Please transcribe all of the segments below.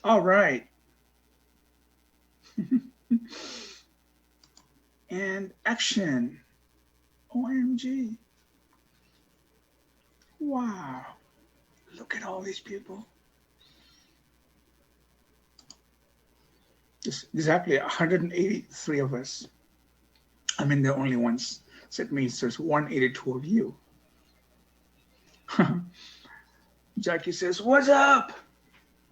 All right. And action. OMG. Wow. Look at all these people. There's exactly 183 of us. I mean, there are only ones. So it means there's 182 of you. Jackie says, "What's up?"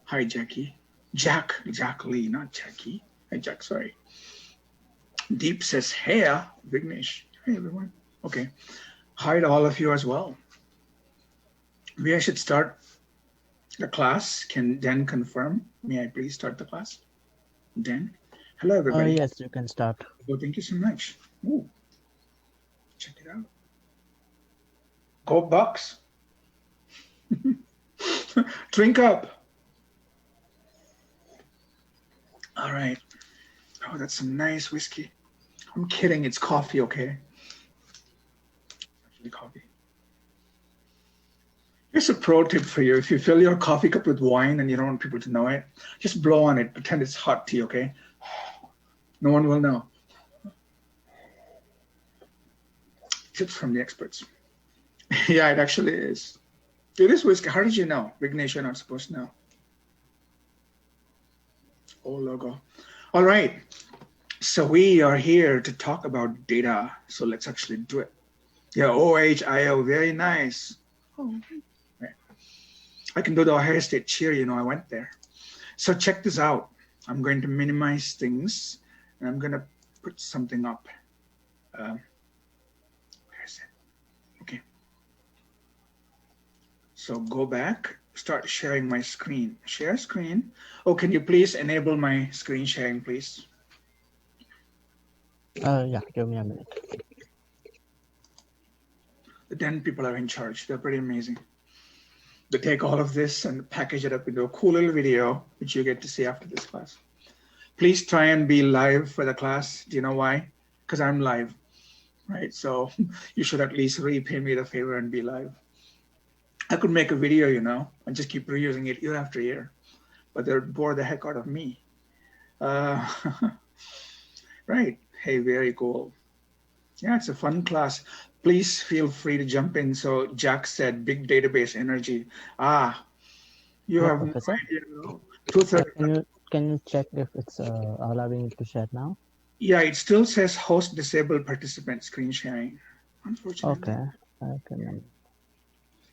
Hi, Jackie. Jack Lee, not Jackie. Hi, Jack, sorry. Deep says, "Hey, Vignesh." Hey, everyone. Okay. Hi to all of you as well. Maybe I should start the class. Can Dan confirm? May I please start the class? Dan? Hello, everybody. Yes, you can start. Oh, thank you so much. Ooh, check it out. Go Bucks. Drink up. All right. Oh, that's some nice whiskey. I'm kidding. It's coffee, okay? Actually, coffee. Here's a pro tip for you. If you fill your coffee cup with wine and you don't want people to know it, just blow on it. Pretend it's hot tea, okay? No one will know. Tips from the experts. Yeah, it actually is. It is whiskey. How did you know? Vignesh, you're not supposed to know. Oh, logo. All right. So we are here to talk about data. So let's actually do it. Yeah, OHIO, very nice. Oh, right. I can do the Ohio State cheer, I went there. So check this out. I'm going to minimize things and I'm going to put something up. Where is it? Okay. So go back, start sharing my screen. Share screen. Oh, can you please enable my screen sharing, please? Yeah, give me a minute. The 10 people are in charge. They're pretty amazing. They take all of this and package it up into a cool little video, which you get to see after this class. Please try and be live for the class. Do you know why? Because I'm live, right? So you should at least repay me the favor and be live. I could make a video, and just keep reusing it year after year, but they'll bore the heck out of me. Uh, right. Hey, very cool. Yeah, it's a fun class. Please feel free to jump in. So Jack said big database energy. Ah, you Yeah, have no Professor. idea. 2:30. Can you check if it's allowing you to share now? Yeah, it still says host disabled participant screen sharing. Unfortunately. Okay, I can.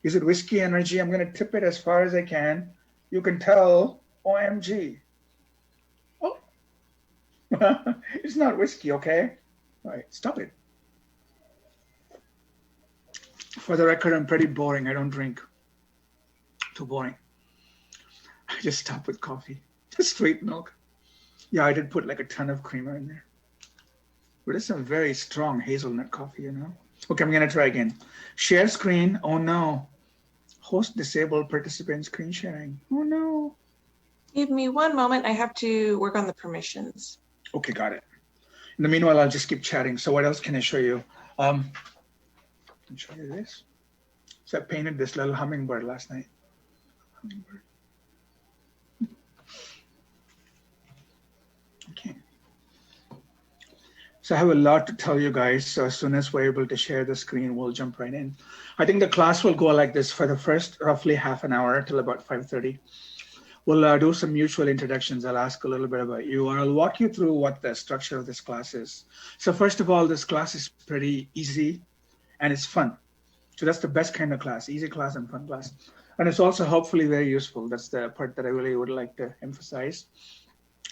Is it whiskey energy? I'm going to tip it as far as I can. You can tell. OMG. Oh, it's not whiskey, okay? All right, stop it. For the record, I'm pretty boring. I don't drink. Too boring. I just stop with coffee. Just straight milk. Yeah, I did put like a ton of creamer in there. But it's some very strong hazelnut coffee. Okay, I'm going to try again. Share screen. Oh no. Host disabled participant screen sharing. Oh no. Give me one moment. I have to work on the permissions. Okay, got it. In the meanwhile, I'll just keep chatting. So what else can I show you? Let me show you this. So I painted this little hummingbird last night. Hummingbird. Okay. So I have a lot to tell you guys. So as soon as we're able to share the screen, we'll jump right in. I think the class will go like this for the first roughly half an hour till about 5:30. We'll do some mutual introductions. I'll ask a little bit about you, or I'll walk you through what the structure of this class is. So first of all, this class is pretty easy and it's fun. So that's the best kind of class, easy class and fun class. And it's also hopefully very useful. That's the part that I really would like to emphasize.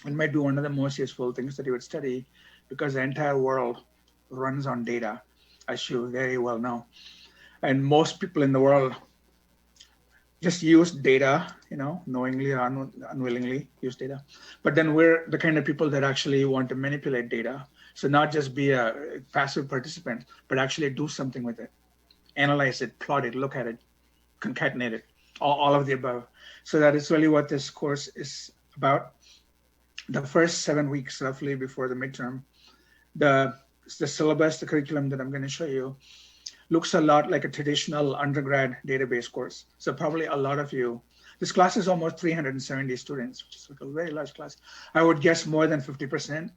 It might be one of the most useful things that you would study because the entire world runs on data, as you very well know. And most people in the world just use data, knowingly or unwillingly use data. But then we're the kind of people that actually want to manipulate data. So not just be a passive participant, but actually do something with it, analyze it, plot it, look at it, concatenate it, all of the above. So that is really what this course is about. The first 7 weeks roughly before the midterm, the syllabus, the curriculum that I'm going to show you looks a lot like a traditional undergrad database course. So probably a lot of you This class is almost 370 students, which is like a very large class. I would guess more than 50%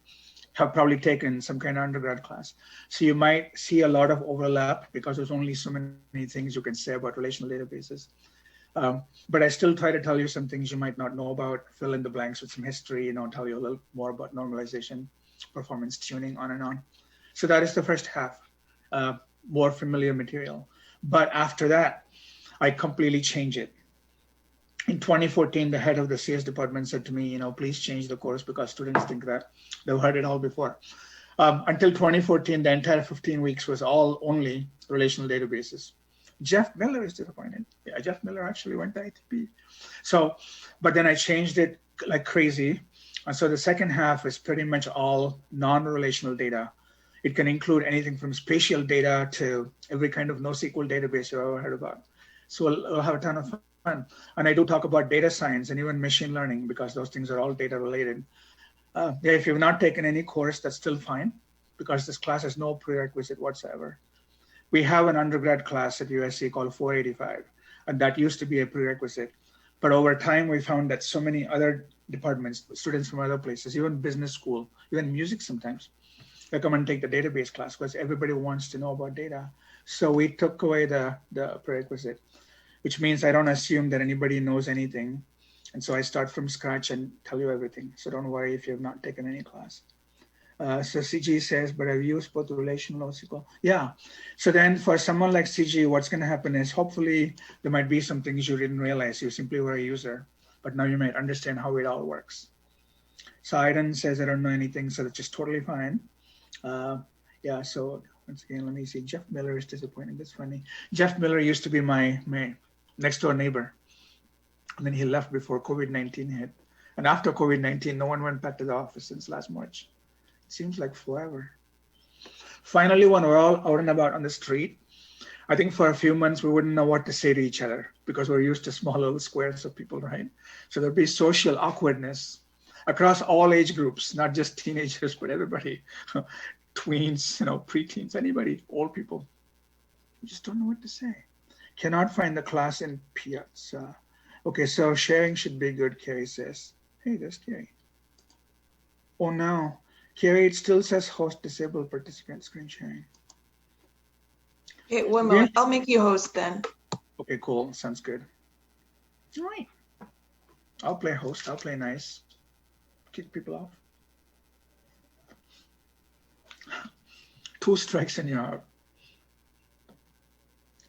have probably taken some kind of undergrad class. So you might see a lot of overlap because there's only so many things you can say about relational databases. But I still try to tell you some things you might not know about, fill in the blanks with some history, tell you a little more about normalization, performance tuning, on and on. So that is the first half, more familiar material. But after that, I completely change it. In 2014, the head of the CS department said to me, please change the course because students think that they've heard it all before. Until 2014, the entire 15 weeks was all only relational databases. Jeff Miller is disappointed. Yeah, Jeff Miller actually went to ITP. So, but then I changed it like crazy. And so the second half is pretty much all non-relational data. It can include anything from spatial data to every kind of NoSQL database you've ever heard about. So we'll have a ton of fun. And I do talk about data science and even machine learning because those things are all data related. If you've not taken any course, that's still fine because this class has no prerequisite whatsoever. We have an undergrad class at USC called 485, and that used to be a prerequisite. But over time, we found that so many other departments, students from other places, even business school, even music sometimes, they come and take the database class because everybody wants to know about data. So we took away the prerequisite, which means I don't assume that anybody knows anything. And so I start from scratch and tell you everything. So don't worry if you have not taken any class. So CG says, but I've used both relational NoSQL. Yeah. So then for someone like CG, what's going to happen is hopefully there might be some things you didn't realize. You simply were a user, but now you might understand how it all works. So Aiden says, I don't know anything. So that's just totally fine. Yeah. So once again, let me see. Jeff Miller is disappointed. That's funny. Jeff Miller used to be my next door neighbor. And then he left before COVID-19 hit. And after COVID-19, no one went back to the office since last March. Seems like forever. Finally, when we're all out and about on the street, I think for a few months we wouldn't know what to say to each other because we're used to small little squares of people, right? So there'd be social awkwardness across all age groups, not just teenagers, but everybody, tweens, preteens, anybody, old people. We just don't know what to say. Cannot find the class in Piazza. Okay, so sharing should be good, Carrie says. Hey, there's Carrie. Oh no. Carrie, it still says host disabled participant screen sharing. Okay, one moment. I'll make you host then. Okay, cool. Sounds good. All right. I'll play host. I'll play nice. Kick people off. 2 strikes and you're out.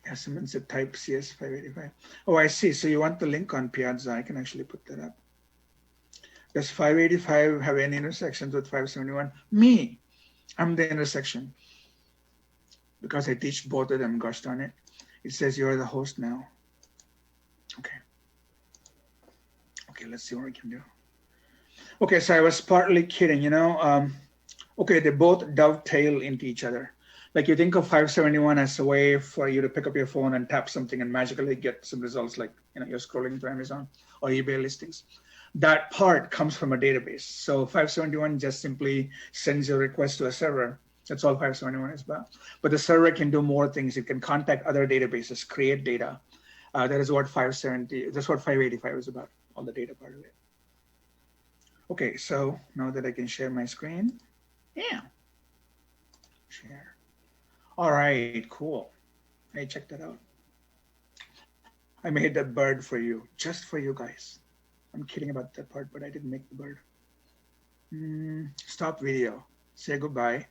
Yeah, someone said type CS 585. Oh, I see. So you want the link on Piazza. I can actually put that up. Does 585 have any intersections with 571? Me, I'm the intersection. Because I teach both of them, gosh darn it. It says you're the host now. Okay. Okay, let's see what we can do. Okay, so I was partly kidding, okay, they both dovetail into each other. Like you think of 571 as a way for you to pick up your phone and tap something and magically get some results like, you're scrolling through Amazon or eBay listings. That part comes from a database. So 571 just simply sends a request to a server. That's all 571 is about. But the server can do more things. It can contact other databases, create data. That is what 570, that's what 585 is about, all the data part of it. Okay, so now that I can share my screen, yeah, share. All right, cool. Hey, check that out. I made that bird for you, just for you guys. I'm kidding about that part, but I didn't make the bird. Stop video, say goodbye.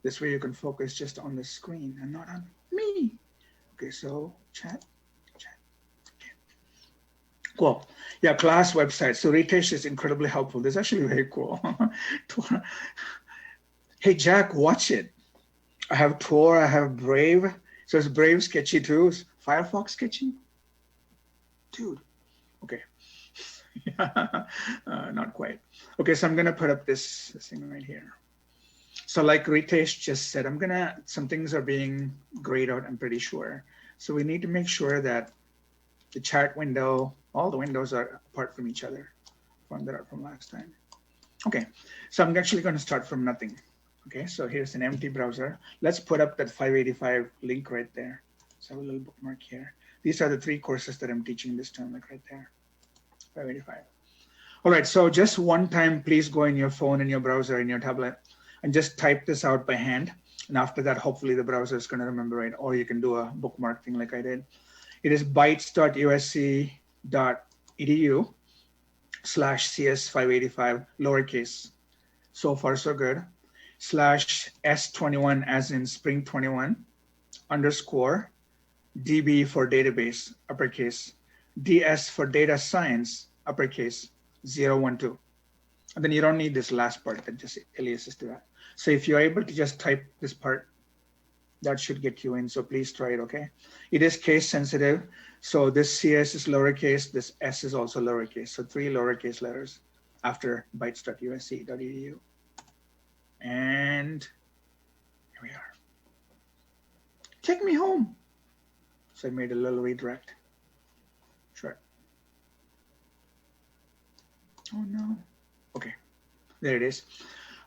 This way you can focus just on the screen and not on me. Okay, so chat. Okay. Cool. Yeah, class website. So Ritesh is incredibly helpful. This is actually very cool. Hey, Jack, watch it. I have Tor, I have Brave. So is Brave sketchy too? Is Firefox sketchy? Dude, okay. Not quite. Okay, so I'm gonna put up this thing right here. So like Ritesh just said, some things are being grayed out, I'm pretty sure. So we need to make sure that the chat window, all the windows are apart from each other. Found that out from last time. Okay, so I'm actually gonna start from nothing. Okay, so here's an empty browser. Let's put up that 585 link right there. So I have a little bookmark here. These are the 3 courses that I'm teaching this term, like right there. 585. All right, so just one time, please go in your phone, in your browser, in your tablet, and just type this out by hand. And after that, hopefully the browser is going to remember it, or you can do a bookmark thing like I did. It is bytes.usc.edu/CS585, lowercase. So far, so good. /S21 as in spring 21, underscore DB for database, uppercase, DS for data science, uppercase, 012. And then you don't need this last part that just aliases to that. So if you're able to just type this part, that should get you in. So please try it, okay? It is case sensitive. So this CS is lowercase, this S is also lowercase. So 3 lowercase letters after bytes.usc.edu. And here we are. Take me home. So I made a little redirect. Sure. Oh no. Okay, there it is.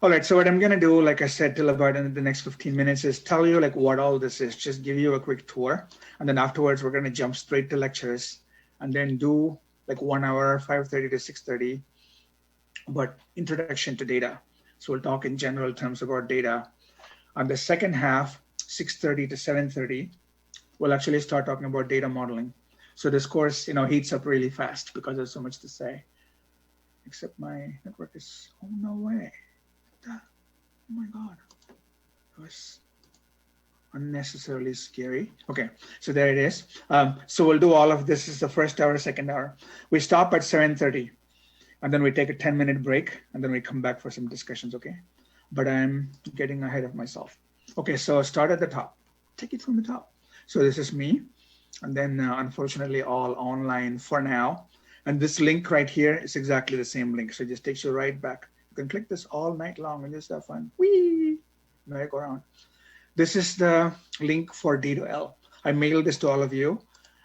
All right, so what I'm gonna do, like I said, till about in the next 15 minutes is tell you like what all this is, just give you a quick tour. And then afterwards, we're gonna jump straight to lectures and then do like 1 hour, 5:30 to 6:30, but introduction to data. So we'll talk in general terms about data. On the second half, 6:30 to 7:30, we'll actually start talking about data modeling. So this course, heats up really fast because there's so much to say. Except my network is, oh no way. Oh my God. It was unnecessarily scary. Okay, so there it is. So we'll do all of this. This is the first hour, second hour. We stop at 7:30 and then we take a 10-minute break and then we come back for some discussions, okay? But I'm getting ahead of myself. Okay, so start at the top. Take it from the top. So this is me. And then unfortunately all online for now. And this link right here is exactly the same link. So it just takes you right back. You can click this all night long and just have fun. Whee! Now go around. This is the link for D2L. I mailed this to all of you.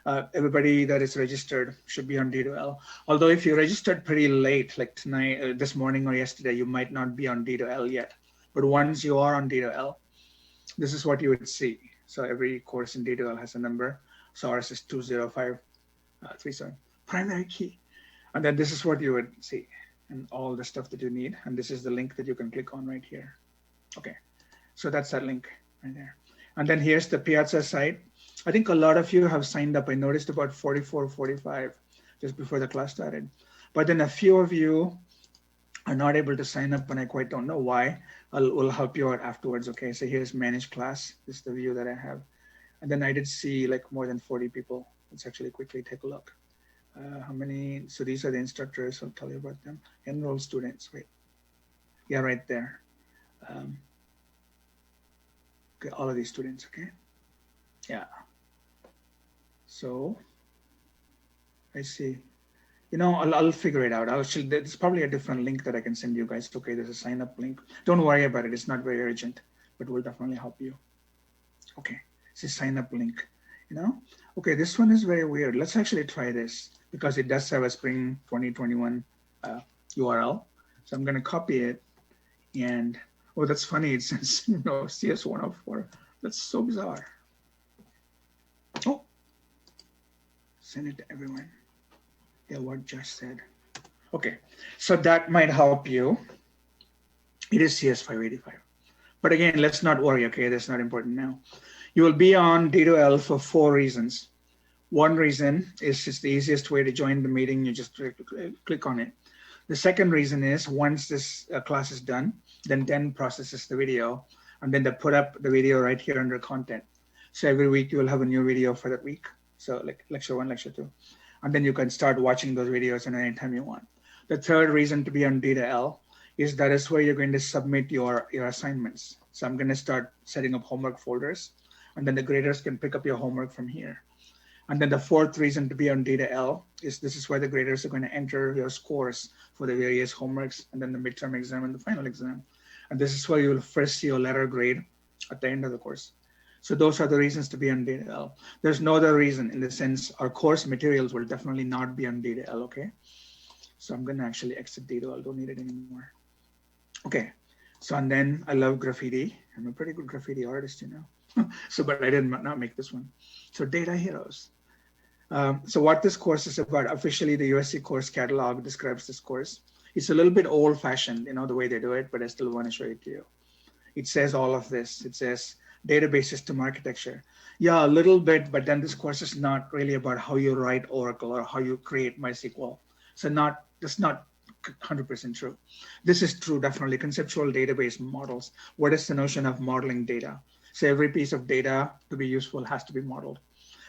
Everybody that is registered should be on D2L. Although if you registered pretty late, like tonight, this morning or yesterday, you might not be on D2L yet. But once you are on D2L, this is what you would see. So every course in D2L has a number. So ours is 20537, primary key. And then this is what you would see and all the stuff that you need. And this is the link that you can click on right here. Okay, so that's that link right there. And then here's the Piazza site. I think a lot of you have signed up. I noticed about 44, 45 just before the class started. But then a few of you are not able to sign up and I quite don't know why. We'll help you out afterwards, okay? So here's manage class. This is the view that I have. And then I did see like more than 40 people. Let's actually quickly take a look. How many? So these are the instructors. I'll tell you about them. Enroll students. Wait. Yeah, right there. Okay, all of these students. Okay. Yeah. So I see. I'll figure it out. There's probably a different link that I can send you guys. Okay, there's a sign up link. Don't worry about it. It's not very urgent, but we'll definitely help you. Okay, it's a sign up link. Okay, this one is very weird. Let's actually try this because it does have a spring 2021 URL. So I'm going to copy it and, oh, that's funny. It says, CS104. That's so bizarre. Oh, send it to everyone. Yeah, what Josh said. Okay, so that might help you. It is CS585. But again, let's not worry, okay? That's not important now. You will be on D2L for 4 reasons. One reason is it's the easiest way to join the meeting. You just click on it. The second reason is once this class is done, then Den processes the video, and then they put up the video right here under content. So every week you will have a new video for that week. So like lecture 1, lecture 2. And then you can start watching those videos anytime you want. The third reason to be on D2L is that is where you're going to submit your assignments. So I'm going to start setting up homework folders, and then the graders can pick up your homework from here. And then the fourth reason to be on D2L is this is where the graders are going to enter your scores for the various homeworks and then the midterm exam and the final exam. And this is where you will first see your letter grade at the end of the course. So those are the reasons to be on D2L. There's no other reason in the sense our course materials will definitely not be on D2L, okay? So I'm going to actually exit D2L. Don't need it anymore. Okay. So, and then I love graffiti. I'm a pretty good graffiti artist, So, but I did not make this one. So data heroes. So what this course is about, officially the USC course catalog describes this course. It's a little bit old fashioned, the way they do it, but I still want to show it to you. It says all of this. It says database system architecture. Yeah, a little bit, but then this course is not really about how you write Oracle or how you create MySQL. So that's not 100% true. This is true, definitely. Conceptual database models. What is the notion of modeling data? So every piece of data to be useful has to be modeled.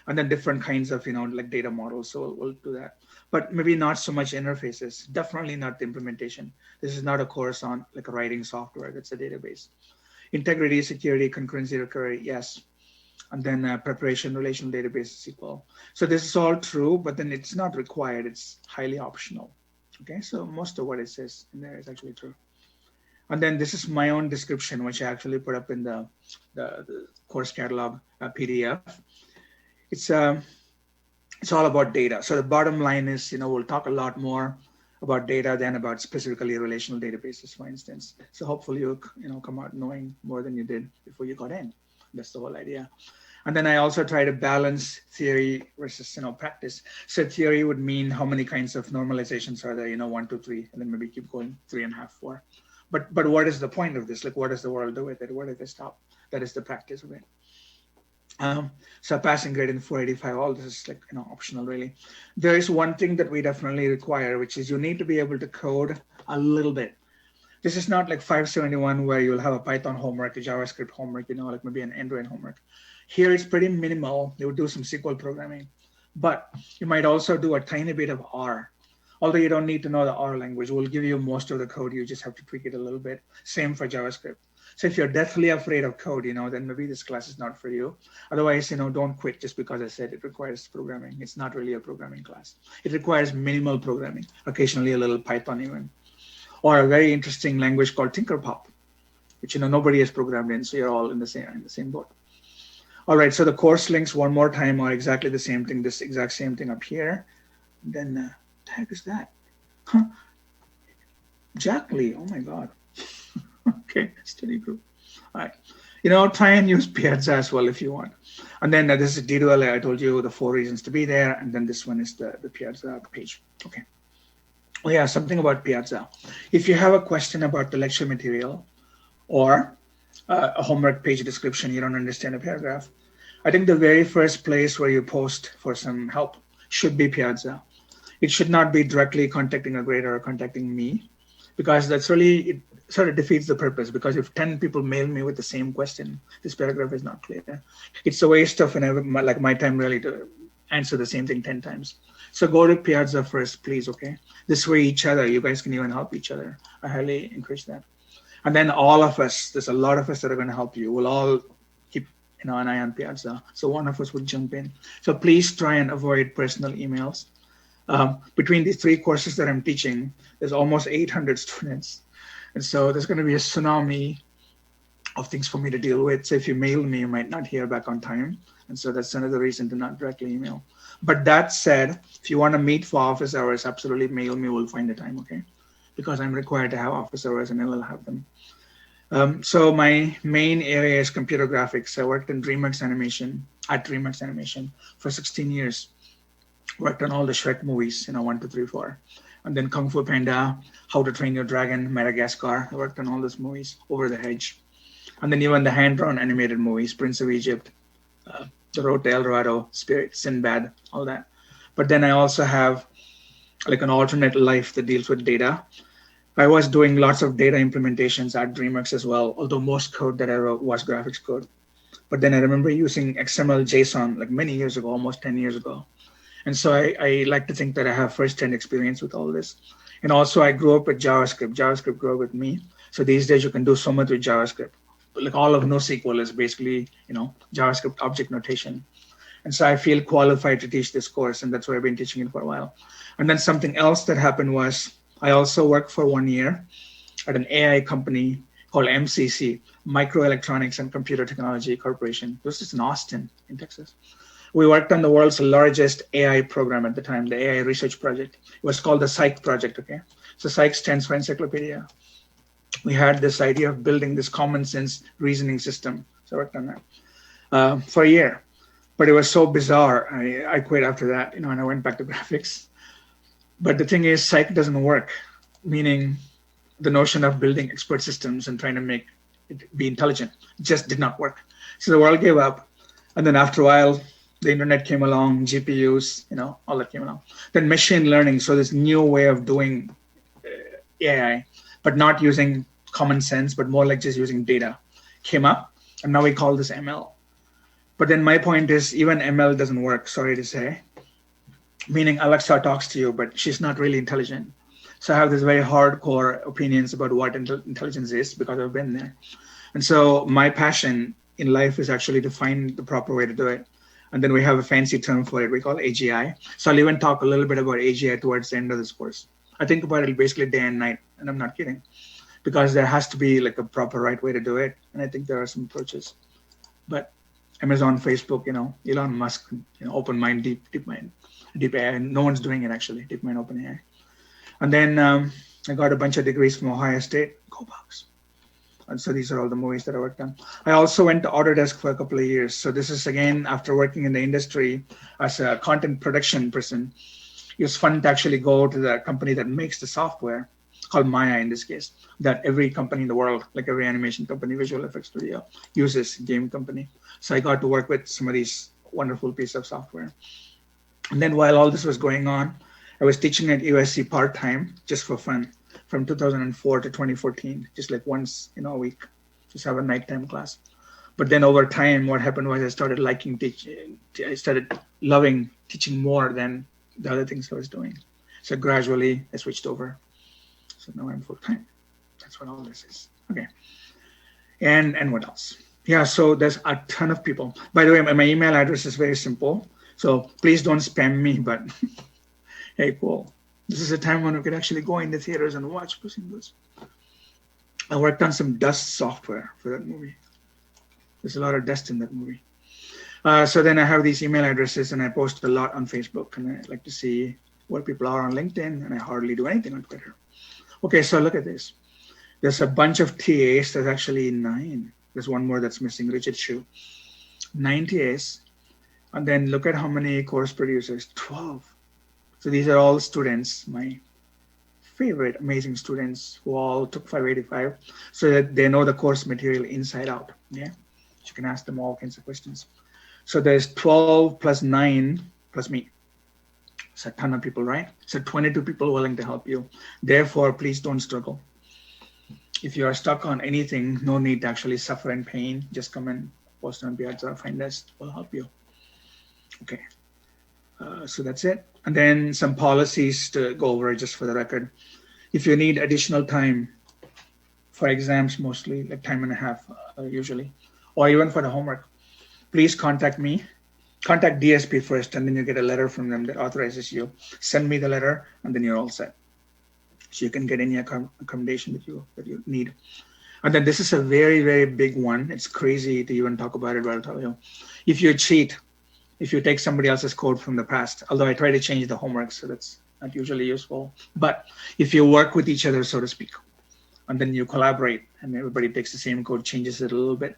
And then different kinds of, like data models. So we'll do that. But maybe not so much interfaces. Definitely not the implementation. This is not a course on like writing software. That's a database. Integrity, security, concurrency, recovery, yes. And then preparation, relational database, SQL. So this is all true, but then it's not required. It's highly optional. Okay, so most of what it says in there is actually true. And then this is my own description, which I actually put up in the course catalog PDF. It's all about data. So the bottom line is, we'll talk a lot more about data than about specifically relational databases, for instance. So hopefully you'll come out knowing more than you did before you got in. That's the whole idea. And then I also try to balance theory versus practice. So theory would mean how many kinds of normalizations are there, 1, 2, 3, and then maybe keep going 3.5, 4. But what is the point of this? Like, what does the world do with it? Where did they stop? That is the practice of it. So passing grade in 485, all this is like optional really. There is one thing that we definitely require, which is you need to be able to code a little bit. This is not like 571 where you'll have a Python homework, a JavaScript homework, like maybe an Android homework. Here it's pretty minimal. They would do some SQL programming, but you might also do a tiny bit of R. Although you don't need to know the R language, we'll give you most of the code. You just have to tweak it a little bit. Same for JavaScript. So if you're deathly afraid of code, then maybe this class is not for you. Otherwise, don't quit just because I said it requires programming. It's not really a programming class. It requires minimal programming, occasionally a little Python even, or a very interesting language called Tinkerpop, which nobody has programmed in. So you're all in the same boat. All right. So the course links one more time are exactly the same thing. This exact same thing up here. And then the heck is that? Huh? Jack Lee. Oh my God. Okay, study group. All right. Try and use Piazza as well if you want. And then this is D2L. I told you the 4 reasons to be there. And then this one is the Piazza page. Okay. Oh yeah, something about Piazza. If you have a question about the lecture material or a homework page description, you don't understand a paragraph, I think the very first place where you post for some help should be Piazza. It should not be directly contacting a grader or contacting me, because that's really, it sort of defeats the purpose. Because if 10 people mail me with the same question, this paragraph is not clear. It's a waste of my time really to answer the same thing 10 times. So go to Piazza first, please, okay? This way you guys can even help each other. I highly encourage that. And then all of us, there's a lot of us that are going to help you. We'll all keep an eye on Piazza. So one of us will jump in. So please try and avoid personal emails. Between these 3 courses that I'm teaching, there's almost 800 students. And so there's going to be a tsunami of things for me to deal with. So if you mail me, you might not hear back on time. And so that's another reason to not directly email. But that said, if you want to meet for office hours, absolutely mail me. We'll find the time, okay? Because I'm required to have office hours and I will have them. So my main area is computer graphics. I worked in DreamWorks Animation for 16 years. Worked on all the Shrek movies, 1, 2, 3, 4. And then Kung Fu Panda, How to Train Your Dragon, Madagascar. I worked on all those movies, Over the Hedge. And then even the hand-drawn animated movies, Prince of Egypt, The Road to El Dorado, Spirit, Sinbad, all that. But then I also have like an alternate life that deals with data. I was doing lots of data implementations at DreamWorks as well, although most code that I wrote was graphics code. But then I remember using XML JSON like many years ago, almost 10 years ago. And so I like to think that I have first-hand experience with all this. And also I grew up with JavaScript. JavaScript grew up with me. So these days you can do so much with JavaScript. But like all of NoSQL is basically, JavaScript object notation. And so I feel qualified to teach this course, and that's why I've been teaching it for a while. And then something else that happened was I also worked for 1 year at an AI company called MCC, Microelectronics and Computer Technology Corporation. This is in Austin, in Texas. We worked on the world's largest AI program at the time, the AI research project. It was called the Psych project, okay? So Psych stands for encyclopedia. We had this idea of building this common sense reasoning system. So I worked on that for a year. but it was so bizarre. I quit after that, and I went back to graphics. But the thing is, psych doesn't work, meaning the notion of building expert systems and trying to make it be intelligent just did not work. So the world gave up. And then after a while, the internet came along, GPUs, all that came along. Then machine learning, so this new way of doing AI, but not using common sense, but more like just using data, came up. And now we call this ML. But then my point is, even ML doesn't work, sorry to say. Meaning Alexa talks to you, but she's not really intelligent. So I have this very hardcore opinions about what intelligence is because I've been there. And so my passion in life is actually to find the proper way to do it. And then we have a fancy term for it. We call it AGI. So I'll even talk a little bit about AGI towards the end of this course. I think about it basically day and night, and I'm not kidding, because there has to be like a proper right way to do it. And I think there are some approaches. But Amazon, Facebook, Elon Musk, OpenMind, DeepMind, Deep AI. No one's doing it actually, DeepMind, OpenAI. And then I got a bunch of degrees from Ohio State, Go Bucks. And so these are all the movies that I worked on. I also went to Autodesk for a couple of years. So this is, again, after working in the industry as a content production person, it was fun to actually go to the company that makes the software, called Maya in this case, that every company in the world, like every animation company, visual effects studio, uses, game company. So I got to work with some of these wonderful pieces of software. And then while all this was going on, I was teaching at USC part-time just for fun from 2004 to 2014, just like once a week, just have a nighttime class. But then over time, what happened was I started liking teaching. I started loving teaching more than the other things I was doing. So gradually I switched over. So now I'm full-time. That's what all this is. Okay. And what else? Yeah, so there's a ton of people. By the way, my email address is very simple. So please don't spam me, but hey, cool. This is a time when we could actually go in the theaters and watch Puss in Boots. I worked on some dust software for that movie. There's a lot of dust in that movie. So then I have these email addresses, and I post a lot on Facebook, and I like to see what people are on LinkedIn, and I hardly do anything on Twitter. Okay, so look at this. There's a bunch of TAs. There's actually 9. There's one more that's missing, Richard Shu. 9 TAs. And then look at how many course producers, 12. So these are all students, my favorite amazing students who all took 585, so that they know the course material inside out. Yeah, you can ask them all kinds of questions. So there's 12 plus 9 plus me. It's a ton of people, right? So 22 people willing to help you. Therefore, please don't struggle. If you are stuck on anything, no need to actually suffer in pain. Just come and post on Piazza, find us, we'll help you. Okay. So that's it. And then some policies to go over just for the record. If you need additional time for exams, mostly like time and a half usually, or even for the homework, please contact me. Contact DSP first, and then you get a letter from them that authorizes you. Send me the letter, and then you're all set. So you can get any accommodation that you need. And then this is a very, very big one. It's crazy to even talk about it, but I'll tell you. If you cheat, if you take somebody else's code from the past, although I try to change the homework, so that's not usually useful. But if you work with each other, so to speak, and then you collaborate and everybody takes the same code, changes it a little bit,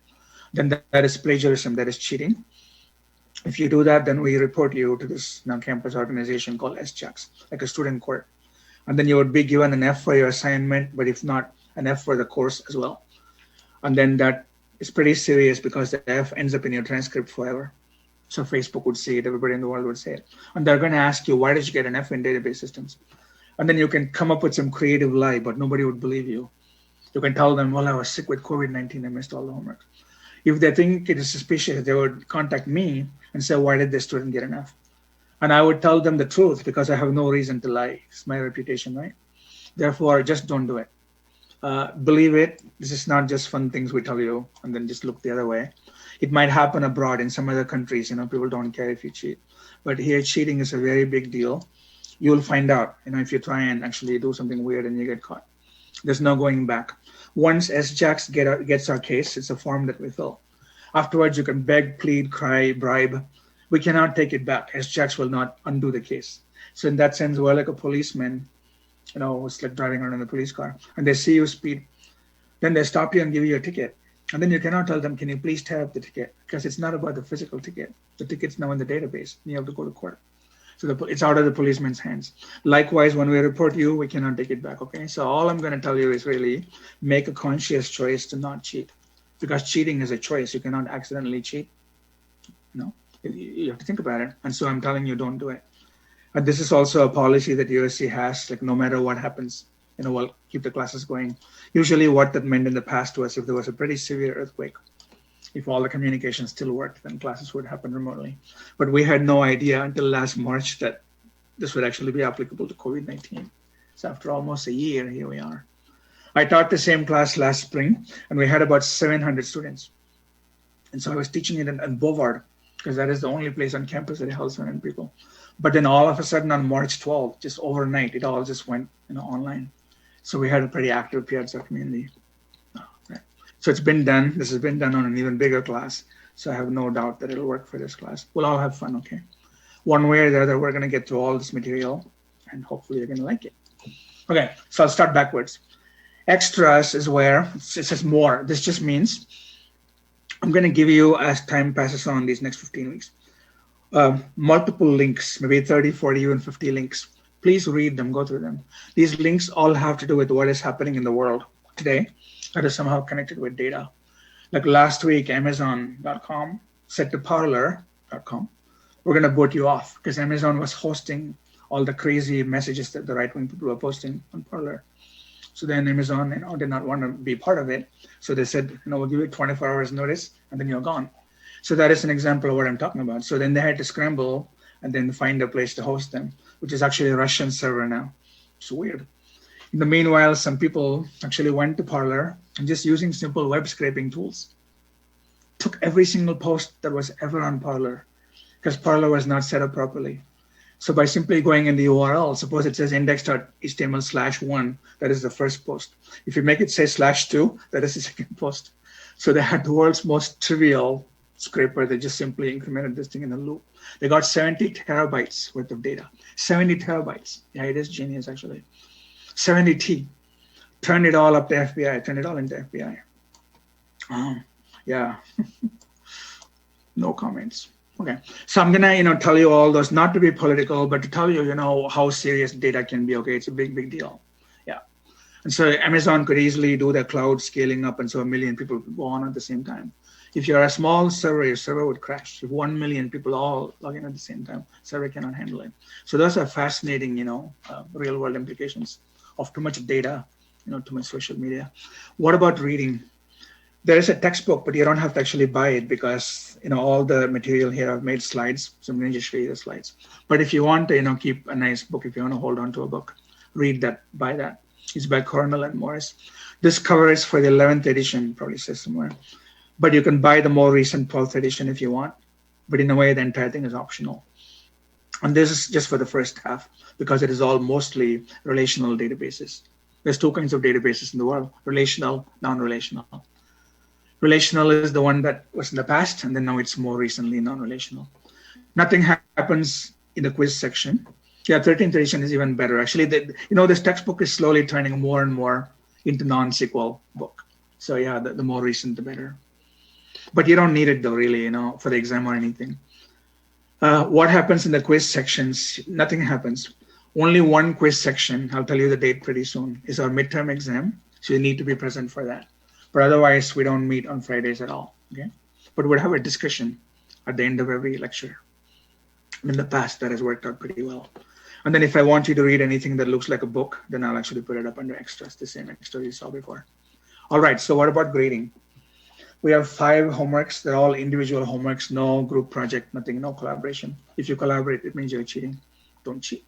then that is plagiarism, that is cheating. If you do that, then we report you to this non-campus organization called SJAX, like a student court. And then you would be given an F for your assignment, but if not, an F for the course as well. And then that is pretty serious because the F ends up in your transcript forever. So Facebook would see it, everybody in the world would say it. And they're going to ask you, why did you get an F in database systems? And then you can come up with some creative lie, but nobody would believe you. You can tell them, well, I was sick with COVID-19, I missed all the homework. If they think it is suspicious, they would contact me and say, why did this student get an F? And I would tell them the truth because I have no reason to lie. It's my reputation, right? Therefore, just don't do it. Believe it. This is not just fun things we tell you and then just look the other way. It might happen abroad in some other countries, people don't care if you cheat. But here, cheating is a very big deal. You'll find out, if you try and actually do something weird and you get caught. There's no going back. Once SJAX gets our case, it's a form that we fill. Afterwards, you can beg, plead, cry, bribe. We cannot take it back. SJAX will not undo the case. So in that sense, we're like a policeman, it's like driving around in a police car, and they see you speed. Then they stop you and give you a ticket. And then you cannot tell them, can you please tear up the ticket? Because it's not about the physical ticket. The ticket's now in the database. You have to go to court. So it's out of the policeman's hands. Likewise, when we report you, we cannot take it back, okay? So all I'm going to tell you is really make a conscious choice to not cheat, because cheating is a choice. You cannot accidentally cheat. No, you have to think about it. And so I'm telling you, don't do it. And this is also a policy that USC has, like no matter what happens, we'll keep the classes going. Usually what that meant in the past was if there was a pretty severe earthquake, if all the communication still worked, then classes would happen remotely. But we had no idea until last March that this would actually be applicable to COVID-19. So after almost a year, here we are. I taught the same class last spring, and we had about 700 students. And so I was teaching it in Bovard, because that is the only place on campus that holds 700 people. But then all of a sudden on March 12th, just overnight, it all just went online. So we had a pretty active Piazza community. So it's been done. This has been done on an even bigger class. So I have no doubt that it'll work for this class. We'll all have fun, okay? One way or the other, we're going to get through all this material, and hopefully you're going to like it. Okay, so I'll start backwards. Extras is where it says more. This just means I'm going to give you, as time passes on these next 15 weeks, multiple links, maybe 30, 40, even 50 links. Please read them, go through them. These links all have to do with what is happening in the world today that is somehow connected with data. Like last week, Amazon.com said to Parler.com, we're going to boot you off because Amazon was hosting all the crazy messages that the right-wing people were posting on Parler. So then Amazon did not want to be part of it. So they said, we'll give you 24 hours notice and then you're gone. So that is an example of what I'm talking about. So then they had to scramble and then find a place to host them, which is actually a Russian server now. It's weird. In the meanwhile, some people actually went to Parler and just using simple web scraping tools, took every single post that was ever on Parler because Parler was not set up properly. So by simply going in the URL, suppose it says index.html/1, that is the first post. If you make it say /2, that is the second post. So they had the world's most trivial scraper. They just simply incremented this thing in a loop. They got 70 terabytes worth of data. 70 terabytes. Yeah, it is genius, actually. 70 T. Turned it all up to FBI. Turned it all into FBI. Yeah. No comments. Okay. So I'm going to, tell you all those, not to be political, but to tell you, how serious data can be. Okay. It's a big, big deal. Yeah. And so Amazon could easily do their cloud scaling up. And so 1 million people could go on at the same time. If you're a small server, your server would crash. If 1 million people all log in at the same time, server cannot handle it. So those are fascinating, real world implications of too much data, too much social media. What about reading? There is a textbook, but you don't have to actually buy it because, all the material here I've made slides. So I'm going to just show you the slides. But if you want to, keep a nice book, if you want to hold on to a book, read that, buy that. It's by Cornell and Morris. This cover is for the 11th edition, probably says somewhere. But you can buy the more recent 12th edition if you want. But in a way, the entire thing is optional. And this is just for the first half because it is all mostly relational databases. There's two kinds of databases in the world, relational, non-relational. Relational is the one that was in the past, and then now it's more recently non-relational. Nothing happens in the quiz section. Yeah, 13th edition is even better. Actually, this textbook is slowly turning more and more into non-SQL book. So yeah, the more recent, the better. But you don't need it though, really, for the exam or anything. What happens in the quiz sections? Nothing happens. Only one quiz section, I'll tell you the date pretty soon, is our midterm exam. So you need to be present for that. But otherwise, we don't meet on Fridays at all, okay? But we'll have a discussion at the end of every lecture. In the past, that has worked out pretty well. And then if I want you to read anything that looks like a book, then I'll actually put it up under extras, the same extra you saw before. All right, so what about grading? We have 5 homeworks. They're all individual homeworks, no group project, nothing, no collaboration. If you collaborate, it means you're cheating. Don't cheat.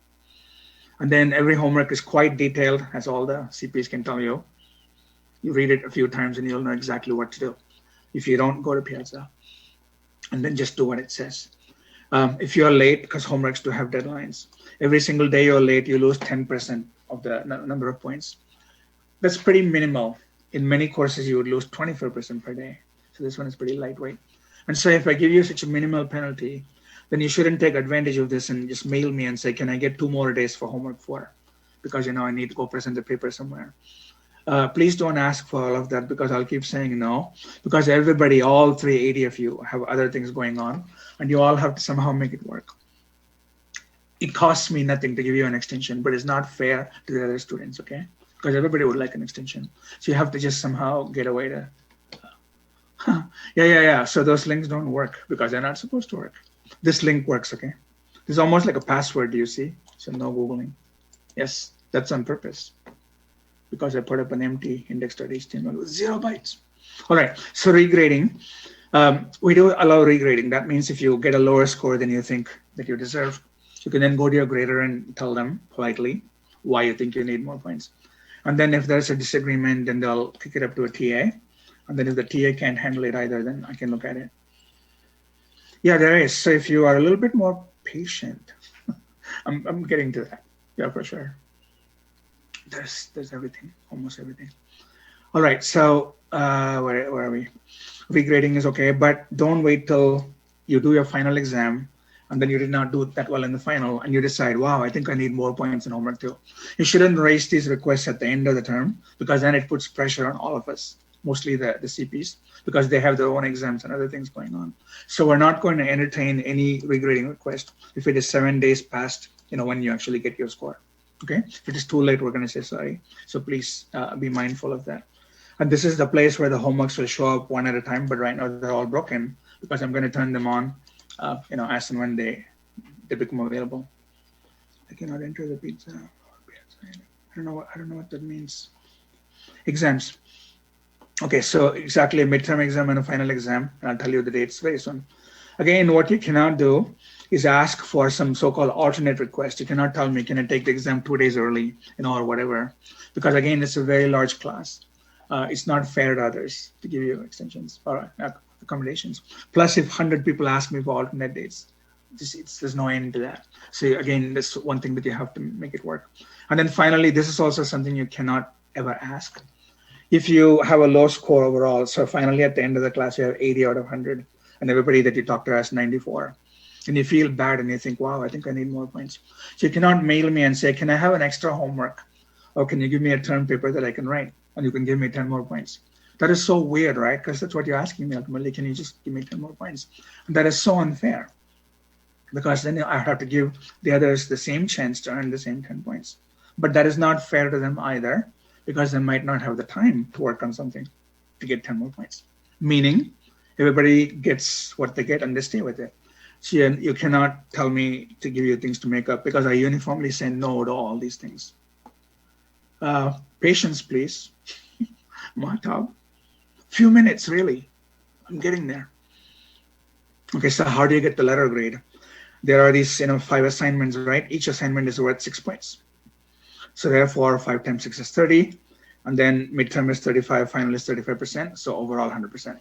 And then every homework is quite detailed, as all the CPs can tell you. You read it a few times and you'll know exactly what to do. If you don't, go to Piazza and then just do what it says. If you're late, because homeworks do have deadlines, every single day you're late, you lose 10% of the number of points. That's pretty minimal. In many courses, you would lose 24% per day. So this one is pretty lightweight. And so if I give you such a minimal penalty, then you shouldn't take advantage of this and just mail me and say, can I get 2 more days for homework 4? Because, I need to go present the paper somewhere. Please don't ask for all of that because I'll keep saying no, because everybody, all 380 of you have other things going on and you all have to somehow make it work. It costs me nothing to give you an extension, but it's not fair to the other students, okay? Because everybody would like an extension. So you have to just somehow get a way to, yeah. So those links don't work because they're not supposed to work. This link works, okay? It's almost like a password, do you see? So no Googling. Yes, that's on purpose because I put up an empty index.html with 0 bytes. All right, so regrading. We do allow regrading. That means if you get a lower score than you think that you deserve, you can then go to your grader and tell them politely why you think you need more points. And then if there's a disagreement, then they'll kick it up to a TA. And then if the TA can't handle it either, then I can look at it. Yeah, there is. So if you are a little bit more patient, I'm getting to that. Yeah, for sure. There's everything, almost everything. All right, so where are we? Regrading is okay, but don't wait till you do your final exam and then you did not do that well in the final and you decide, wow, I think I need more points in homework too. You shouldn't raise these requests at the end of the term because then it puts pressure on all of us, mostly the CPs, because they have their own exams and other things going on. So we're not going to entertain any regrading request if it is 7 days past, when you actually get your score. Okay, if it is too late, we're going to say sorry. So please be mindful of that. And this is the place where the homeworks will show up one at a time, but right now they're all broken because I'm going to turn them on, as and when they become available. I cannot enter the pizza. I don't know what that means. Exams. Okay, so exactly a midterm exam and a final exam, and I'll tell you the dates very soon. Again, what you cannot do is ask for some so-called alternate request. You cannot tell me, can I take the exam 2 days early, or whatever, because again, it's a very large class. It's not fair to others to give you extensions or accommodations. Plus, if 100 people ask me for alternate dates, there's no end to that. So again, that's one thing that you have to make it work. And then finally, this is also something you cannot ever ask. If you have a low score overall, so finally at the end of the class, you have 80 out of 100, and everybody that you talk to has 94, and you feel bad and you think, wow, I think I need more points. So you cannot mail me and say, can I have an extra homework? Or can you give me a term paper that I can write? And you can give me 10 more points. That is so weird, right? Because that's what you're asking me ultimately. Can you just give me 10 more points? And that is so unfair. Because then I have to give the others the same chance to earn the same 10 points. But that is not fair to them either, because they might not have the time to work on something to get 10 more points. Meaning, everybody gets what they get and they stay with it. So you cannot tell me to give you things to make up because I uniformly say no to all these things. Patience, please. Mahtab. Few minutes, really. I'm getting there. Okay, so how do you get the letter grade? There are these 5 assignments, right? Each assignment is worth 6 points. So therefore, 5 times 6 is 30. And then midterm is 35, final is 35%. So overall, 100%.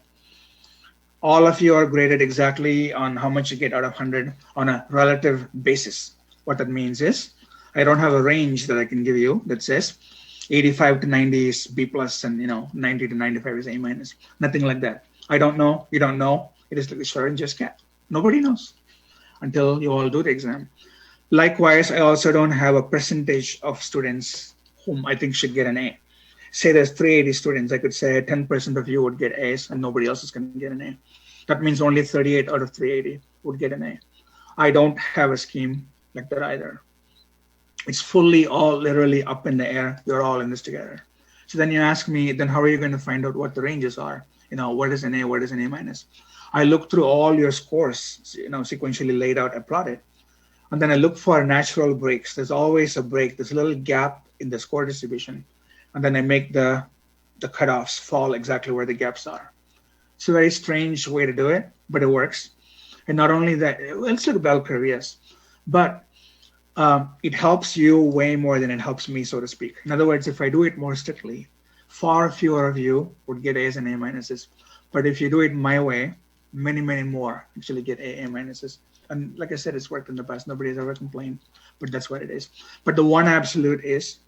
All of you are graded exactly on how much you get out of 100 on a relative basis. What that means is I don't have a range that I can give you that says 85 to 90 is B plus and 90 to 95 is A minus. Nothing like that. I don't know. You don't know. It is like a Schrödinger's cat. Nobody knows until you all do the exam. Likewise, I also don't have a percentage of students whom I think should get an A. Say there's 380 students, I could say 10% of you would get A's and nobody else is going to get an A. That means only 38 out of 380 would get an A. I don't have a scheme like that either. It's fully all literally up in the air. You're all in this together. So then you ask me, then how are you going to find out what the ranges are? What is an A, what is an A minus? I look through all your scores, sequentially laid out, I plot it. And then I look for natural breaks. There's always a break. There's a little gap in the score distribution. And then I make the cutoffs fall exactly where the gaps are. It's a very strange way to do it, but it works. And not only that, it's like a bell curve, yes. But it helps you way more than it helps me, so to speak. In other words, if I do it more strictly, far fewer of you would get A's and A minuses. But if you do it my way, many, many more actually get A minuses. And like I said, it's worked in the past. Nobody's ever complained, but that's what it is. But the one absolute is,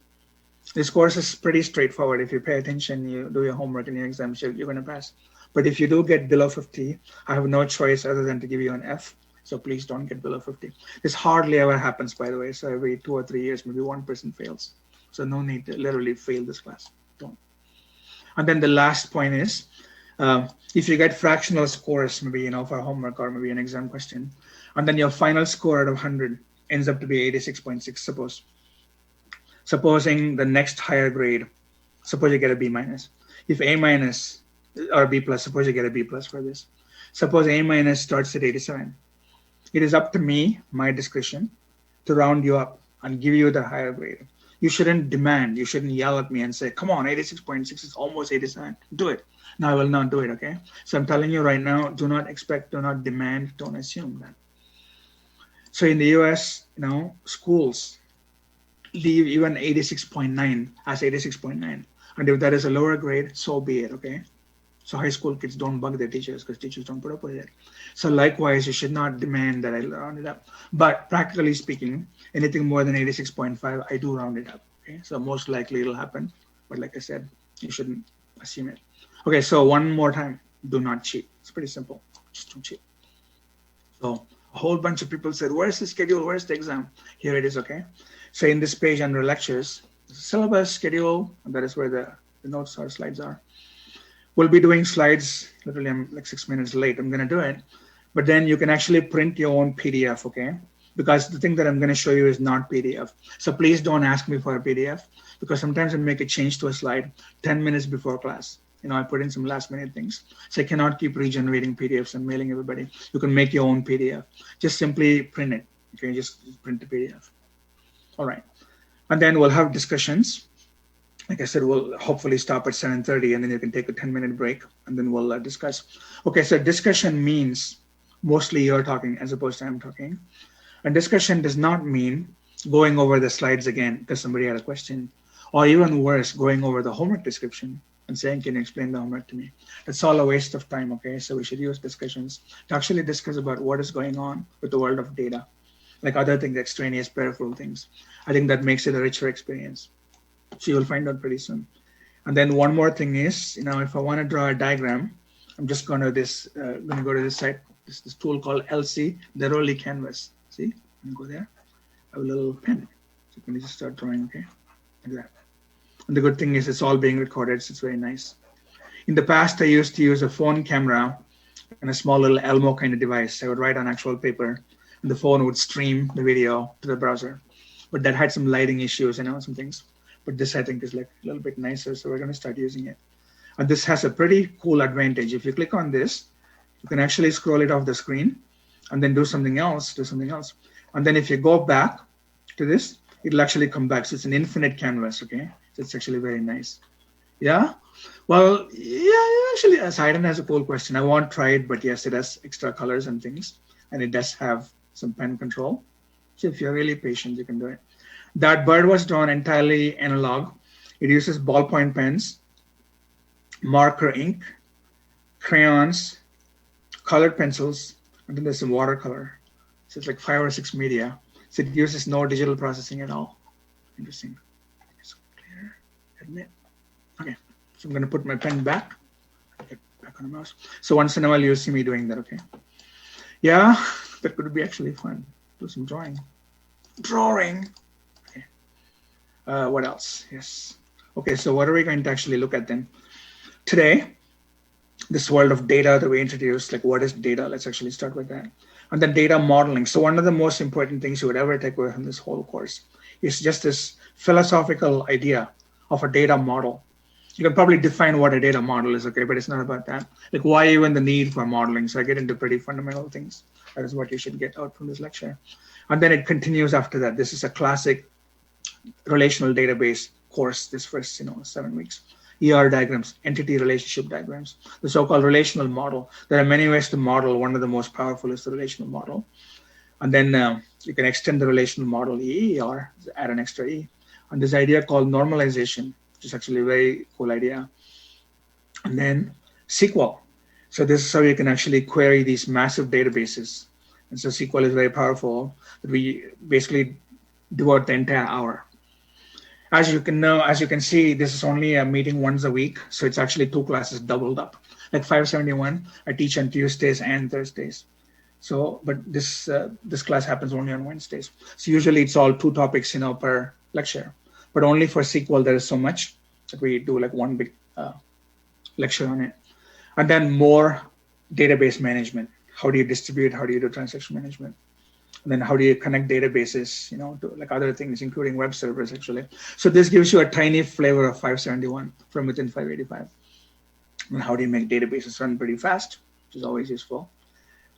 this course is pretty straightforward. If you pay attention, you do your homework and your exams, you're going to pass. But if you do get below 50, I have no choice other than to give you an F. So please don't get below 50. This hardly ever happens, by the way. So every 2 or 3 years, maybe one person fails. So no need to literally fail this class. Don't. And then the last point is, if you get fractional scores, maybe, for homework or maybe an exam question, and then your final score out of 100 ends up to be 86.6, supposing the next higher grade, suppose you get a B minus. If A minus or B plus, suppose you get a B plus for this. Suppose A minus starts at 87. It is up to me, my discretion, to round you up and give you the higher grade. You shouldn't demand, you shouldn't yell at me and say, come on, 86.6 is almost 87. Do it. No, I will not do it, okay? So I'm telling you right now, do not expect, do not demand, don't assume that. So in the US, schools leave even 86.9 as 86.9. And if that is a lower grade, so be it, okay? So high school kids don't bug their teachers because teachers don't put up with it. So likewise, you should not demand that I round it up. But practically speaking, anything more than 86.5, I do round it up, okay? So most likely it'll happen. But like I said, you shouldn't assume it. Okay, so one more time, do not cheat. It's pretty simple, just don't cheat. So a whole bunch of people said, where's the schedule, where's the exam? Here it is, okay? So in this page under lectures, syllabus, schedule, and that is where the notes or slides are. We'll be doing slides, literally I'm like 6 minutes late, I'm gonna do it. But then you can actually print your own PDF, okay? Because the thing that I'm gonna show you is not PDF. So please don't ask me for a PDF because sometimes I make a change to a slide 10 minutes before class. I put in some last minute things. So I cannot keep regenerating PDFs and mailing everybody. You can make your own PDF. Just simply print it, okay? Just print the PDF. All right. And then we'll have discussions. Like I said, we'll hopefully stop at 7:30 and then you can take a 10-minute break and then we'll discuss. Okay, so discussion means mostly you're talking as opposed to I'm talking. And discussion does not mean going over the slides again because somebody had a question, or even worse, going over the homework description and saying, can you explain the homework to me? That's all a waste of time, okay? So we should use discussions to actually discuss about what is going on with the world of data, like other things, extraneous, peripheral things. I think that makes it a richer experience. So you'll find out pretty soon. And then one more thing is, if I want to draw a diagram, I'm just going to go to this site, this tool called LC, the Rolly Canvas. See, I'm going to go there. I have a little pen. So you can just start drawing, okay? Like that. And the good thing is it's all being recorded, so it's very nice. In the past, I used to use a phone camera and a small little Elmo kind of device. I would write on actual paper, and the phone would stream the video to the browser. But that had some lighting issues, some things. But this, I think, is like a little bit nicer, so we're going to start using it. And this has a pretty cool advantage. If you click on this, you can actually scroll it off the screen and then do something else. And then if you go back to this, it'll actually come back. So it's an infinite canvas, okay? So it's actually very nice. Yeah? Well, yeah, actually, Saiden has a cool question. I won't try it, but yes, it has extra colors and things. And it does have some pen control. So if you're really patient, you can do it. That bird was drawn entirely analog. It uses ballpoint pens, marker ink, crayons, colored pencils, and then there's some watercolor. So it's like 5 or 6 media. So it uses no digital processing at all. Interesting. So clear, admit. Okay, so I'm gonna put my pen back. Get back on the mouse. So once in a while you'll see me doing that, okay? Yeah, that could be actually fun. Do some drawing. Okay. What else? Yes. Okay, so what are we going to actually look at then? Today, this world of data that we introduced, like what is data? Let's actually start with that. And then data modeling. So one of the most important things you would ever take away from this whole course is just this philosophical idea of a data model. You can probably define what a data model is, okay, but it's not about that. Like why even the need for modeling? So I get into pretty fundamental things. That is what you should get out from this lecture. And then it continues after that. This is a classic relational database course, this first 7 weeks. ER diagrams, entity relationship diagrams, the so-called relational model. There are many ways to model. One of the most powerful is the relational model. And then you can extend the relational model ER, add an extra E. And this idea called normalization, which is actually a very cool idea. And then SQL. So this is how you can actually query these massive databases. And so SQL is very powerful. We basically devote the entire hour. As you can see, this is only a meeting once a week. So it's actually 2 classes doubled up. Like 571, I teach on Tuesdays and Thursdays. So, but this class happens only on Wednesdays. So usually it's all 2 topics, per lecture. But only for SQL, there is so much. that we do like one big lecture on it. And then more database management. How do you distribute? How do you do transaction management? And then how do you connect databases, to like other things, including web servers actually. So this gives you a tiny flavor of 571 from within 585. And how do you make databases run pretty fast, which is always useful.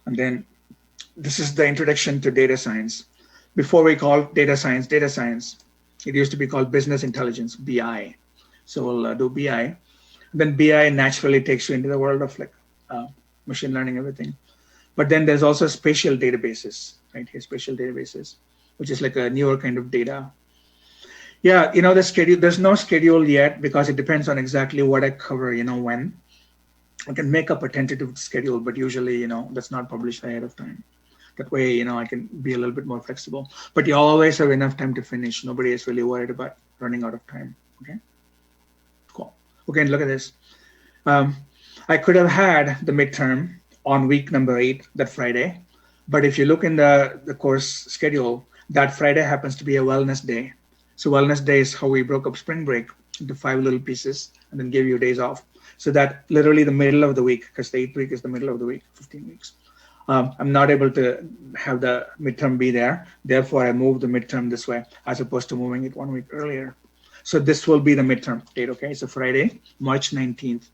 And then this is the introduction to data science. Before we called data science, it used to be called business intelligence, BI. So we'll do BI. Then BI naturally takes you into the world of like machine learning, everything. But then there's also spatial databases, right? Here, spatial databases, which is like a newer kind of data. Yeah, the schedule, there's no schedule yet because it depends on exactly what I cover, when. I can make up a tentative schedule, but usually, that's not published ahead of time. That way, I can be a little bit more flexible. But you always have enough time to finish. Nobody is really worried about running out of time, okay? Cool. Okay, look at this. I could have had the midterm on week number 8, that Friday. But if you look in the course schedule, that Friday happens to be a wellness day. So wellness day is how we broke up spring break into 5 little pieces and then gave you days off. So that literally the middle of the week, because the 8th week is the middle of the week, 15 weeks. I'm not able to have the midterm be there. Therefore, I moved the midterm this way as opposed to moving it 1 week earlier. So this will be the midterm date, okay? It's a Friday, March 19th.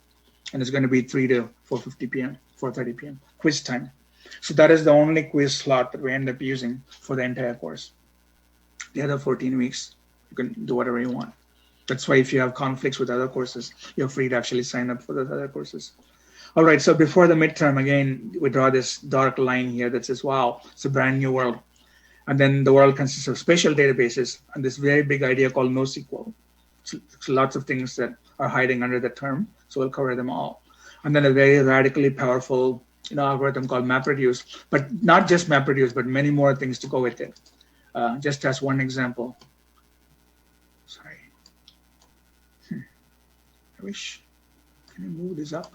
And it's going to be 3 to 4:50 p.m., 4:30 p.m., quiz time. So that is the only quiz slot that we end up using for the entire course. The other 14 weeks, you can do whatever you want. That's why if you have conflicts with other courses, you're free to actually sign up for those other courses. All right, so before the midterm, again, we draw this dark line here that says, wow, it's a brand new world. And then the world consists of spatial databases and this very big idea called NoSQL. So lots of things that are hiding under the term, so we'll cover them all. And then a very radically powerful algorithm called MapReduce, but not just MapReduce, but many more things to go with it. Just as one example. Sorry. I wish, can you move this up?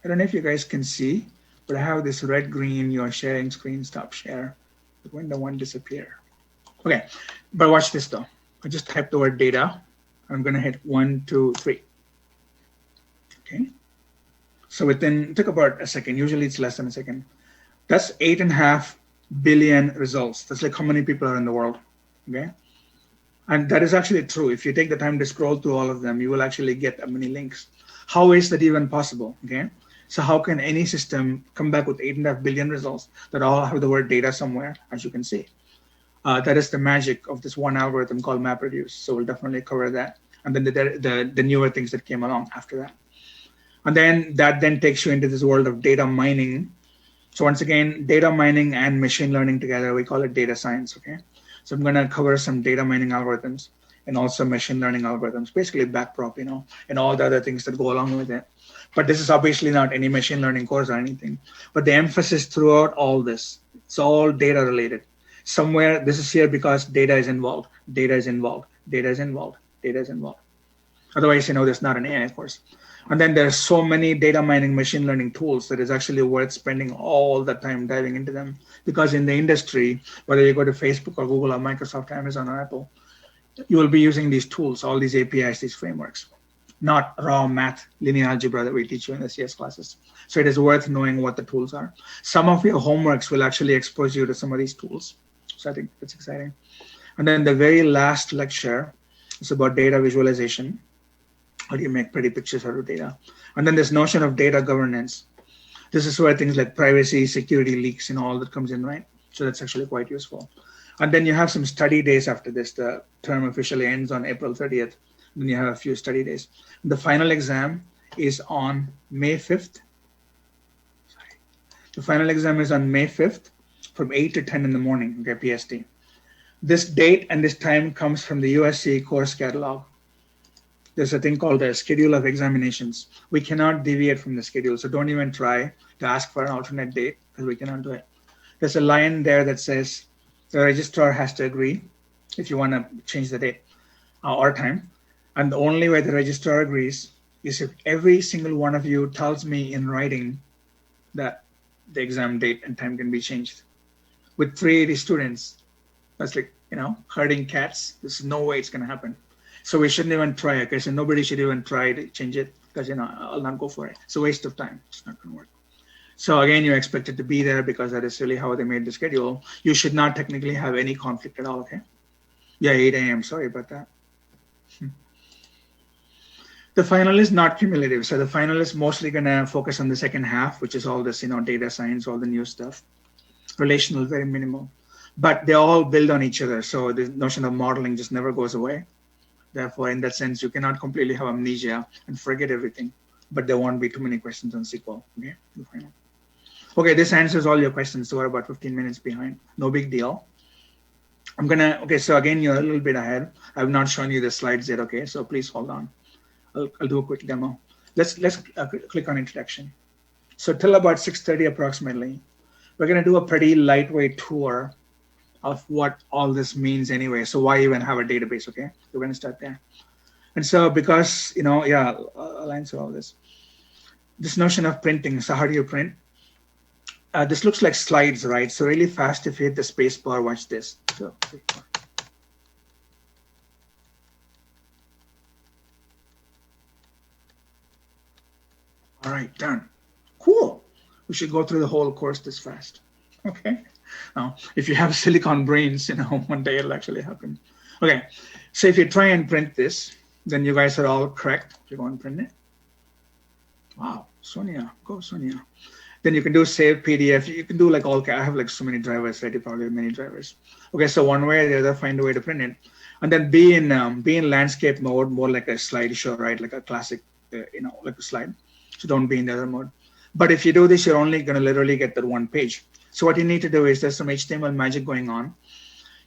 I don't know if you guys can see, but I have this red, green, you're sharing screen, stop share. But when the one disappear? Okay, but watch this though. I just typed the word data. I'm gonna hit 1, 2, 3. Okay. So it took about a second. Usually it's less than a second. That's 8.5 billion results. That's like how many people are in the world. Okay. And that is actually true. If you take the time to scroll through all of them, you will actually get many links. How is that even possible? Okay. So how can any system come back with 8.5 billion results that all have the word data somewhere, as you can see? That is the magic of this one algorithm called MapReduce. So we'll definitely cover that. And then the newer things that came along after that. And then that takes you into this world of data mining. So once again, data mining and machine learning together, we call it data science, okay? So I'm gonna cover some data mining algorithms and also machine learning algorithms, basically backprop, and all the other things that go along with it. But this is obviously not any machine learning course or anything. But the emphasis throughout all this, it's all data related. Somewhere this is here because data is involved, data is involved, data is involved, data is involved. Otherwise, there's not an AI course. And then there's so many data mining machine learning tools that is actually worth spending all the time diving into them. Because in the industry, whether you go to Facebook or Google or Microsoft, Amazon or Apple, you will be using these tools, all these APIs, these frameworks, not raw math, linear algebra that we teach you in the CS classes. So it is worth knowing what the tools are. Some of your homeworks will actually expose you to some of these tools. So I think that's exciting. And then the very last lecture is about data visualization. How do you make pretty pictures out of data? And then this notion of data governance. This is where things like privacy, security leaks, all that comes in, right? So that's actually quite useful. And then you have some study days after this. The term officially ends on April 30th. Then you have a few study days. The final exam is on May 5th. Sorry. The final exam is on May 5th from 8 to 10 in the morning, okay, PST. This date and this time comes from the USC course catalog. There's a thing called the schedule of examinations. We cannot deviate from the schedule, so don't even try to ask for an alternate date because we cannot do it. There's a line there that says the registrar has to agree if you want to change the date or time. And the only way the registrar agrees is if every single one of you tells me in writing that the exam date and time can be changed. With 380 students, that's like, herding cats. There's no way it's going to happen. So we shouldn't even try, okay? So nobody should even try to change it because, I'll not go for it. It's a waste of time. It's not going to work. So again, you expect it to be there because that is really how they made the schedule. You should not technically have any conflict at all, okay? Yeah, 8 a.m. Sorry about that. The final is not cumulative. So the final is mostly going to focus on the second half, which is all this, data science, all the new stuff. Relational, very minimal. But they all build on each other. So the notion of modeling just never goes away. Therefore, in that sense, you cannot completely have amnesia and forget everything. But there won't be too many questions on SQL. Okay, the final. Okay, this answers all your questions. So we're about 15 minutes behind. No big deal. Okay, so again, you're a little bit ahead. I've not shown you the slides yet, okay? So please hold on. I'll do a quick demo. Let's click on introduction. So till about 6:30 approximately, we're gonna do a pretty lightweight tour of what all this means anyway. So why even have a database, okay? We're gonna start there. And so because, I'll answer all this. This notion of printing, so how do you print? This looks like slides, right? So really fast, if you hit the space bar, watch this. So, all right, done. Cool. We should go through the whole course this fast. Okay. Now, if you have silicon brains, one day it'll actually happen. Okay. So if you try and print this, then you guys are all correct. If you go and print it. Wow, Sonia, go Sonia. Then you can do save PDF. You can do like all, I have like so many drivers, right? You probably have many drivers. Okay, so one way or the other, find a way to print it. And then be in landscape mode, more like a slideshow, right? Like a classic, like a slide. So don't be in the other mode. But if you do this, you're only gonna literally get that one page. So what you need to do is there's some HTML magic going on.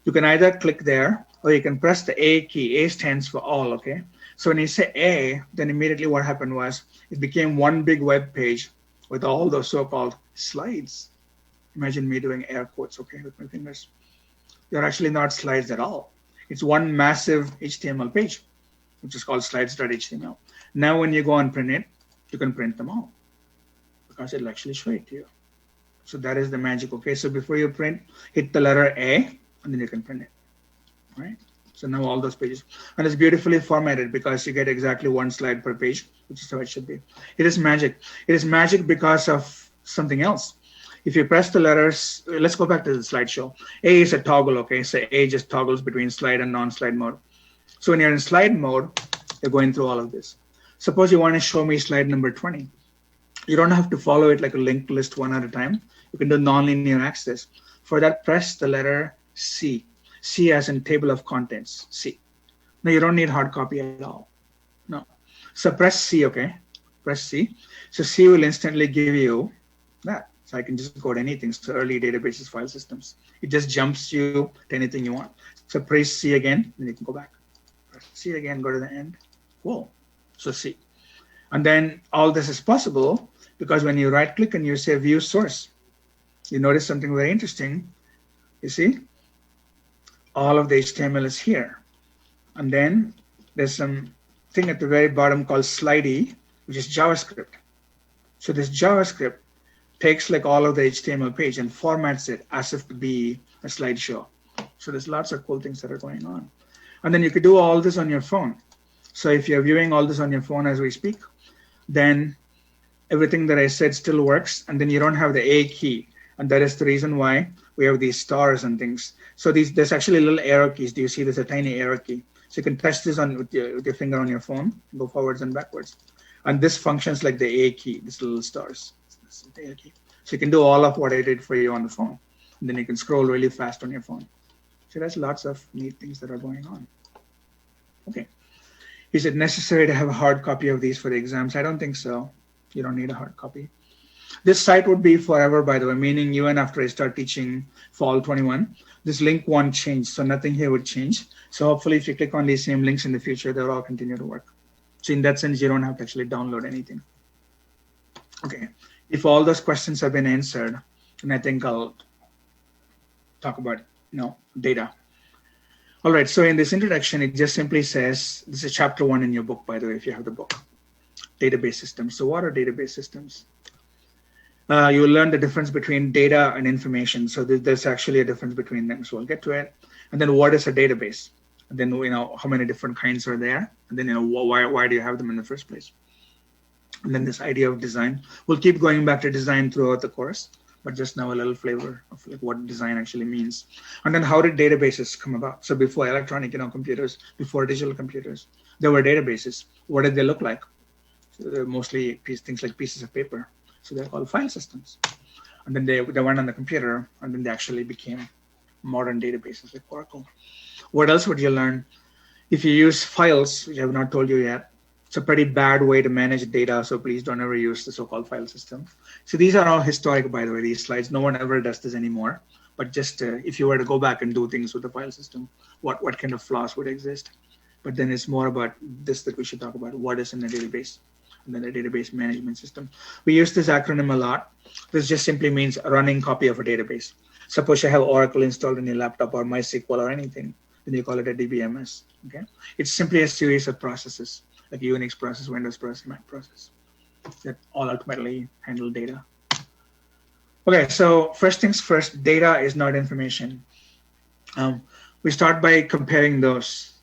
You can either click there or you can press the A key. A stands for all, okay? So when you say A, then immediately what happened was it became one big web page with all those so-called slides. Imagine me doing air quotes, okay, with my fingers. They're actually not slides at all. It's one massive HTML page, which is called slides.html. Now when you go and print it, you can print them all because it'll actually show it to you. So that is the magic, okay? So before you print, hit the letter A, and then you can print it, right? So now all those pages, and it's beautifully formatted because you get exactly one slide per page, which is how it should be. It is magic. It is magic because of something else. If you press the letters, let's go back to the slideshow. A is a toggle, okay? So A just toggles between slide and non-slide mode. So when you're in slide mode, you're going through all of this. Suppose you want to show me slide number 20. You don't have to follow it like a linked list one at a time. You can do nonlinear access. For that, press the letter C. C as in table of contents, C. No, you don't need hard copy at all. No. So press C, okay? Press C. So C will instantly give you that. So I can just go to anything. So early databases, file systems. It just jumps you to anything you want. So press C again, and you can go back. Press C again, go to the end. Cool. So C. And then all this is possible because when you right click and you say view source, you notice something very interesting. You see? All of the HTML is here. And then there's some thing at the very bottom called slidey, which is JavaScript. So this JavaScript takes like all of the HTML page and formats it as if to be a slideshow. So there's lots of cool things that are going on. And then you could do all this on your phone. So if you're viewing all this on your phone as we speak, then everything that I said still works. And then you don't have the A key. And that is the reason why we have these stars and things. So there's actually little arrow keys. Do you see there's a tiny arrow key? So you can touch this with your finger on your phone, go forwards and backwards. And this functions like the A key, these little stars. This is the A key. So you can do all of what I did for you on the phone. And then you can scroll really fast on your phone. So there's lots of neat things that are going on. Okay. Is it necessary to have a hard copy of these for the exams? I don't think so. You don't need a hard copy. This site would be forever, by the way, meaning even after I start teaching fall 21, this link won't change. So nothing here would change. So hopefully if you click on these same links in the future, they'll all continue to work. So in that sense, you don't have to actually download anything. Okay. If all those questions have been answered, then I think I'll talk about, data. All right. So in this introduction, it just simply says, this is chapter 1 in your book, by the way, if you have the book, database systems. So what are database systems? You will learn the difference between data and information. So there's actually a difference between them. So we'll get to it. And then what is a database? And then, how many different kinds are there? And then, why do you have them in the first place? And then this idea of design. We'll keep going back to design throughout the course, but just now a little flavor of like what design actually means. And then how did databases come about? So before electronic, computers, before digital computers, there were databases. What did they look like? So they're mostly things like pieces of paper. So they're called file systems. And then they went on the computer, and then they actually became modern databases like Oracle. What else would you learn? If you use files, which I have not told you yet, it's a pretty bad way to manage data, so please don't ever use the so-called file system. So these are all historic, by the way, these slides. No one ever does this anymore. But just if you were to go back and do things with the file system, what kind of flaws would exist? But then it's more about this that we should talk about. What is in a database? And then a database management system. We use this acronym a lot. This just simply means a running copy of a database. Suppose you have Oracle installed in your laptop or MySQL or anything, then you call it a DBMS. Okay, it's simply a series of processes, like Unix process, Windows process, Mac process, that all ultimately handle data. Okay, so first things first, data is not information. We start by comparing those.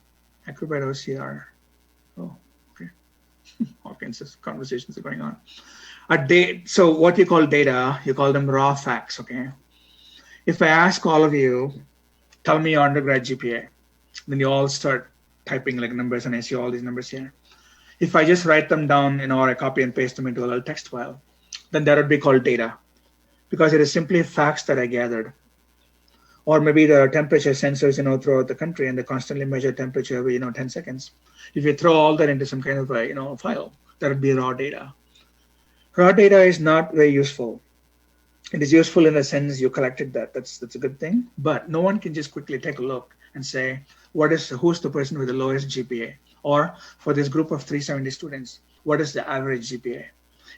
Acrobat OCR. Oh, okay. All kinds of conversations are going on. So what you call data, you call them raw facts, okay? If I ask all of you, tell me your undergrad GPA, then you all start typing like numbers, and I see all these numbers here. If I just write them down, or I copy and paste them into a little text file, then that would be called data, because it is simply facts that I gathered. Or maybe the temperature sensors, throughout the country, and they constantly measure temperature every, 10 seconds. If you throw all that into some kind of a, file, that would be raw data. Raw data is not very useful. It is useful in the sense you collected that. That's a good thing. But no one can just quickly take a look and say, who's the person with the lowest GPA? Or for this group of 370 students, what is the average GPA?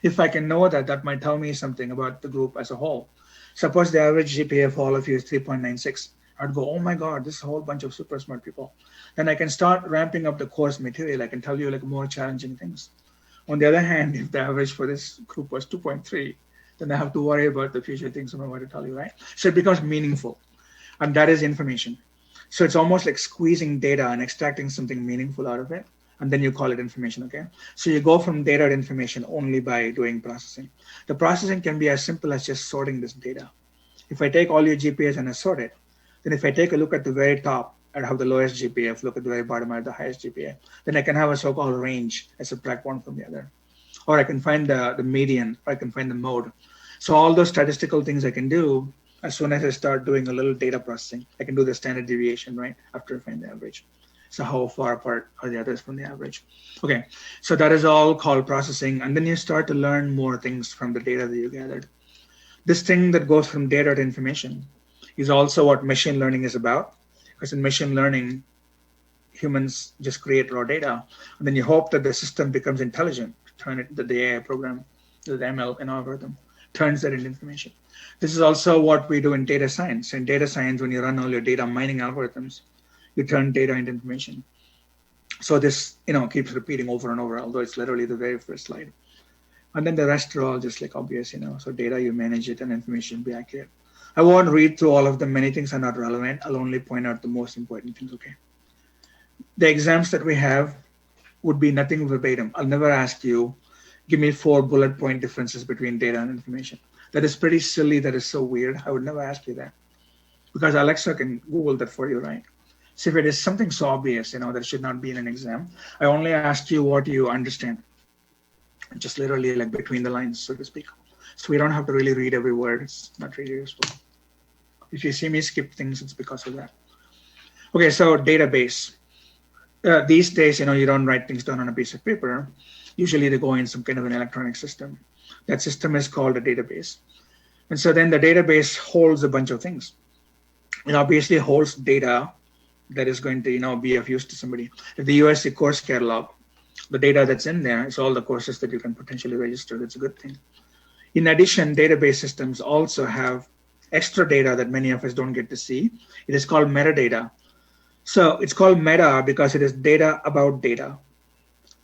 If I can know that, that might tell me something about the group as a whole. Suppose the average GPA for all of you is 3.96. I'd go, oh my God, this is a whole bunch of super smart people. Then I can start ramping up the course material. I can tell you like more challenging things. On the other hand, if the average for this group was 2.3, then I have to worry about the future things I'm about to tell you, right? So it becomes meaningful, and that is information. So it's almost like squeezing data and extracting something meaningful out of it, and then you call it information, okay? So you go from data to information only by doing processing. The processing can be as simple as just sorting this data. If I take all your GPAs and I sort it, then if I take a look at the very top, I have the lowest GPA. If I look at the very bottom, I have the highest GPA. Then I can have a so-called range. I subtract one from the other. Or I can find the median, or I can find the mode. So all those statistical things I can do as soon as I start doing a little data processing. I can do the standard deviation, right, after I find the average. So how far apart are the others from the average? Okay, so that is all called processing. And then you start to learn more things from the data that you gathered. This thing that goes from data to information is also what machine learning is about. Because in machine learning, humans just create raw data, and then you hope that the system becomes intelligent, turn it, the AI program, the ML and algorithm, turns that into information. This is also what we do in data science. In data science, when you run all your data mining algorithms, you turn data into information. So this, keeps repeating over and over, although it's literally the very first slide. And then the rest are all just like obvious, so data, you manage it, and information be accurate. I won't read through all of them. Many things are not relevant. I'll only point out the most important things, okay? The exams that we have would be nothing verbatim. I'll never ask you, give me 4 bullet point differences between data and information. That is pretty silly. That is so weird. I would never ask you that. Because Alexa can Google that for you, right? So if it is something so obvious, that should not be in an exam, I only ask you what you understand. Just literally like between the lines, so to speak. So we don't have to really read every word. It's not really useful. If you see me skip things, it's because of that. Okay, so database. These days, you don't write things down on a piece of paper. Usually they go in some kind of an electronic system. That system is called a database. And so then the database holds a bunch of things. It obviously holds data that is going to, be of use to somebody. If the USC course catalog, the data that's in there is all the courses that you can potentially register. That's a good thing. In addition, database systems also have extra data that many of us don't get to see. It is called metadata. So it's called meta because it is data about data.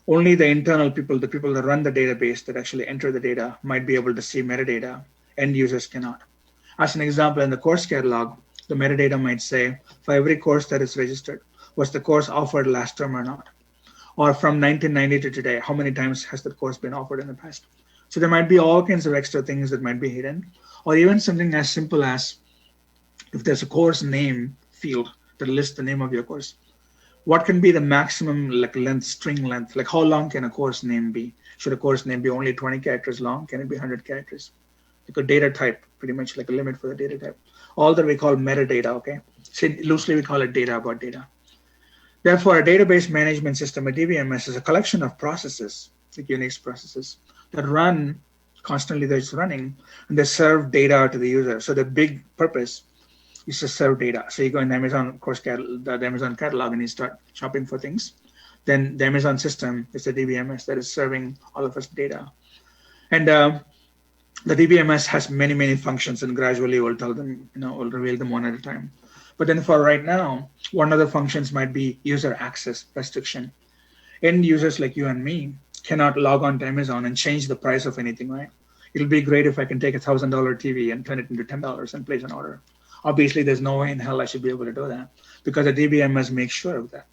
Only the internal people, the people that run the database that actually enter the data, might be able to see metadata. End users cannot. As an example, in the course catalog, the metadata might say, for every course that is registered, Was the course offered last term or not? Or from 1990 to today, how many times has the course been offered in the past? So there might be all kinds of extra things that might be hidden, or even something as simple as if there's a course name field that lists the name of your course, what can be the maximum like length, string length? Like how long can a course name be? Should a course name be only 20 characters long? Can it be 100 characters? Like a data type, pretty much like a limit for the data type. All that we call metadata, okay? So loosely we call it data about data. Therefore, a database management system, a DBMS, is a collection of processes, like Unix processes, that run constantly, that's running, and they serve data to the user. So the big purpose is to serve data. So you go in the Amazon course catalog, the Amazon catalog, and you start shopping for things. Then the Amazon system is the DBMS that is serving all of us data. And the DBMS has many, many functions, and gradually we'll tell them, we'll reveal them one at a time. But then for right now, one of the functions might be user access restriction. End users like you and me cannot log on to Amazon and change the price of anything, right? It'll be great if I can take a $1,000 TV and turn it into $10 and place an order. Obviously, there's no way in hell I should be able to do that because the DBMS makes sure of that.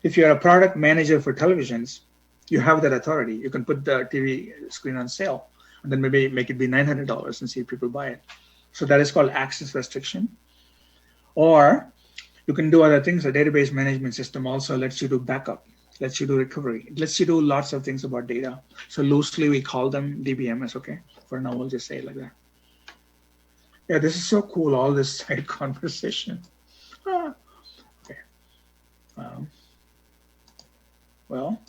If you're a product manager for televisions, you have that authority. You can put the TV screen on sale and then maybe make it be $900 and see if people buy it. So that is called access restriction. Or you can do other things. A database management system also lets you do backup, lets you do recovery. It lets you do lots of things about data. So loosely we call them DBMS, okay? For now, we'll just say it like that. Yeah, this is so cool, all this side conversation. Okay. Well,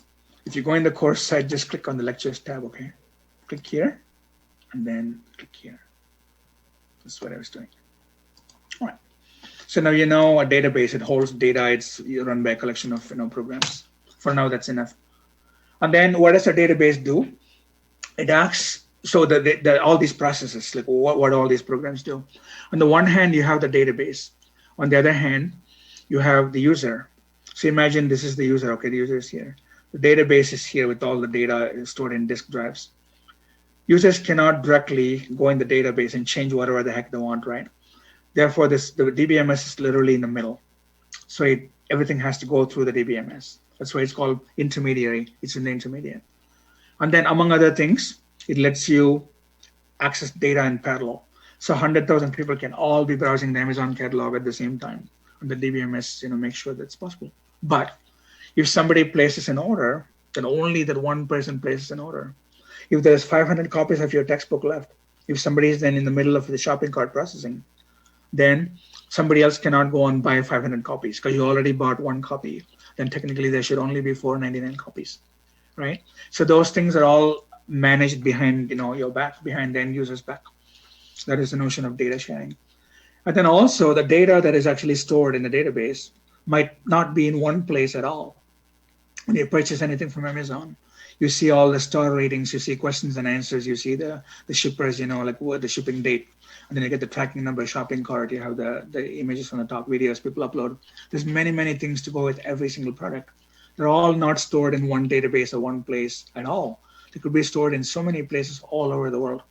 if you go in the course site, just click on the lectures tab, okay? Click here, and then click here. That's what I was doing. All right. So now you know a database, it holds data, it's run by a collection of programs. For now, that's enough. And then what does a database do? It acts, so all these processes, like what all these programs do. On the one hand, you have the database. On the other hand, you have the user. So imagine this is the user, okay, the user is here. The database is here with all the data stored in disk drives. Users cannot directly go in the database and change whatever the heck they want, right? Therefore, the DBMS is literally in the middle. So everything has to go through the DBMS. That's why it's called intermediary. It's in the intermediate. And then among other things, it lets you access data in parallel. So 100,000 people can all be browsing the Amazon catalog at the same time. And the DBMS, makes sure that's possible. But if somebody places an order, then only that one person places an order. If there's 500 copies of your textbook left, if somebody is then in the middle of the shopping cart processing, then somebody else cannot go and buy 500 copies because you already bought one copy. Then technically there should only be 499 copies, right? So those things are all managed behind, your back, behind the end user's back. So that is the notion of data sharing. And then also the data that is actually stored in the database might not be in one place at all. When you purchase anything from Amazon, you see all the star ratings, you see questions and answers, you see the shippers, like what the shipping date. And then you get the tracking number, shopping cart, you have the images on the top, videos people upload. There's many, many things to go with every single product. They're all not stored in one database or one place at all. They could be stored in so many places all over the world.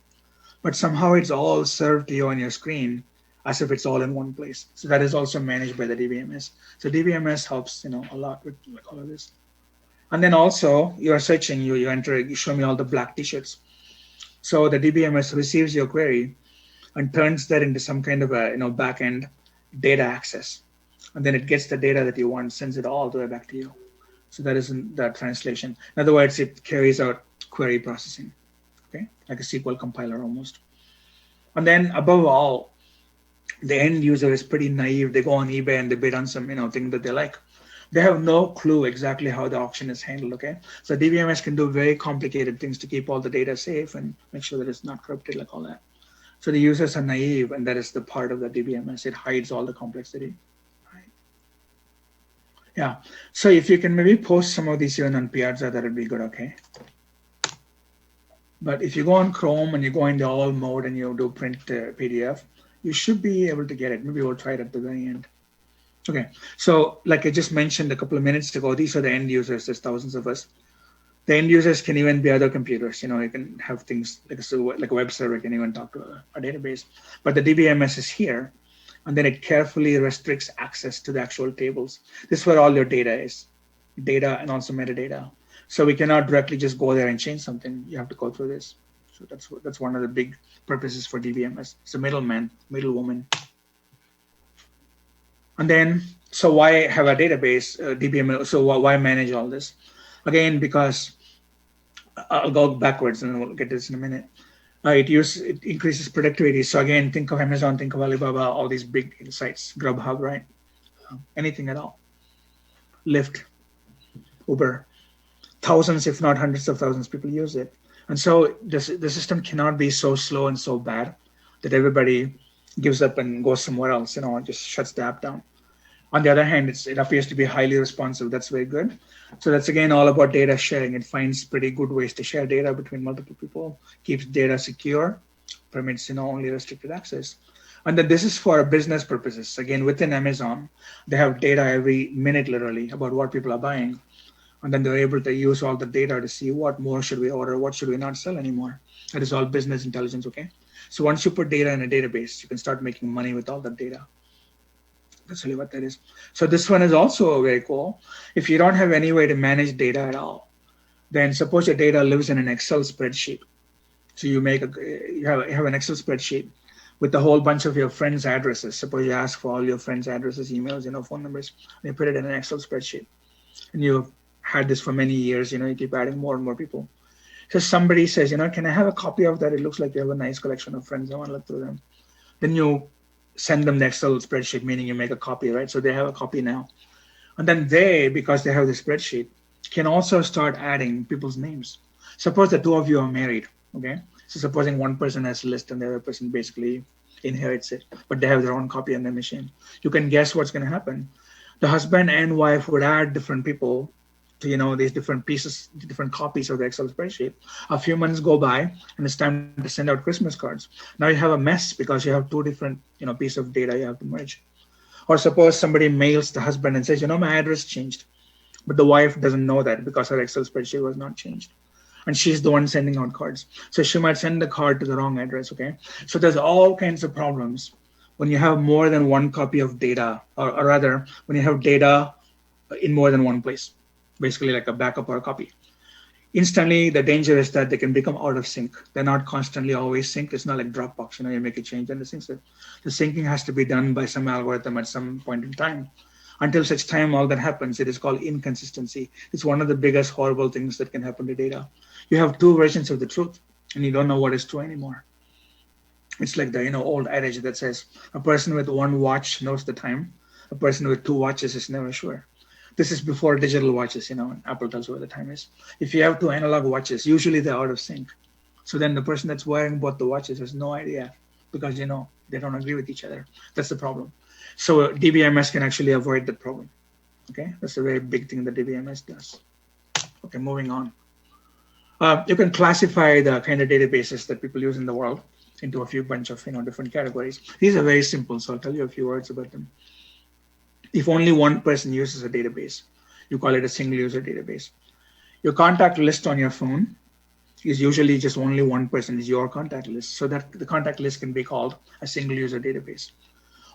But somehow it's all served to you on your screen as if it's all in one place. So that is also managed by the DBMS. So DBMS helps, a lot with all of this. And then also you are searching, you enter, you show me all the black t-shirts. So the DBMS receives your query and turns that into some kind of a back-end data access. And then it gets the data that you want, sends it all the way back to you. So that is the translation. In other words, it carries out query processing, okay? Like a SQL compiler almost. And then above all, the end user is pretty naive. They go on eBay and they bid on some thing that they like. They have no clue exactly how the auction is handled, okay? So DBMS can do very complicated things to keep all the data safe and make sure that it's not corrupted like all that. So the users are naive, and that is the part of the DBMS. It hides all the complexity. Right? Yeah. So if you can maybe post some of these even on Piazza, that would be good, okay? But if you go on Chrome and you go into all mode and you do print PDF, you should be able to get it. Maybe we'll try it at the very end. Okay. So like I just mentioned a couple of minutes ago, these are the end users. There's thousands of us. The end users can even be other computers. You can have things like a web server can even talk to a database. But the DBMS is here, and then it carefully restricts access to the actual tables. This is where all your data is, data and also metadata. So we cannot directly just go there and change something. You have to go through this. So that's one of the big purposes for DBMS. It's a middleman, middlewoman. And then, so why have a database, DBMS? So why manage all this? Again, because I'll go backwards and we'll get this in a minute. It increases productivity. So again, think of Amazon, think of Alibaba, all these big sites, Grubhub, right? Anything at all. Lyft, Uber, thousands, if not hundreds of thousands, people use it. And so the system cannot be so slow and so bad that everybody gives up and goes somewhere else, and just shuts the app down. On the other hand, it appears to be highly responsive. That's very good. So that's again all about data sharing. It finds pretty good ways to share data between multiple people, keeps data secure, permits only restricted access. And then this is for business purposes. Again, within Amazon, they have data every minute literally about what people are buying. And then they're able to use all the data to see what more should we order, what should we not sell anymore. That is all business intelligence, okay? So once you put data in a database, you can start making money with all that data. That's really what that is. So this one is also very cool. If you don't have any way to manage data at all, then suppose your data lives in an Excel spreadsheet. So you have an Excel spreadsheet with a whole bunch of your friends' addresses. Suppose you ask for all your friends' addresses, emails, phone numbers, and you put it in an Excel spreadsheet. And you've had this for many years, you keep adding more and more people. So somebody says, can I have a copy of that? It looks like you have a nice collection of friends. I want to look through them. Then you send them the Excel spreadsheet, meaning you make a copy, right? So they have a copy now. And then they, because they have the spreadsheet, can also start adding people's names. Suppose the two of you are married, okay? So supposing one person has a list and the other person basically inherits it, but they have their own copy on their machine. You can guess what's going to happen. The husband and wife would add different people to, these different pieces, different copies of the Excel spreadsheet. A few months go by and it's time to send out Christmas cards. Now you have a mess because you have two different, pieces of data you have to merge. Or suppose somebody mails the husband and says, my address changed. But the wife doesn't know that because her Excel spreadsheet was not changed. And she's the one sending out cards. So she might send the card to the wrong address, okay? So there's all kinds of problems when you have more than one copy of data, or rather, when you have data in more than one place. Basically like a backup or a copy. Instantly, the danger is that they can become out of sync. They're not constantly always synced. It's not like Dropbox, you make a change and it syncs it. The syncing has to be done by some algorithm at some point in time. Until such time all that happens, it is called inconsistency. It's one of the biggest horrible things that can happen to data. You have two versions of the truth and you don't know what is true anymore. It's like the old adage that says a person with one watch knows the time. A person with two watches is never sure. This is before digital watches, and Apple tells you what the time is. If you have two analog watches, usually they're out of sync. So then the person that's wearing both the watches has no idea because, they don't agree with each other. That's the problem. So DBMS can actually avoid that problem. Okay, that's a very big thing that DBMS does. Okay, moving on. You can classify the kind of databases that people use in the world into a few bunch of, different categories. These are very simple, so I'll tell you a few words about them. If only one person uses a database, you call it a single user database. Your contact list on your phone is usually just only one person is your contact list. So that the contact list can be called a single user database.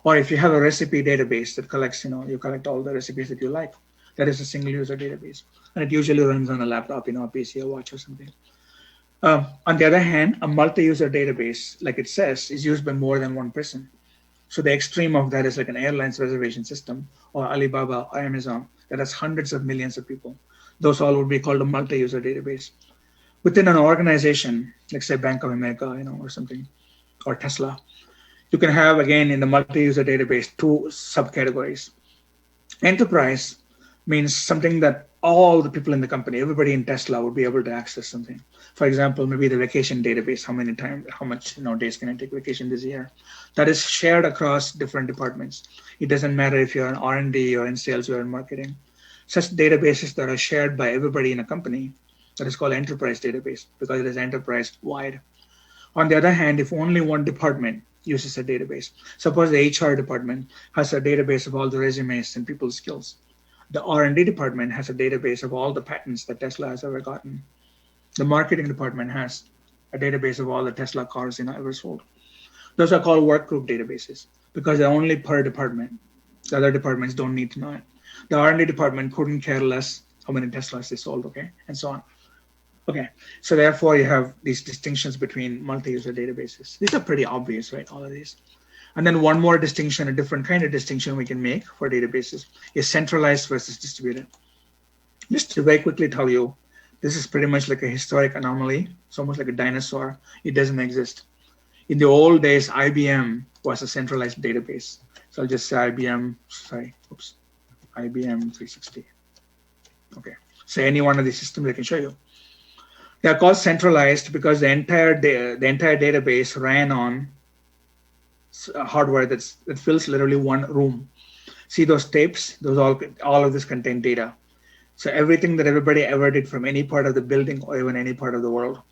Or if you have a recipe database that collects, you collect all the recipes that you like, that is a single user database. And it usually runs on a laptop, a PC, a watch or something. On the other hand, a multi-user database, like it says, is used by more than one person. So the extreme of that is like an airlines reservation system or Alibaba or Amazon that has hundreds of millions of people. Those all would be called a multi-user database. Within an organization, like say Bank of America, or something, or Tesla, you can have, again, in the multi-user database, two subcategories. Enterprise means something that all the people in the company, everybody in Tesla would be able to access something. For example, maybe the vacation database, how much days can I take vacation this year? That is shared across different departments. It doesn't matter if you're in R&D or in sales or in marketing. Such databases that are shared by everybody in a company, that is called enterprise database because it is enterprise wide. On the other hand, if only one department uses a database, suppose the HR department has a database of all the resumes and people's skills. The R&D department has a database of all the patents that Tesla has ever gotten. The marketing department has a database of all the Tesla cars ever sold. Those are called work group databases because they're only per department. The other departments don't need to know it. The R&D department couldn't care less how many Teslas they sold, okay, and so on. Okay, so therefore you have these distinctions between multi-user databases. These are pretty obvious, right, all of these. And then one more distinction, a different kind of distinction we can make for databases is centralized versus distributed. Just to very quickly tell you, this is pretty much like a historic anomaly. It's almost like a dinosaur. It doesn't exist. In the old days, IBM was a centralized database. So I'll just say IBM 360. Okay, so any one of these systems I can show you. They're called centralized because the entire database ran on hardware that fills literally one room. See those tapes? Those all of this contain data. So everything that everybody ever did from any part of the building or even any part of the world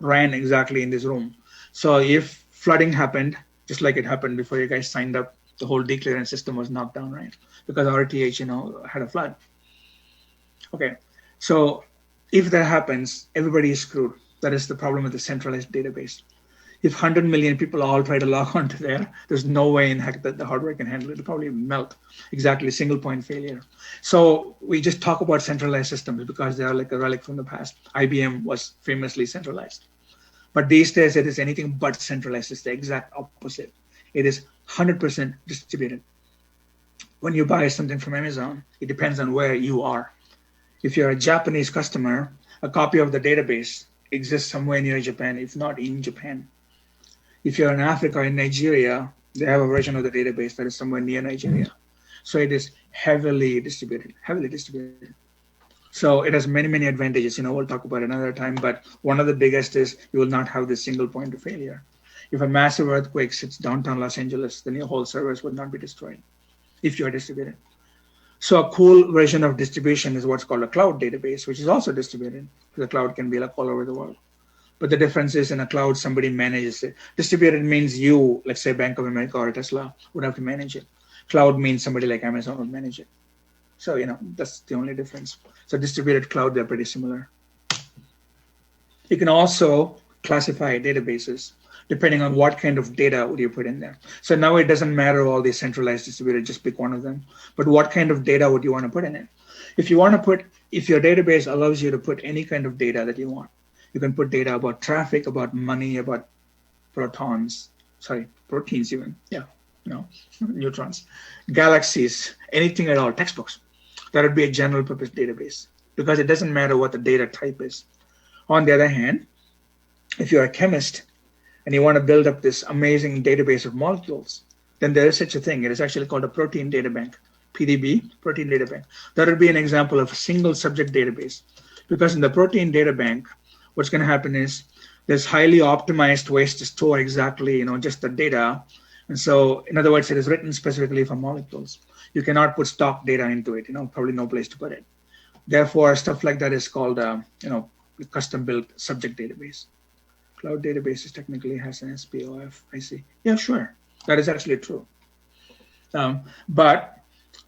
ran exactly in this room. So if flooding happened, just like it happened before you guys signed up, the whole declarant system was knocked down, right? Because RTH, had a flood. Okay, so if that happens, everybody is screwed. That is the problem with the centralized database. If 100 million people all try to log onto there, there's no way in heck that the hardware can handle it. It'll probably melt. Exactly, single point failure. So we just talk about centralized systems because they are like a relic from the past. IBM was famously centralized. But these days, it is anything but centralized. It's the exact opposite. It is 100% distributed. When you buy something from Amazon, it depends on where you are. If you're a Japanese customer, a copy of the database exists somewhere near Japan, if not in Japan. If you're in Africa, in Nigeria, they have a version of the database that is somewhere near Nigeria. So it is heavily distributed. So it has many, many advantages. We'll talk about it another time, but one of the biggest is you will not have this single point of failure. If a massive earthquake hits downtown Los Angeles, then your whole service would not be destroyed if you are distributed. So a cool version of distribution is what's called a cloud database, which is also distributed. The cloud can be like all over the world. But the difference is in a cloud, somebody manages it. Distributed means you, let's say Bank of America or Tesla, would have to manage it. Cloud means somebody like Amazon would manage it. So, that's the only difference. So distributed cloud, they're pretty similar. You can also classify databases depending on what kind of data would you put in there. So now it doesn't matter all these centralized distributed, just pick one of them. But what kind of data would you want to put in it? If your database allows you to put any kind of data that you want, you can put data about traffic, about money, about proteins even, neutrons, galaxies, anything at all, textbooks. That would be a general purpose database because it doesn't matter what the data type is. On the other hand, if you're a chemist and you want to build up this amazing database of molecules, then there is such a thing. It is actually called a protein data bank, PDB, protein data bank. That would be an example of a single subject database because in the protein data bank, what's going to happen is there's highly optimized ways to store exactly, just the data. And so, in other words, it is written specifically for molecules. You cannot put stock data into it, probably no place to put it. Therefore, stuff like that is called, custom-built subject database. Cloud databases technically has an SPOF, I see. Yeah, sure. That is actually true. But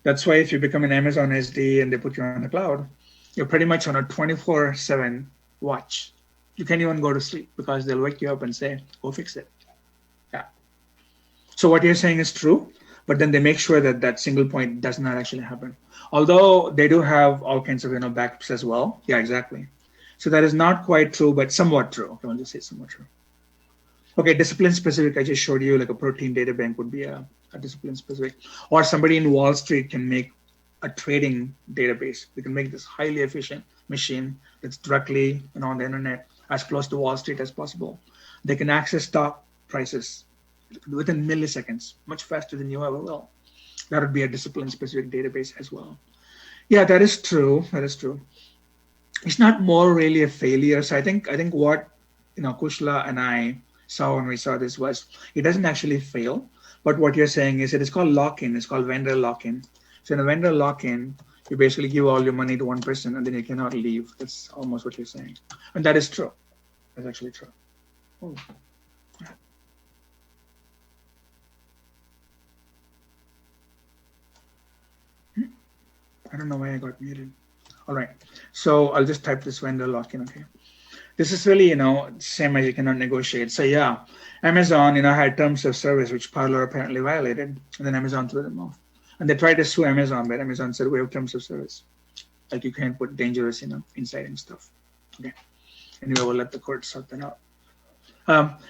that's why if you become an Amazon SD and they put you on the cloud, you're pretty much on a 24/7 watch. You can't even go to sleep because they'll wake you up and say, go fix it. Yeah. So what you're saying is true, but then they make sure that that single point does not actually happen. Although they do have all kinds of backups as well. Yeah, exactly. So that is not quite true, but somewhat true. Okay, I'll just say somewhat true. Okay, discipline specific, I just showed you like a protein data bank would be a discipline specific. Or somebody in Wall Street can make a trading database. They can make this highly efficient machine that's directly on the internet as close to Wall Street as possible. They can access stock prices within milliseconds, much faster than you ever will. That would be a discipline-specific database as well. Yeah, that is true. That is true. It's not more really a failure. So I think what Kushla and I saw when we saw this was it doesn't actually fail. But what you're saying is it is called lock-in. It's called vendor lock-in. So in a vendor lock-in, you basically give all your money to one person and then you cannot leave. That's almost what you're saying. And that is true. That's actually true. Oh. I don't know why I got muted. All right. So I'll just type this vendor lock-in, okay? This is really, same as you cannot negotiate. So yeah, Amazon, had terms of service which Parler apparently violated, and then Amazon threw them off. And they tried to sue Amazon, but Amazon said we have terms of service. Like you can't put dangerous, inciting stuff. Okay. Anyway, we'll let the court sort that out.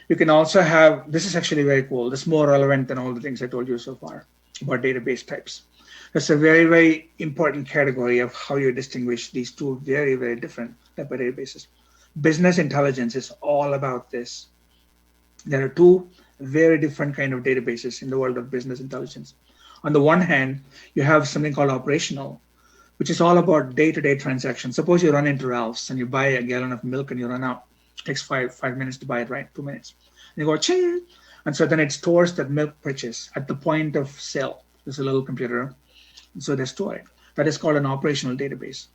You can also have, this is actually very cool. This is more relevant than all the things I told you so far about database types. That's a very, very important category of how you distinguish these two very, very different type of databases. Business intelligence is all about this. There are two very different kind of databases in the world of business intelligence. On the one hand, you have something called operational, which is all about day-to-day transactions. Suppose you run into Ralph's and you buy a gallon of milk and you run out. It takes five minutes to buy it, right? 2 minutes. And you go, ching! And so then it stores that milk purchase at the point of sale. There's a little computer. And so they store it. That is called an operational database.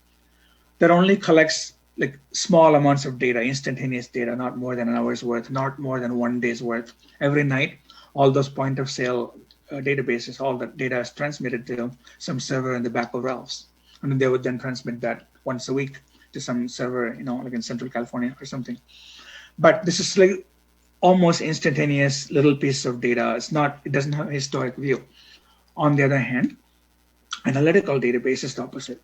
That only collects like small amounts of data, instantaneous data, not more than an hour's worth, not more than 1 day's worth. Every night, all those point of sale databases, all the data is transmitted to some server in the back of Ralph's. And then they would then transmit that once a week to some server, like in Central California or something. But this is like almost instantaneous little piece of data. It doesn't have a historic view. On the other hand, analytical database is the opposite.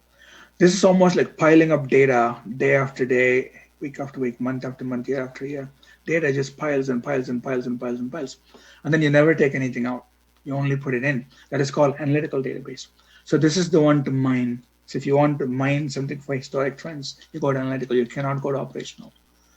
This is almost like piling up data day after day, week after week, month after month, year after year. Data just piles and piles and piles and piles and piles. And then you never take anything out. You only put it in. That is called analytical database. So this is the one to mine. So if you want to mine something for historic trends, you go to analytical. You cannot go to operational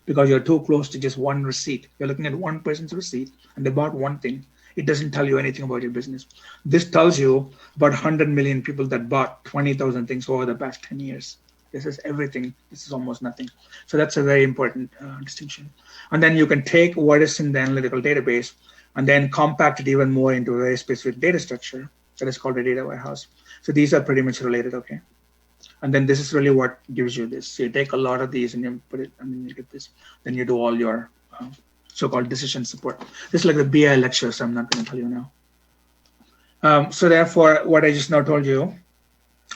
because you're too close to just one receipt. You're looking at one person's receipt and they bought one thing. It doesn't tell you anything about your business. This tells you about 100 million people that bought 20,000 things over the past 10 years. This is everything. This is almost nothing. So that's a very important distinction. And then you can take what is in the analytical database and then compact it even more into a very specific data structure that is called a data warehouse. So these are pretty much related, okay? And then this is really what gives you this. So you take a lot of these and you put it, and then you get this. Then you do all your so-called decision support. This is like the BI lecture, so I'm not going to tell you now. So therefore, what I just now told you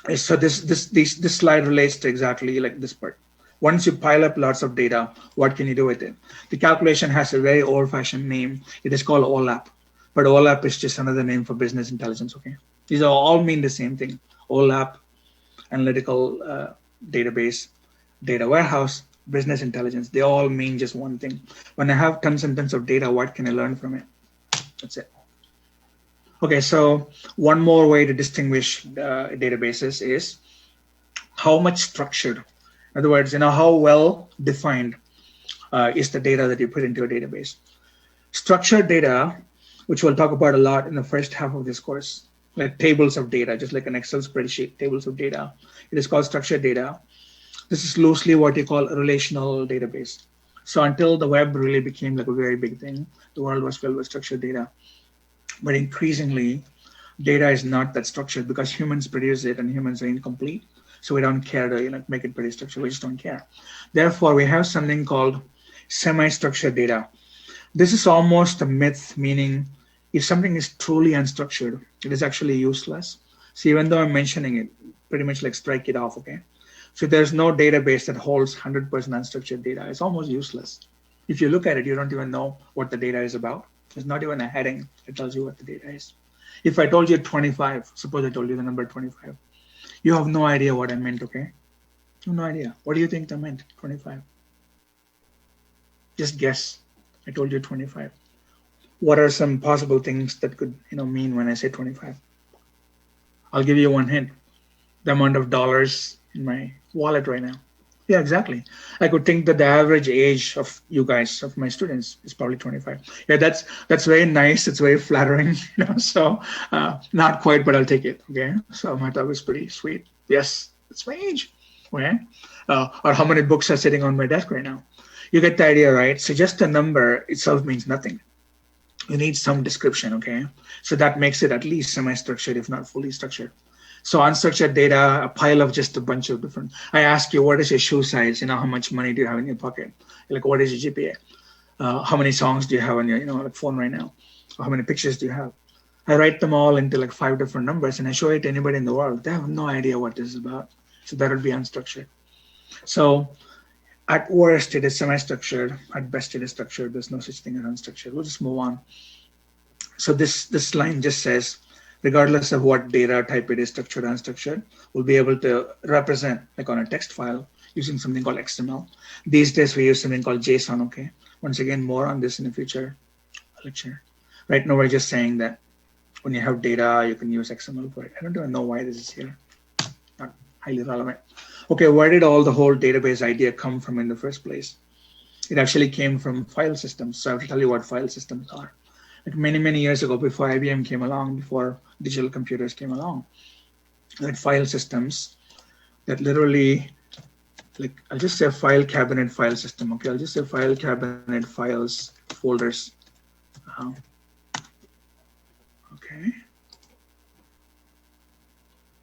is, so this slide relates to exactly like this part. Once you pile up lots of data, what can you do with it? The calculation has a very old-fashioned name. It is called OLAP, but OLAP is just another name for business intelligence. Okay, these all mean the same thing. OLAP, analytical database, data warehouse, business intelligence, they all mean just one thing. When I have tons and tons of data, what can I learn from it? That's it. Okay, so one more way to distinguish databases is how much structured. In other words, how well defined is the data that you put into a database. Structured data, which we'll talk about a lot in the first half of this course, like tables of data, just like an Excel spreadsheet, tables of data. It is called structured data. This is loosely what you call a relational database. So until the web really became like a very big thing, the world was filled with structured data. But increasingly, data is not that structured because humans produce it and humans are incomplete. So we don't care to make it pretty structured. We just don't care. Therefore, we have something called semi-structured data. This is almost a myth, meaning if something is truly unstructured, it is actually useless. So even though I'm mentioning it, pretty much like strike it off, okay? So there's no database that holds 100% unstructured data. It's almost useless. If you look at it, you don't even know what the data is about. There's not even a heading that tells you what the data is. If I told you 25, suppose I told you the number 25, you have no idea what I meant, okay? You have no idea. What do you think I meant, 25? Just guess. I told you 25. What are some possible things that could mean when I say 25? I'll give you one hint. The amount of dollars in my wallet right now. Yeah, exactly. I could think that the average age of you guys, of my students, is probably 25. Yeah, that's very nice. It's very flattering, so not quite, but I'll take it, okay? So my thought was pretty sweet. Yes, that's my age, okay? Or how many books are sitting on my desk right now. You get the idea, right? So just a number itself means nothing. You need some description, okay? So that makes it at least semi-structured, if not fully structured. So unstructured data, a pile of just a bunch of different. I ask you, what is your shoe size? How much money do you have in your pocket? Like, what is your GPA? How many songs do you have on your phone right now? Or how many pictures do you have? I write them all into like 5 different numbers and I show it to anybody in the world. They have no idea what this is about. So that would be unstructured. So At worst, it is semi-structured. At best, it is structured. There's no such thing as unstructured. We'll just move on. So this line just says, regardless of what data type it is, structured or unstructured, we'll be able to represent, like on a text file, using something called XML. These days, we use something called JSON, okay? Once again, more on this in a future lecture. Right now, we're just saying that when you have data, you can use XML for it. I don't even know why this is here. Not highly relevant. Okay, where did all the whole database idea come from in the first place? It actually came from file systems. So I have to tell you what file systems are. Like many years ago, before IBM came along, before digital computers came along, that file systems that literally, like, I'll just say file cabinet file system. Okay, I'll just say file cabinet files folders. Okay.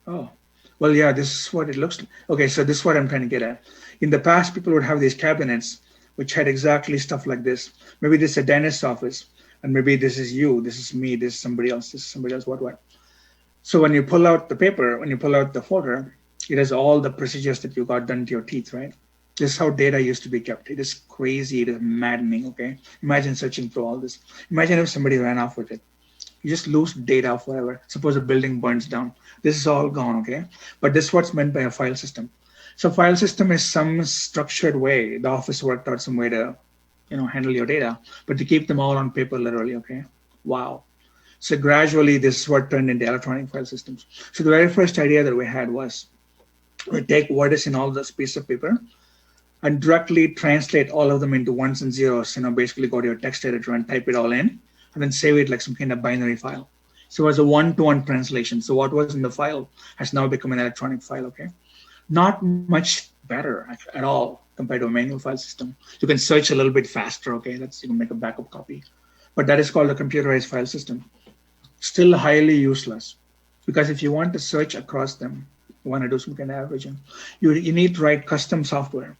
Oh, well, yeah, this is what it looks like. Okay, so this is what I'm trying to get at. In the past, people would have these cabinets which had exactly stuff like this. Maybe this is a dentist's office, and maybe this is you, this is me, this is somebody else, what. So when you pull out the paper, when you pull out the folder, it has all the procedures that you got done to your teeth, right? This is how data used to be kept. It is crazy, it is maddening, okay? Imagine searching through all this. Imagine if somebody ran off with it. You just lose data forever. Suppose a building burns down. This is all gone, okay? But this is what's meant by a file system. So file system is some structured way. The office worked out some way to, handle your data, but to keep them all on paper, literally, okay? Wow. So gradually, this is what turned into electronic file systems. So the very first idea that we had was we take what is in all this piece of paper and directly translate all of them into ones and zeros, basically go to your text editor and type it all in, and then save it like some kind of binary file. So it was a one-to-one translation. So what was in the file has now become an electronic file, okay? Not much better at all compared to a manual file system. You can search a little bit faster, okay? You can make a backup copy. But that is called a computerized file system. Still highly useless, because if you want to search across them, you want to do some kind of averaging, you need to write custom software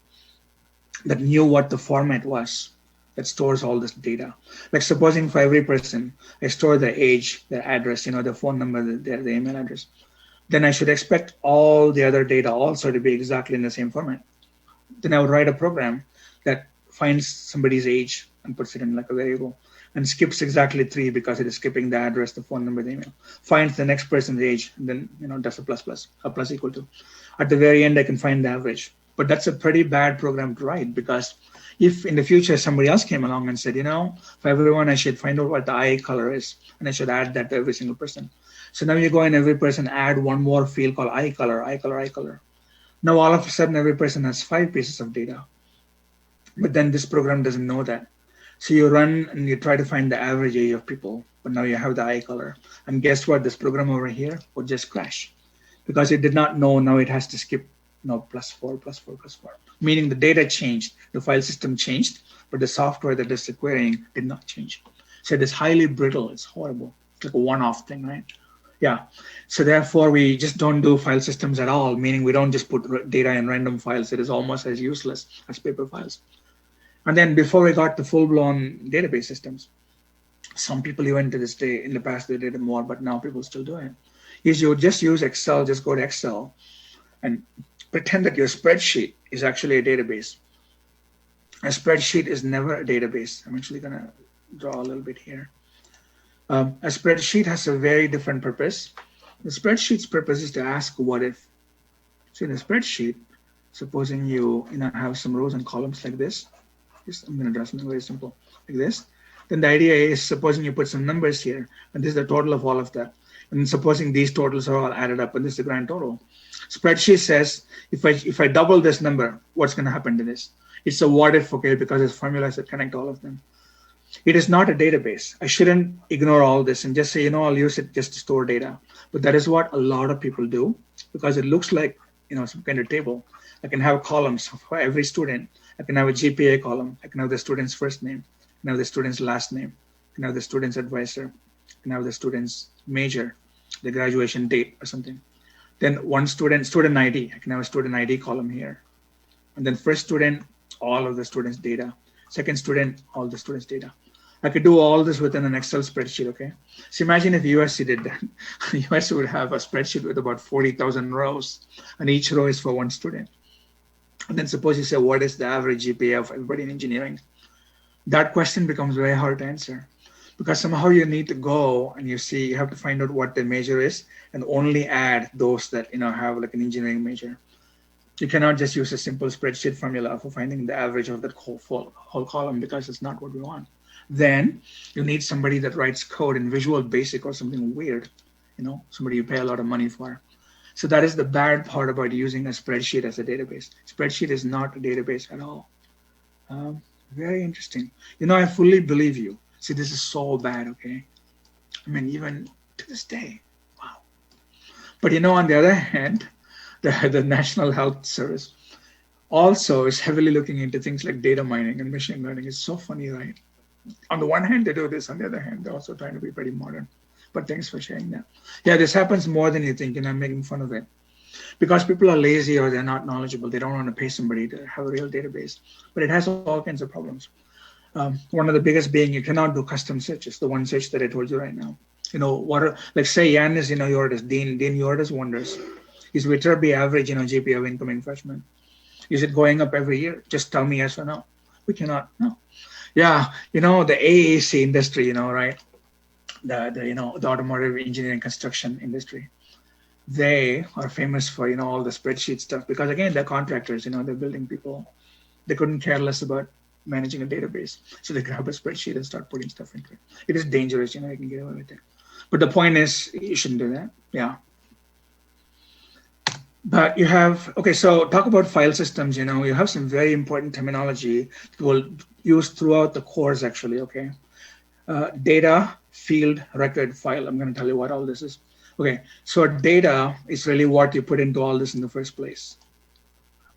that knew what the format was that stores all this data. Like supposing for every person, I store their age, their address, their phone number, their email address, then I should expect all the other data also to be exactly in the same format. Then I would write a program that finds somebody's age and puts it in like a variable and skips exactly 3 because it is skipping the address, the phone number, the email, finds the next person's age, and then, does a plus equal to. At the very end, I can find the average. But that's a pretty bad program to write, because if in the future somebody else came along and said, for everyone, I should find out what the eye color is, and I should add that to every single person. So now you go and every person add one more field called eye color. Now all of a sudden, every person has 5 pieces of data. But then this program doesn't know that. So you run and you try to find the average age of people, but now you have the eye color. And guess what? This program over here would just crash because it did not know. Now it has to skip +4, +4. Meaning the data changed, the file system changed, but the software that is querying did not change. So it is highly brittle. It's horrible. It's like a one-off thing, right? Yeah. So therefore, we just don't do file systems at all, meaning we don't just put data in random files. It is almost as useless as paper files. And then before we got the full-blown database systems, some people even to this day, in the past they did it more, but now people still do it, is you just use Excel, just go to Excel and pretend that your spreadsheet is actually a database. A spreadsheet is never a database. I'm actually going to draw a little bit here. A spreadsheet has a very different purpose. The spreadsheet's purpose is to ask what if. So in a spreadsheet, supposing you have some rows and columns like this. I'm going to draw something very simple like this. Then the idea is, supposing you put some numbers here, and this is the total of all of that. And supposing these totals are all added up, and this is the grand total. Spreadsheet says, if I double this number, what's going to happen to this? It's a what if, okay, because it's formulas that connect all of them. It is not a database. I shouldn't ignore all this and just say, I'll use it just to store data. But that is what a lot of people do, because it looks like, some kind of table. I can have columns for every student. I can have a GPA column. I can have the student's first name. I can have the student's last name. I can have the student's advisor. I can have the student's major, the graduation date or something. Then one student ID. I can have a student ID column here. And then first student, all of the students' data. Second student, all the students' data. I could do all this within an Excel spreadsheet, okay? So imagine if USC did that. USC would have a spreadsheet with about 40,000 rows, and each row is for one student. And then suppose you say, what is the average GPA of everybody in engineering? That question becomes very hard to answer, because somehow you need to go and you have to find out what the major is and only add those that have like an engineering major. You cannot just use a simple spreadsheet formula for finding the average of that whole column, because it's not what we want. Then you need somebody that writes code in Visual Basic or something weird, somebody you pay a lot of money for. So that is the bad part about using a spreadsheet as a database. Spreadsheet is not a database at all. Very interesting. I fully believe you. See, this is so bad, okay? I mean, even to this day, wow. But on the other hand, the National Health Service also is heavily looking into things like data mining and machine learning. It's so funny, right? On the one hand, they do this. On the other hand, they're also trying to be pretty modern. But thanks for sharing that. Yeah, this happens more than you think, and I'm making fun of it. Because people are lazy or they're not knowledgeable. They don't want to pay somebody to have a real database. But it has all kinds of problems. One of the biggest being you cannot do custom searches, the one search that I told you right now. Like say Yannis, Yordis, Dean Yordis wonders, is Viterbi average, GPA of incoming freshmen? Is it going up every year? Just tell me yes or no. We cannot, no. Yeah, the AEC industry, right? The automotive engineering construction industry. They are famous for, all the spreadsheet stuff, because again, they're contractors, they're building people. They couldn't care less about managing a database. So they grab a spreadsheet and start putting stuff into it. It is dangerous, you can get away with it. But the point is, you shouldn't do that. Yeah. But you have, okay, so talk about file systems, you have some very important terminology we'll use throughout the course actually, okay? Data, field, record, file. I'm going to tell you what all this is. Okay, so data is really what you put into all this in the first place.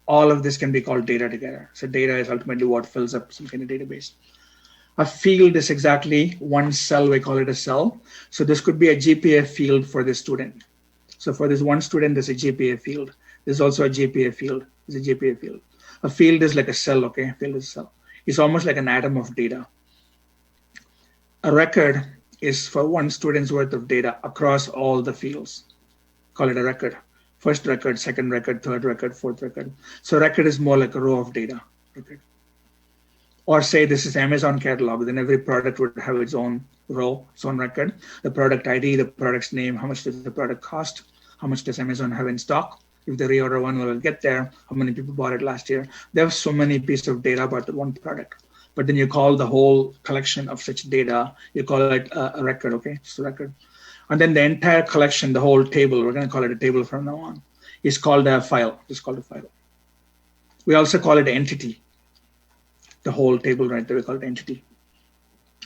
All of this can be called data together. So data is ultimately what fills up some kind of database. A field is exactly one cell, we call it a cell. So this could be a GPA field for this student. So for this one student, there's a GPA field. There's also a GPA field. There's a GPA field. A field is like a cell, okay? A field is a cell. It's almost like an atom of data. A record is for one student's worth of data across all the fields. Call it a record. First record, second record, third record, fourth record. So record is more like a row of data. Record. Or say this is Amazon catalog, then every product would have its own row, its own record. The product ID, the product's name, how much does the product cost? How much does Amazon have in stock? If the reorder one will get there, how many people bought it last year? They have so many pieces of data about the one product. But then you call the whole collection of such data, you call it a record, okay? It's a record. And then the entire collection, the whole table, we're going to call it a table from now on, is called a file. It's called a file. We also call it entity. The whole table right there, we call it entity.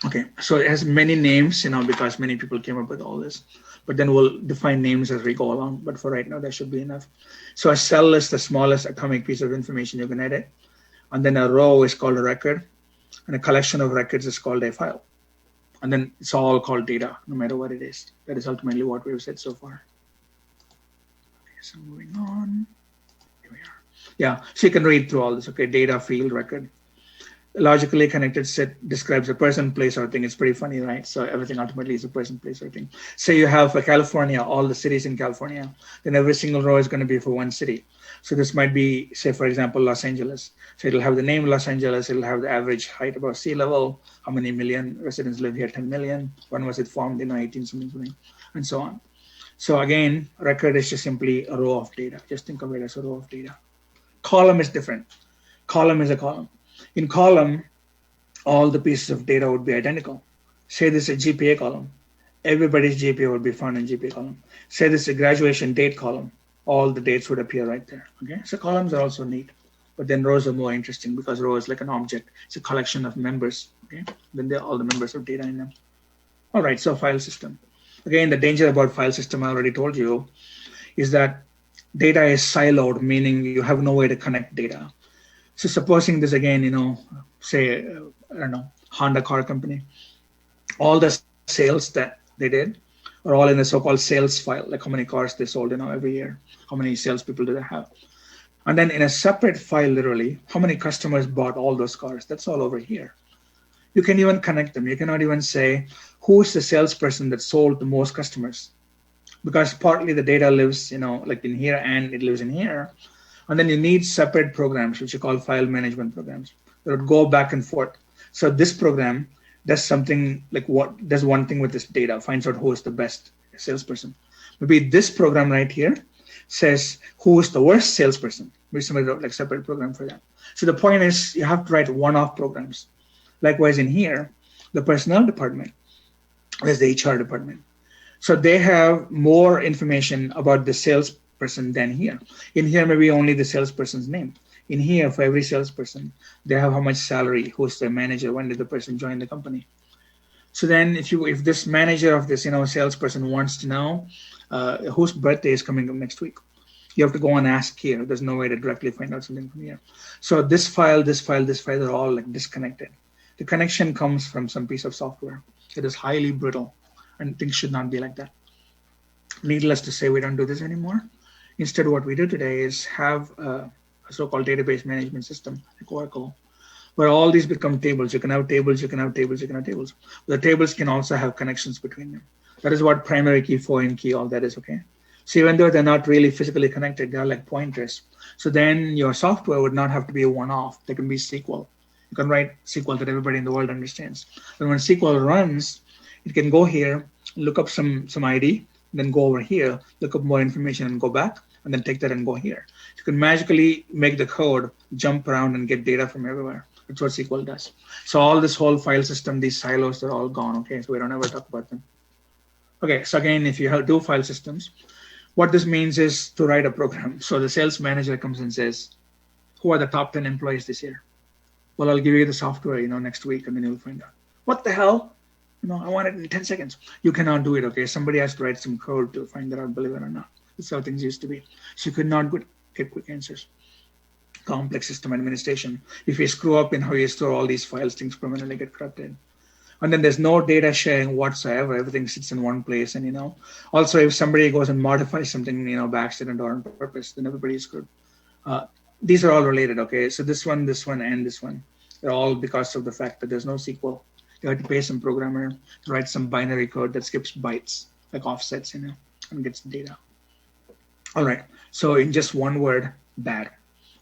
Okay, so it has many names, because many people came up with all this. But then we'll define names as we go along. But for right now, that should be enough. So a cell is the smallest atomic piece of information you can edit. And then a row is called a record. And a collection of records is called a file. And then it's all called data, no matter what it is. That is ultimately what we've said so far. Okay, so moving on. Here we are. Yeah, so you can read through all this. Okay, data, field, record. Logically connected set describes a person, place, or thing. It's pretty funny, right? So everything ultimately is a person, place, or thing. Say you have for California, all the cities in California, then every single row is going to be for one city. So this might be, say, for example, Los Angeles. So it'll have the name Los Angeles. It'll have the average height above sea level. How many million residents live here? 10 million. When was it formed? 18 something, and so on. So again, record is just simply a row of data. Just think of it as a row of data. Column is different. Column is a column. In column, all the pieces of data would be identical. Say this is a GPA column. Everybody's GPA would be found in GPA column. Say this is a graduation date column. All the dates would appear right there. Okay, so columns are also neat. But then rows are more interesting because row is like an object. It's a collection of members. Okay, then they're all the members of data in them. All right, so file system. Again, the danger about file system I already told you is that data is siloed, meaning you have no way to connect data. So supposing this again, say, I don't know, Honda car company, all the sales that they did are all in the so-called sales file, like how many cars they sold, every year, how many salespeople do they have. And then in a separate file, literally, how many customers bought all those cars? That's all over here. You can even connect them. You cannot even say, who's the salesperson that sold the most customers? Because partly the data lives, like in here and it lives in here. And then you need separate programs, which you call file management programs, that would go back and forth. So this program does something like does one thing with this data, finds out who is the best salesperson. Maybe this program right here says who is the worst salesperson. Maybe somebody wrote like separate program for that. So the point is you have to write one-off programs. Likewise in here, the personnel department, there's the HR department. So they have more information about the salesperson than here. In here, maybe only the salesperson's name. In here, for every salesperson, they have how much salary, who's the manager, when did the person join the company. So then if this manager of this salesperson wants to know whose birthday is coming up next week, you have to go and ask here. There's no way to directly find out something from here. So this file, they're all like disconnected. The connection comes from some piece of software. It is highly brittle, and things should not be like that. Needless to say, we don't do this anymore. Instead, what we do today is have a so-called database management system like Oracle, where all these become tables. You can have tables, you can have tables, you can have tables. The tables can also have connections between them. That is what primary key, foreign key, all that is, okay? So even though they're not really physically connected, they're like pointers. So then your software would not have to be a one-off. They can be SQL. You can write SQL that everybody in the world understands. And when SQL runs, it can go here, look up some ID, then go over here, look up more information and go back, and then take that and go here. You can magically make the code jump around and get data from everywhere. That's what SQL does. So all this whole file system, these silos, they're all gone, okay? So we don't ever talk about them. Okay, so again, if you do file systems, what this means is to write a program. So the sales manager comes and says, who are the top 10 employees this year? Well, I'll give you the software, next week, and then you'll find out. What the hell? I want it in 10 seconds. You cannot do it, okay? Somebody has to write some code to find that out, believe it or not. That's how things used to be. So you could not get quick answers. Complex system administration. If you screw up in how you store all these files, things permanently get corrupted. And then there's no data sharing whatsoever. Everything sits in one place. And, also if somebody goes and modifies something, by accident or on purpose, then everybody is screwed. These are all related, okay? So this one, and this one, they're all because of the fact that there's no SQL. You have to pay some programmer to write some binary code that skips bytes, like offsets, and gets data. All right, so in just one word, bad.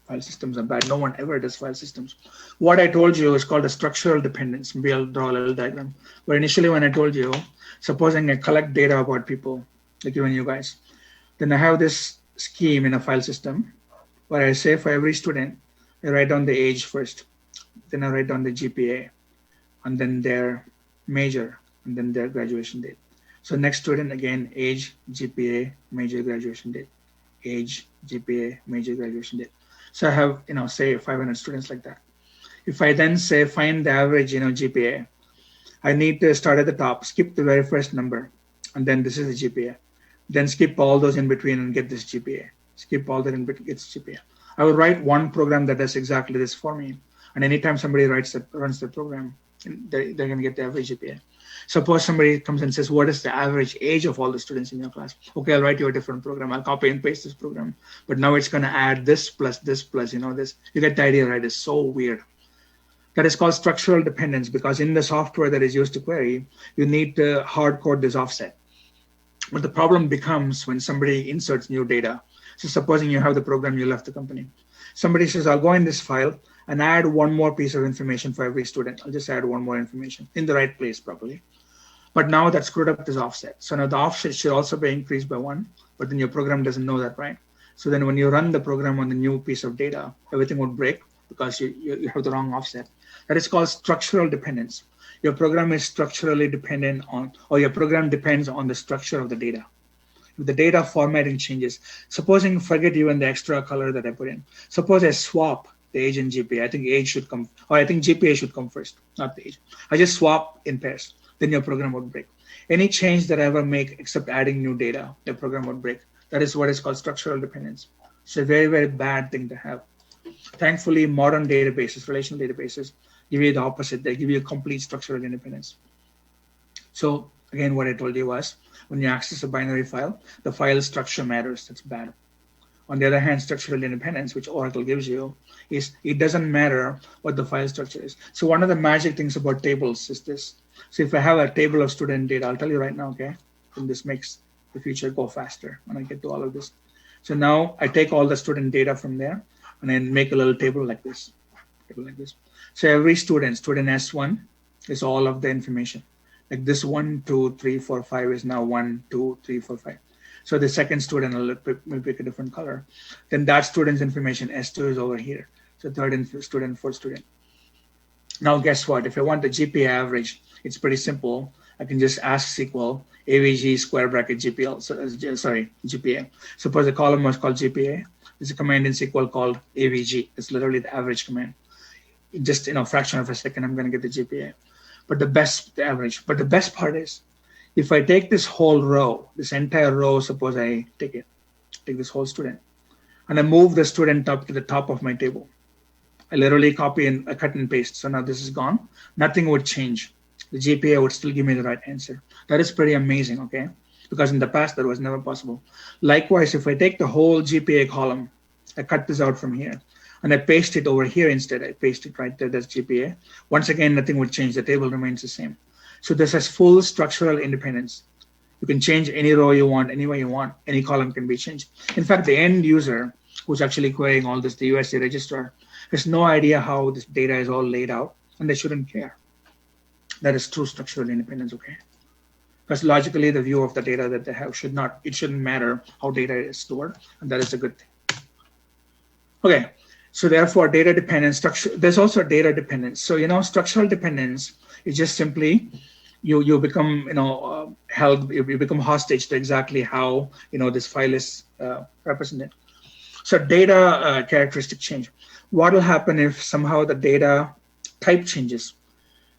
File systems are bad. No one ever does file systems. What I told you is called a structural dependence. Maybe I'll draw a little diagram. But initially when I told you, supposing I collect data about people, like you and you guys, then I have this scheme in a file system where I say for every student, I write down the age first, then I write down the GPA, and then their major, and then their graduation date. So next student, again, age, GPA, major, graduation date. Age, GPA, major, graduation date. So I have, say 500 students like that. If I then say find the average, GPA, I need to start at the top, skip the very first number, and then this is the GPA. Then skip all those in between and get this GPA. Skip all that in between, gets GPA. I will write one program that does exactly this for me. And anytime somebody runs the program, they're going to get the average GPA. Suppose somebody comes and says, what is the average age of all the students in your class? Okay, I'll write you a different program. I'll copy and paste this program. But now it's going to add this plus this plus, this. You get the idea, right? It's so weird. That is called structural dependence, because in the software that is used to query, you need to hard code this offset. But the problem becomes when somebody inserts new data. So supposing you have the program, you left the company. Somebody says, I'll go in this file and add one more piece of information for every student. I'll just add one more information in the right place properly. But now that screwed up this offset. So now the offset should also be increased by 1, but then your program doesn't know that, right? So then when you run the program on the new piece of data, everything would break because you have the wrong offset. That is called structural dependence. Your program is structurally dependent on, or your program depends on the structure of the data. If the data formatting changes, supposing, forget even the extra color that I put in. Suppose I swap the age and GPA. I think age should come, or I think GPA should come first, not the age. I just swap in pairs. Then your program would break. Any change that I ever make except adding new data, the program would break. That is what is called structural dependence. It's a very, very bad thing to have. Thankfully, modern databases, relational databases, give you the opposite. They give you complete structural independence. So again, what I told you was, when you access a binary file, the file structure matters. That's bad. On the other hand, structural independence, which Oracle gives you, is it doesn't matter what the file structure is. So one of the magic things about tables is this. So if I have a table of student data, I'll tell you right now, okay? And this makes the future go faster when I get to all of this. So now I take all the student data from there and then make a little table like this. So every student S1 is all of the information. Like this 1, 2, 3, 4, 5 is now 1, 2, 3, 4, 5. So the second student will pick a different color. Then that student's information S2 is over here. So third student, fourth student. Now guess what? If I want the GPA average, it's pretty simple. I can just ask SQL AVG square bracket GPL. So, sorry, GPA. Suppose the column was called GPA. There's a command in SQL called AVG. It's literally the average command. Just in a fraction of a second, I'm going to get the GPA. But the average. But the best part is, if I take this whole row, this entire row, suppose I take this whole student, and I move the student up to the top of my table. I literally copy and cut and paste. So now this is gone. Nothing would change. The GPA would still give me the right answer. That is pretty amazing, okay? Because in the past, that was never possible. Likewise, if I take the whole GPA column, I cut this out from here, and I paste it over here instead. I paste it right there, that's GPA. Once again, nothing would change. The table remains the same. So this has full structural independence. You can change any row you want, any way you want. Any column can be changed. In fact, the end user who's actually querying all this, the USC registrar, has no idea how this data is all laid out, and they shouldn't care. That is true structural independence, okay? Because logically, the view of the data that they have shouldn't matter how data is stored, and that is a good thing. Okay, so therefore, data dependence, structure. There's also data dependence. So structural dependence is just simply you become held, you become hostage to exactly how this file is represented. So data characteristic change. What will happen if somehow the data type changes?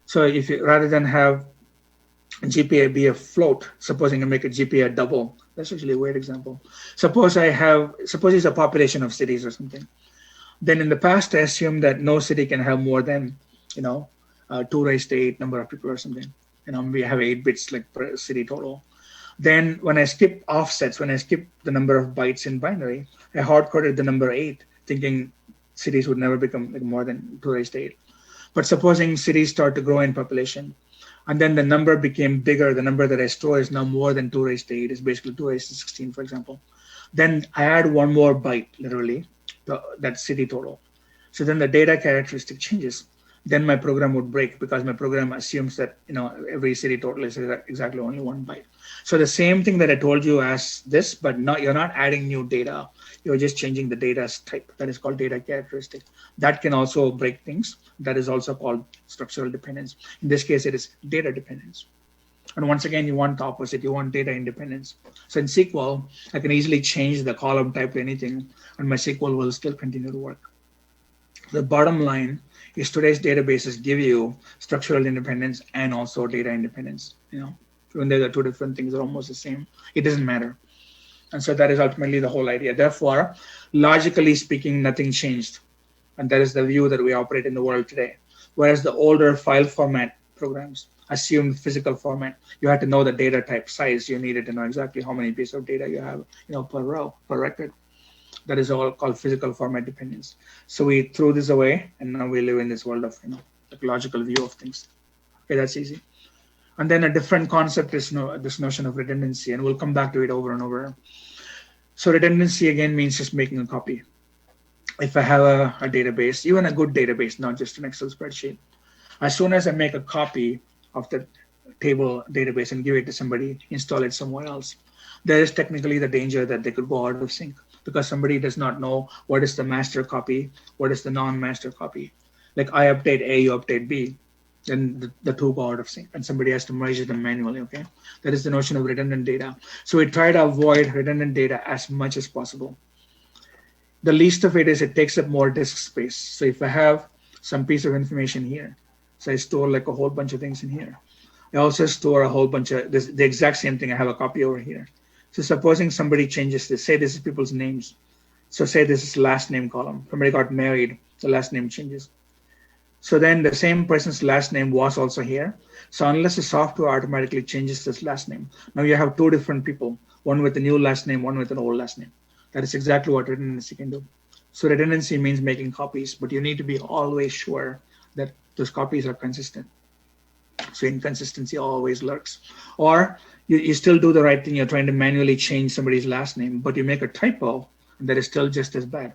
So if you, rather than have GPA be a float, supposing you make a GPA double, that's actually a weird example. Suppose it's a population of cities or something. Then in the past, I assumed that no city can have more than 2 raised to 8 number of people or something. We have 8 bits like per city total. Then when I skip offsets, when I skip the number of bytes in binary, I hard-coded the number 8, thinking cities would never become more than 2 raised to 8. But supposing cities start to grow in population, and then the number became bigger, the number that I store is now more than 2 raised to 8, is basically 2 raised to 16, for example. Then I add one more byte, literally, to that city total. So then the data characteristic changes. Then my program would break because my program assumes that every city total is exactly only 1 byte. So the same thing that I told you as this, but you're not adding new data. You're just changing the data's type. That is called data characteristic. That can also break things. That is also called structural dependence. In this case, it is data dependence. And once again, you want the opposite. You want data independence. So in SQL, I can easily change the column type to anything, and my SQL will still continue to work. The bottom line is today's databases give you structural independence and also data independence. Even though the two different things are almost the same, it doesn't matter. And so that is ultimately the whole idea. Therefore, logically speaking, nothing changed. And that is the view that we operate in the world today. Whereas the older file format programs assumed physical format. You had to know the data type size. You needed to know exactly how many pieces of data you have per row, per record. That is all called physical format dependence. So we threw this away, and now we live in this world of the logical view of things. Okay, that's easy. And then a different concept is this notion of redundancy, and we'll come back to it over and over. So redundancy again means just making a copy. If I have a database, even a good database, not just an Excel spreadsheet, as soon as I make a copy of the table database and give it to somebody, install it somewhere else, there is technically the danger that they could go out of sync because somebody does not know what is the master copy, what is the non-master copy. Like I update A, you update B, then the two go out of sync and somebody has to merge them manually, okay? That is the notion of redundant data. So we try to avoid redundant data as much as possible. The least of it is it takes up more disk space. So if I have some piece of information here, so I store like a whole bunch of things in here. I also store a whole bunch of the exact same thing. I have a copy over here. So supposing somebody changes this, say this is people's names. So say this is last name column. Somebody got married, the last name changes. So then the same person's last name was also here. So unless the software automatically changes this last name, now you have two different people, one with a new last name, one with an old last name. That is exactly what redundancy can do. So redundancy means making copies, but you need to be always sure that those copies are consistent. So inconsistency always lurks. Or you still do the right thing. You're trying to manually change somebody's last name, but you make a typo, and that is still just as bad.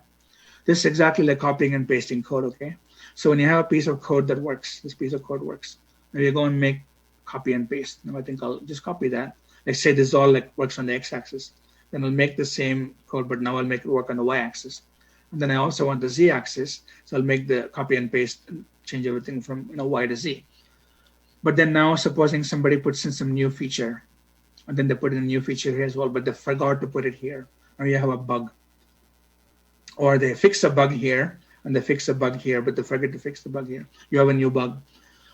This is exactly like copying and pasting code, okay? So when you have a piece of code that works, this piece of code works. Now you go and make copy and paste. Now I think I'll just copy that. Let's say this all like works on the x-axis. Then I'll make the same code, but now I'll make it work on the y-axis. And then I also want the z-axis, so I'll make the copy and paste and change everything from y to z. But then now supposing somebody puts in some new feature, and then they put in a new feature here as well, but they forgot to put it here. Now you have a bug. Or they fix a bug here, and they fix a bug here, but they forget to fix the bug here. You have a new bug.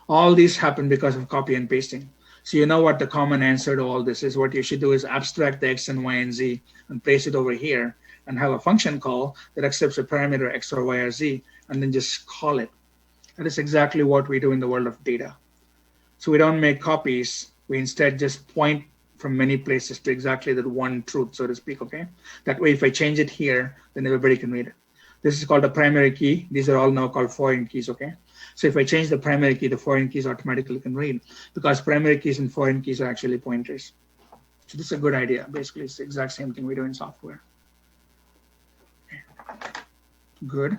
All these happen because of copy and pasting. So you know what the common answer to all this is. What you should do is abstract the x and y and z and place it over here and have a function call that accepts a parameter x or y or z, and then just call it. That is exactly what we do in the world of data. So we don't make copies. We instead just point from many places to exactly that one truth, so to speak, okay? That way, if I change it here, then everybody can read it. This is called a primary key. These are all now called foreign keys, okay? So if I change the primary key, the foreign keys automatically can read, because primary keys and foreign keys are actually pointers. So this is a good idea. Basically, it's the exact same thing we do in software. Okay. Good.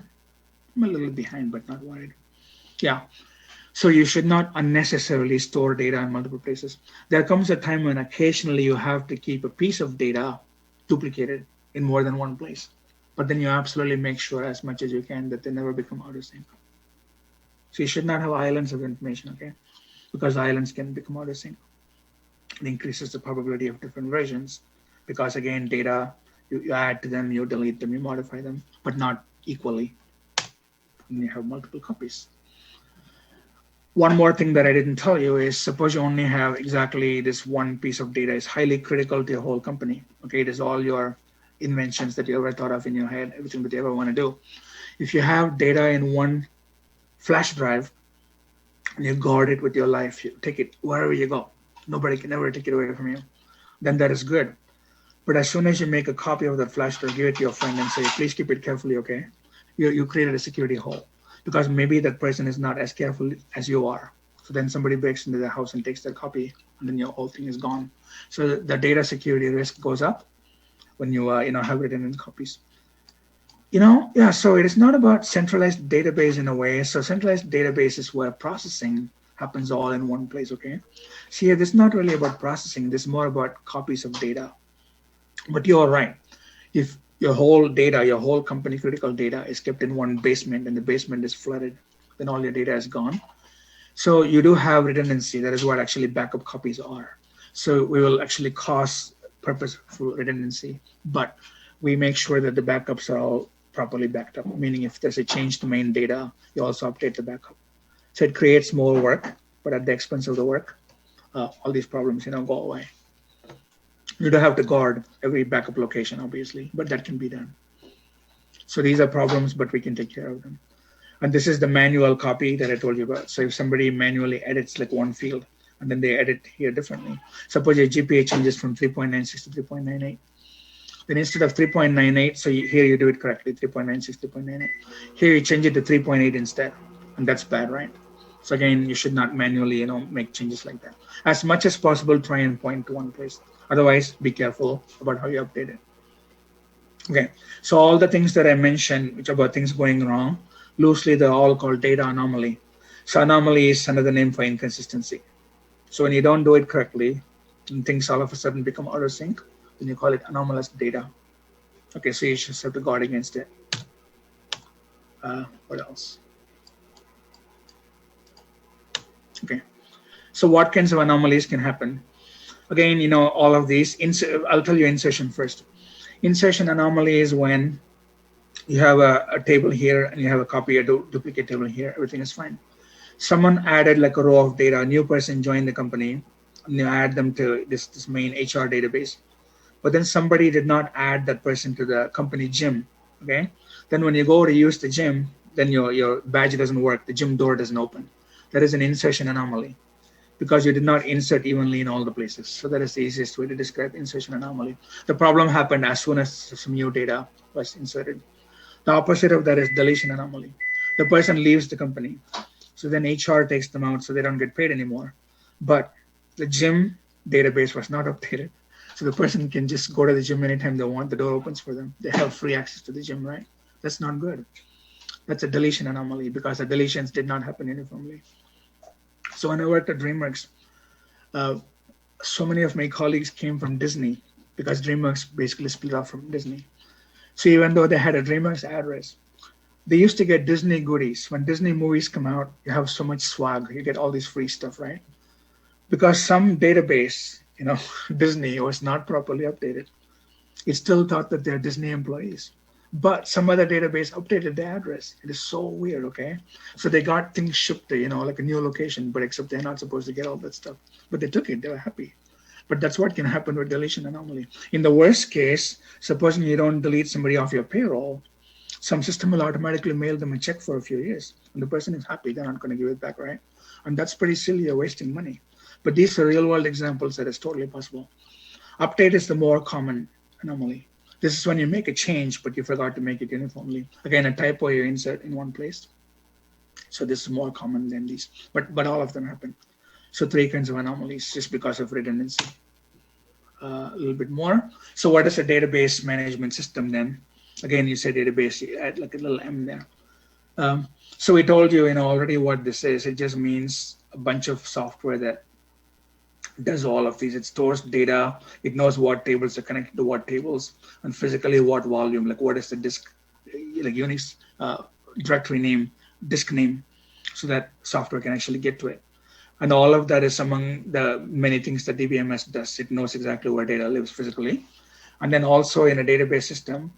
I'm a little behind, but not worried. Yeah. So you should not unnecessarily store data in multiple places. There comes a time when occasionally you have to keep a piece of data duplicated in more than one place. But then you absolutely make sure as much as you can that they never become out of sync. So you should not have islands of information, okay? Because islands can become out of sync. It increases the probability of different versions because, again, data, you add to them, you delete them, you modify them, but not equally. And you have multiple copies. One more thing that I didn't tell you is, suppose you only have exactly this one piece of data is highly critical to your whole company. Okay, it is all your inventions that you ever thought of in your head, everything that you ever want to do. If you have data in one flash drive and you guard it with your life, you take it wherever you go. Nobody can ever take it away from you. Then that is good. But as soon as you make a copy of that flash drive, give it to your friend and say, please keep it carefully, okay? You created a security hole. Because maybe that person is not as careful as you are. So then somebody breaks into the house and takes their copy, and then your whole thing is gone. So the data security risk goes up when you have redundant copies. So it is not about centralized database in a way. So centralized database is where processing happens all in one place, okay? See, this is not really about processing. This is more about copies of data. But you're right. If your whole data, your whole company critical data is kept in one basement and the basement is flooded, then all your data is gone. So you do have redundancy. That is what actually backup copies are. So we will actually cause purposeful redundancy, but we make sure that the backups are all properly backed up, meaning if there's a change to main data, you also update the backup. So it creates more work, but at the expense of the work, all these problems go away. You don't have to guard every backup location, obviously, but that can be done. So these are problems, but we can take care of them. And this is the manual copy that I told you about. So if somebody manually edits like one field, and then they edit here differently. Suppose your GPA changes from 3.96 to 3.98. Then instead of 3.98, so here you do it correctly, 3.96, 3.98. Here you change it to 3.8 instead, and that's bad, right? So again, you should not manually, make changes like that. As much as possible, try and point to one place. Otherwise, be careful about how you update it. Okay, so all the things that I mentioned, which are about things going wrong, loosely they're all called data anomaly. So anomaly is another name for inconsistency. So when you don't do it correctly, and things all of a sudden become out of sync, then you call it anomalous data. Okay, so you just have to guard against it. What else? Okay, so what kinds of anomalies can happen? Again, all of these, I'll tell you insertion first. Insertion anomaly is when you have a table here and you have a copy, a duplicate table here, everything is fine. Someone added like a row of data, a new person joined the company, and you add them to this main HR database. But then somebody did not add that person to the company gym, okay? Then when you go to use the gym, then your badge doesn't work, the gym door doesn't open. That is an insertion anomaly, because you did not insert evenly in all the places. So that is the easiest way to describe insertion anomaly. The problem happened as soon as some new data was inserted. The opposite of that is deletion anomaly. The person leaves the company. So then HR takes them out so they don't get paid anymore. but the gym database was not updated. So the person can just go to the gym anytime they want. The door opens for them. They have free access to the gym, right? That's not good. That's a deletion anomaly because the deletions did not happen uniformly. So when I worked at DreamWorks, uh, so many of my colleagues came from Disney because DreamWorks basically split off from Disney. So even though they had a DreamWorks address, they used to get Disney goodies. When Disney movies come out, you have so much swag. You get all this free stuff, right? Because some database, Disney was not properly updated. It still thought that they're Disney employees. But some other database updated the address. It is so weird, okay? So they got things shipped to, like a new location, but except they're not supposed to get all that stuff. But they took it, they were happy. But that's what can happen with deletion anomaly. In the worst case, supposing you don't delete somebody off your payroll, some system will automatically mail them a check for a few years. And the person is happy, they're not going to give it back, right? And that's pretty silly, you're wasting money. But these are real world examples that is totally possible. Update is the more common anomaly. This is when you make a change, but you forgot to make it uniformly. Again, a typo you insert in one place. So this is more common than these, but all of them happen. So 3 kinds of anomalies just because of redundancy. A little bit more. So what is a database management system then? Again, you say database, you add like a little M there. So we told you, already what this is. It just means a bunch of software that does all of these. It stores data. It knows what tables are connected to what tables, and physically what volume, like what is the disk, like Unix directory name, disk name, so that software can actually get to it. And all of that is among the many things that DBMS does. It knows exactly where data lives physically. And then also in a database system,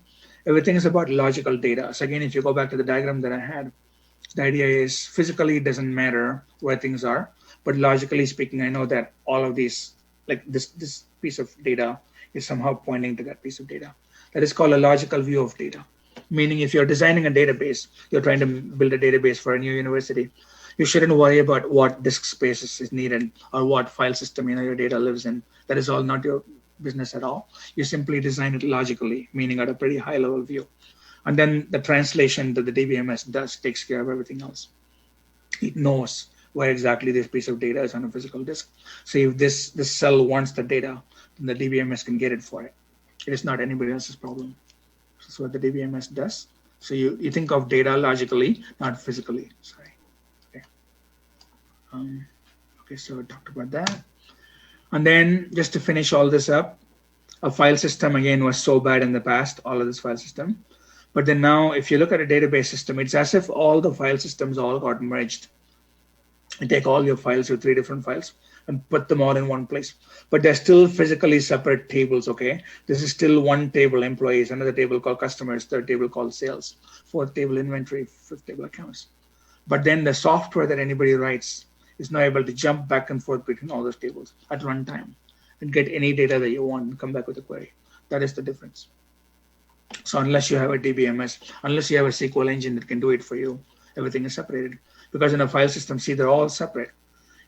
everything is about logical data. So again, if you go back to the diagram that I had, the idea is physically it doesn't matter where things are, but logically speaking, I know that all of these, like this piece of data is somehow pointing to that piece of data. That is called a logical view of data. Meaning if you're designing a database, you're trying to build a database for a new university, you shouldn't worry about what disk space is needed or what file system your data lives in. That is all not your business at all. You simply design it logically, meaning at a pretty high level view. And then the translation that the DBMS does takes care of everything else. It knows where exactly this piece of data is on a physical disk. So if this cell wants the data, then the DBMS can get it for it. It is not anybody else's problem. That's what the DBMS does. So you think of data logically, not physically. Sorry. Okay. Okay, so I talked about that. And then just to finish all this up, a file system again was so bad in the past, all of this file system. But then now, if you look at a database system, it's as if all the file systems all got merged. You take all your files, your 3 different files, and put them all in one place. But they're still physically separate tables, okay? This is still one table, employees, another table called customers, third table called sales, fourth table inventory, fifth table accounts. But then the software that anybody writes is now able to jump back and forth between all those tables at runtime and get any data that you want and come back with a query. That is the difference. So unless you have a DBMS, unless you have a SQL engine that can do it for you, everything is separated. Because in a file system, see, they're all separate.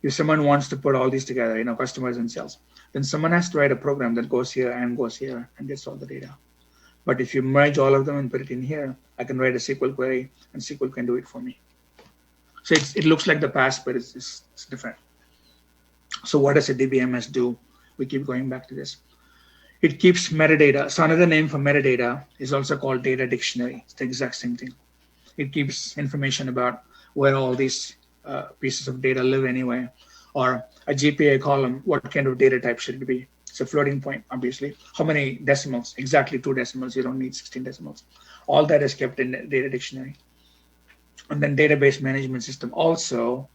If someone wants to put all these together, customers and sales, then someone has to write a program that goes here and gets all the data. But if you merge all of them and put it in here, I can write a SQL query and SQL can do it for me. So it looks like the past, but it's different. So what does a DBMS do? We keep going back to this. It keeps metadata. So another name for metadata is also called data dictionary. It's the exact same thing. It keeps information about where all these pieces of data live anyway. Or a GPA column, what kind of data type should it be? It's a floating point, obviously. How many decimals? Exactly 2 decimals. You don't need 16 decimals. All that is kept in the data dictionary. And then database management system also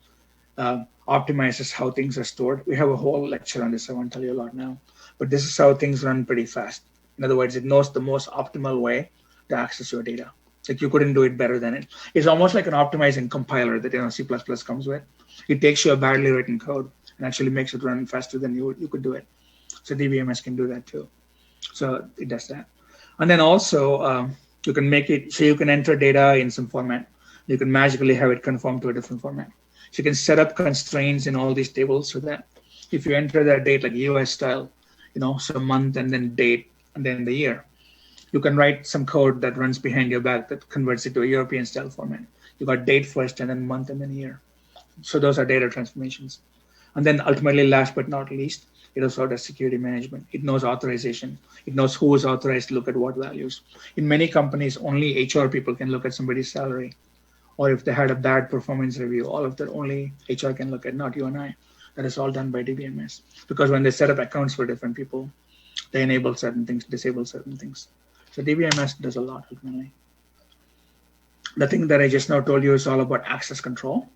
optimizes how things are stored. We have a whole lecture on this. I won't tell you a lot now. But this is how things run pretty fast. In other words, it knows the most optimal way to access your data. Like you couldn't do it better than it. It's almost like an optimizing compiler that C++ comes with. It takes you a badly written code and actually makes it run faster than you could do it. So DBMS can do that too. So it does that. And then also you can make it so you can enter data in some format. You can magically have it conform to a different format. So you can set up constraints in all these tables so that if you enter that date like US style, so month and then date and then the year, you can write some code that runs behind your back that converts it to a European style format. You got date first and then month and then year. So those are data transformations. And then ultimately, last but not least, it also does security management. It knows authorization. It knows who is authorized to look at what values. In many companies, only HR people can look at somebody's salary. Or if they had a bad performance review, all of that only HR can look at, not you and I. That is all done by DBMS. Because when they set up accounts for different people, they enable certain things, disable certain things. So DBMS does a lot ultimately. The thing that I just now told you is all about access control.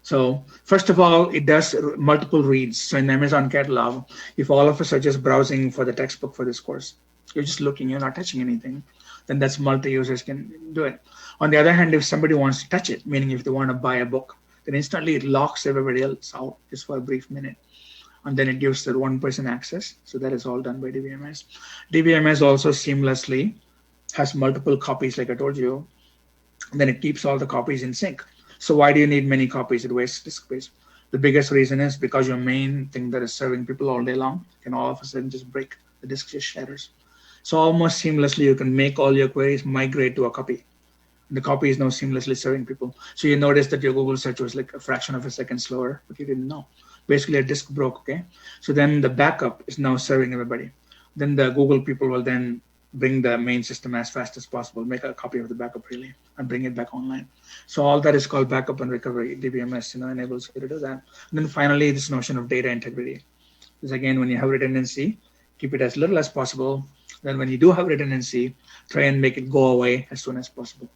So first of all, it does multiple reads. So in Amazon catalog, if all of us are just browsing for the textbook for this course, you're just looking, you're not touching anything, then that's multi-users can do it. On the other hand, if somebody wants to touch it, meaning if they want to buy a book, then instantly it locks everybody else out just for a brief minute. And then it gives that one person access. So that is all done by DBMS. DBMS also seamlessly has multiple copies, like I told you. And then it keeps all the copies in sync. So why do you need many copies? It wastes disk space. The biggest reason is because your main thing that is serving people all day long can all of a sudden just break. The disk just shatters. So almost seamlessly, you can make all your queries migrate to a copy. The copy is now seamlessly serving people. So you notice that your Google search was like a fraction of a second slower, but you didn't know. Basically, a disk broke, okay? So then the backup is now serving everybody. Then the Google people will then bring the main system as fast as possible, make a copy of the backup really, and bring it back online. So all that is called backup and recovery. DBMS, enables you to do that. And then finally, this notion of data integrity. Because again, when you have redundancy, keep it as little as possible. Then when you do have redundancy, try and make it go away as soon as possible.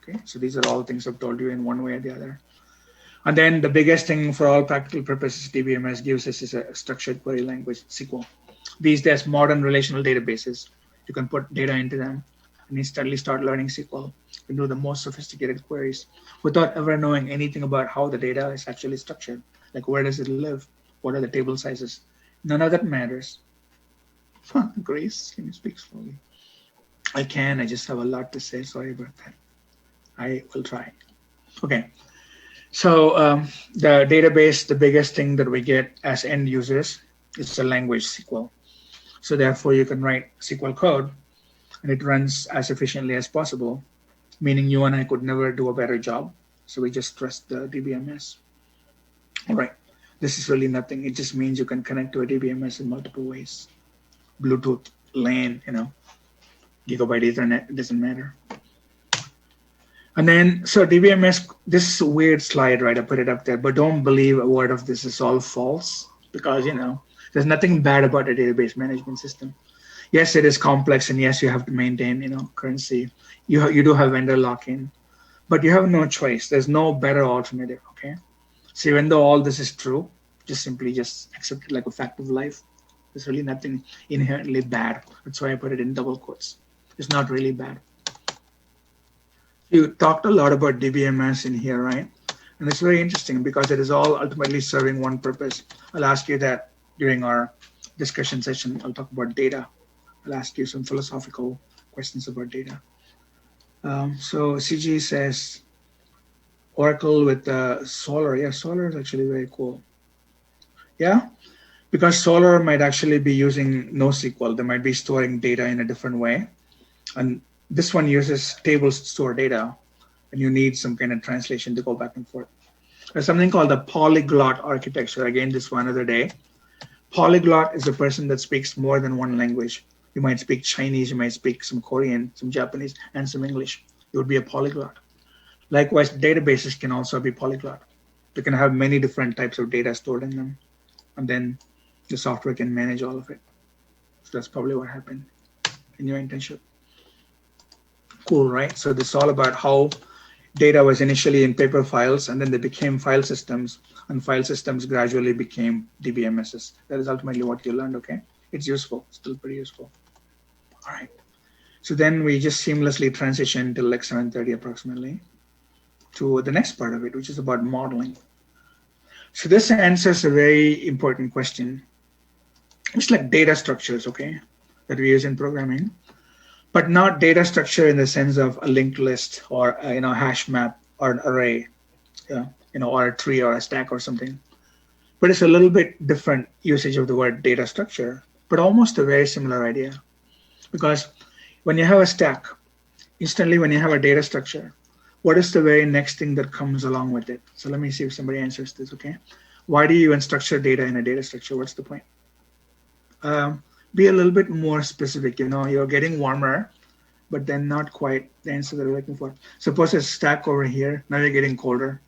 Okay, so these are all things I've told you in one way or the other. And then the biggest thing for all practical purposes DBMS gives us is a structured query language, SQL. These days, modern relational databases, you can put data into them and instantly start learning SQL. You can do the most sophisticated queries without ever knowing anything about how the data is actually structured. Like where does it live? What are the table sizes? None of that matters. Grace, can you speak slowly? I can, I just have a lot to say. Sorry about that. I will try. Okay. So the database, the biggest thing that we get as end users is the language SQL. So therefore, you can write SQL code, and it runs as efficiently as possible, meaning you and I could never do a better job. So we just trust the DBMS. All right. This is really nothing. It just means you can connect to a DBMS in multiple ways. Bluetooth, LAN, Gigabit Ethernet, it doesn't matter. And then, so DBMS, this is a weird slide, right? I put it up there, but don't believe a word of this is all false because, there's nothing bad about a database management system. Yes, it is complex, and yes, you have to maintain, currency. You do have vendor lock-in, but you have no choice. There's no better alternative, okay? So even though all this is true, simply accept it like a fact of life. There's really nothing inherently bad. That's why I put it in double quotes. It's not really bad. You talked a lot about DBMS in here, right? And it's very interesting because it is all ultimately serving one purpose. I'll ask you that during our discussion session. I'll talk about data. I'll ask you some philosophical questions about data. So CG says Oracle with Solr. Yeah, Solr is actually very cool. Yeah, because Solr might actually be using NoSQL. They might be storing data in a different way. And this one uses tables to store data, and you need some kind of translation to go back and forth. There's something called the polyglot architecture. Again, this one other day. Polyglot is a person that speaks more than one language. You might speak Chinese, you might speak some Korean, some Japanese, and some English. You would be a polyglot. Likewise, databases can also be polyglot. They can have many different types of data stored in them, and then the software can manage all of it. So that's probably what happened in your internship. Cool, right? So this is all about how data was initially in paper files, and then they became file systems, and file systems gradually became DBMSs. That is ultimately what you learned, okay? It's useful, still pretty useful. All right. So then we just seamlessly transition till like 7:30 approximately to the next part of it, which is about modeling. So this answers a very important question. It's like data structures, okay, that we use in programming, but not data structure in the sense of a linked list or a hash map or an array, or a tree or a stack or something. But it's a little bit different usage of the word data structure, but almost a very similar idea. Because when you have a stack, instantly when you have a data structure, what is the very next thing that comes along with it? So let me see if somebody answers this, okay? Why do you even structure data in a data structure? What's the point? Be a little bit more specific. You're getting warmer, but then not quite the answer that we're looking for. Suppose a stack over here, now you're getting colder.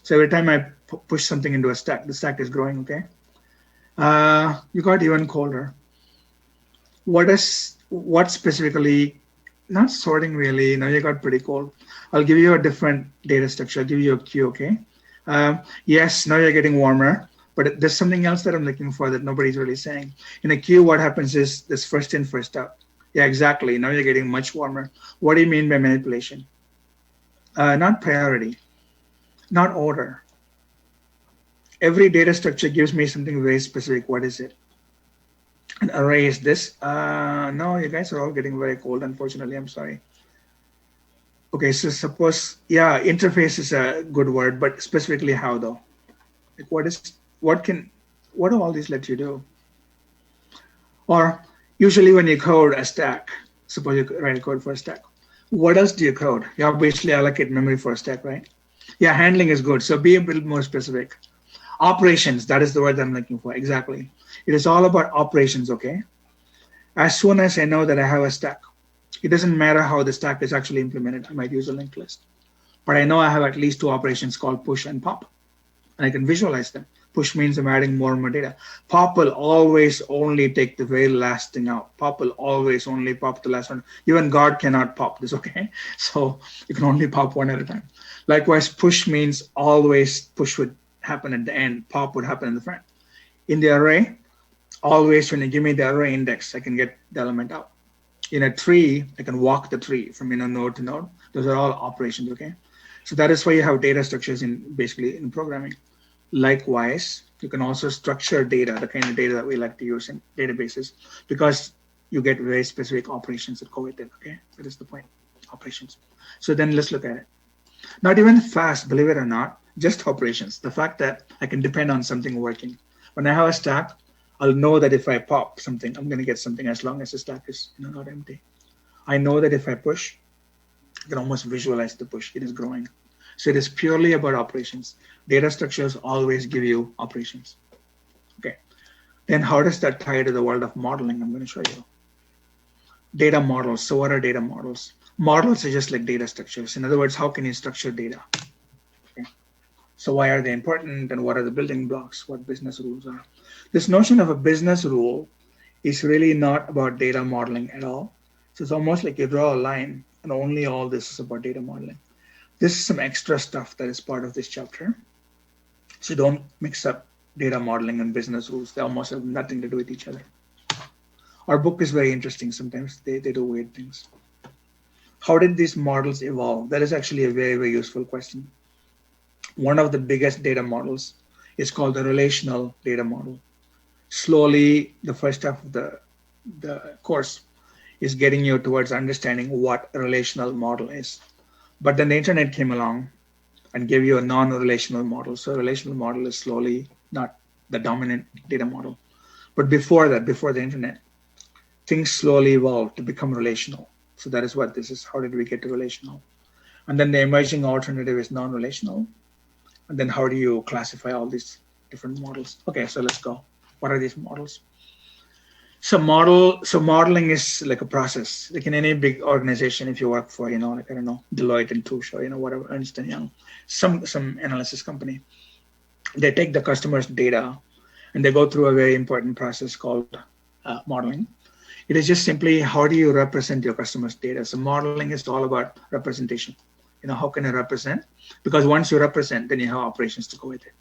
So every time I push something into a stack, the stack is growing, okay? You got even colder. What specifically, not sorting really, now you got pretty cold. I'll give you a different data structure. I'll give you a queue, okay? Yes, now you're getting warmer, but there's something else that I'm looking for that nobody's really saying. In a queue, what happens is this first in, first out. Yeah, exactly. Now you're getting much warmer. What do you mean by manipulation? Not priority, not order. Every data structure gives me something very specific. What is it? An array is this. No, you guys are all getting very cold, unfortunately. I'm sorry. Okay, so suppose, yeah, interface is a good word, but specifically how though? Like what do all these let you do? Or usually when you code a stack, suppose you write a code for a stack, what else do you code? You obviously allocate memory for a stack, right? Yeah, handling is good. So be a bit more specific. Operations, that is the word I'm looking for, exactly. It is all about operations, okay? As soon as I know that I have a stack, it doesn't matter how the stack is actually implemented. I might use a linked list. But I know I have at least two operations called push and pop. And I can visualize them. Push means I'm adding more and more data. Pop will always only take the very last thing out. Pop will always only pop the last one. Even God cannot pop this, okay? So you can only pop one at a time. Likewise, push means always push would happen at the end. Pop would happen in the front. In the array, always when you give me the array index, I can get the element out. In a tree, I can walk the tree from node to node. Those are all operations, okay? So that is why you have data structures basically in programming. Likewise, you can also structure data, the kind of data that we like to use in databases, because you get very specific operations that go with it, okay? That is the point, operations. So then let's look at it. Not even fast, believe it or not, just operations. The fact that I can depend on something working. When I have a stack, I'll know that if I pop something, I'm going to get something as long as the stack is not empty. I know that if I push, I can almost visualize the push. It is growing. So it is purely about operations. Data structures always give you operations. Okay. Then how does that tie to the world of modeling? I'm going to show you. Data models. So what are data models? Models are just like data structures. In other words, how can you structure data? Okay. So why are they important and what are the building blocks? What business rules are? This notion of a business rule is really not about data modeling at all. So it's almost like you draw a line and only all this is about data modeling. This is some extra stuff that is part of this chapter. So don't mix up data modeling and business rules. They almost have nothing to do with each other. Our book is very interesting. Sometimes they do weird things. How did these models evolve? That is actually a very, very useful question. One of the biggest data models is called the relational data model. Slowly, the first half of the course is getting you towards understanding what a relational model is. But then the internet came along and gave you a non-relational model. So a relational model is slowly not the dominant data model. But before that, before the internet, things slowly evolved to become relational. So that is what this is. How did we get to relational? And then the emerging alternative is non-relational. And then how do you classify all these different models? Okay, so let's go. What are these models? So modeling is like a process. Like in any big organization, if you work for, like I don't know, Deloitte and Touche or whatever, Ernst & Young, some analysis company, they take the customer's data and they go through a very important process called modeling. It is just simply how do you represent your customer's data? So modeling is all about representation. How can you represent? Because once you represent, then you have operations to go with it.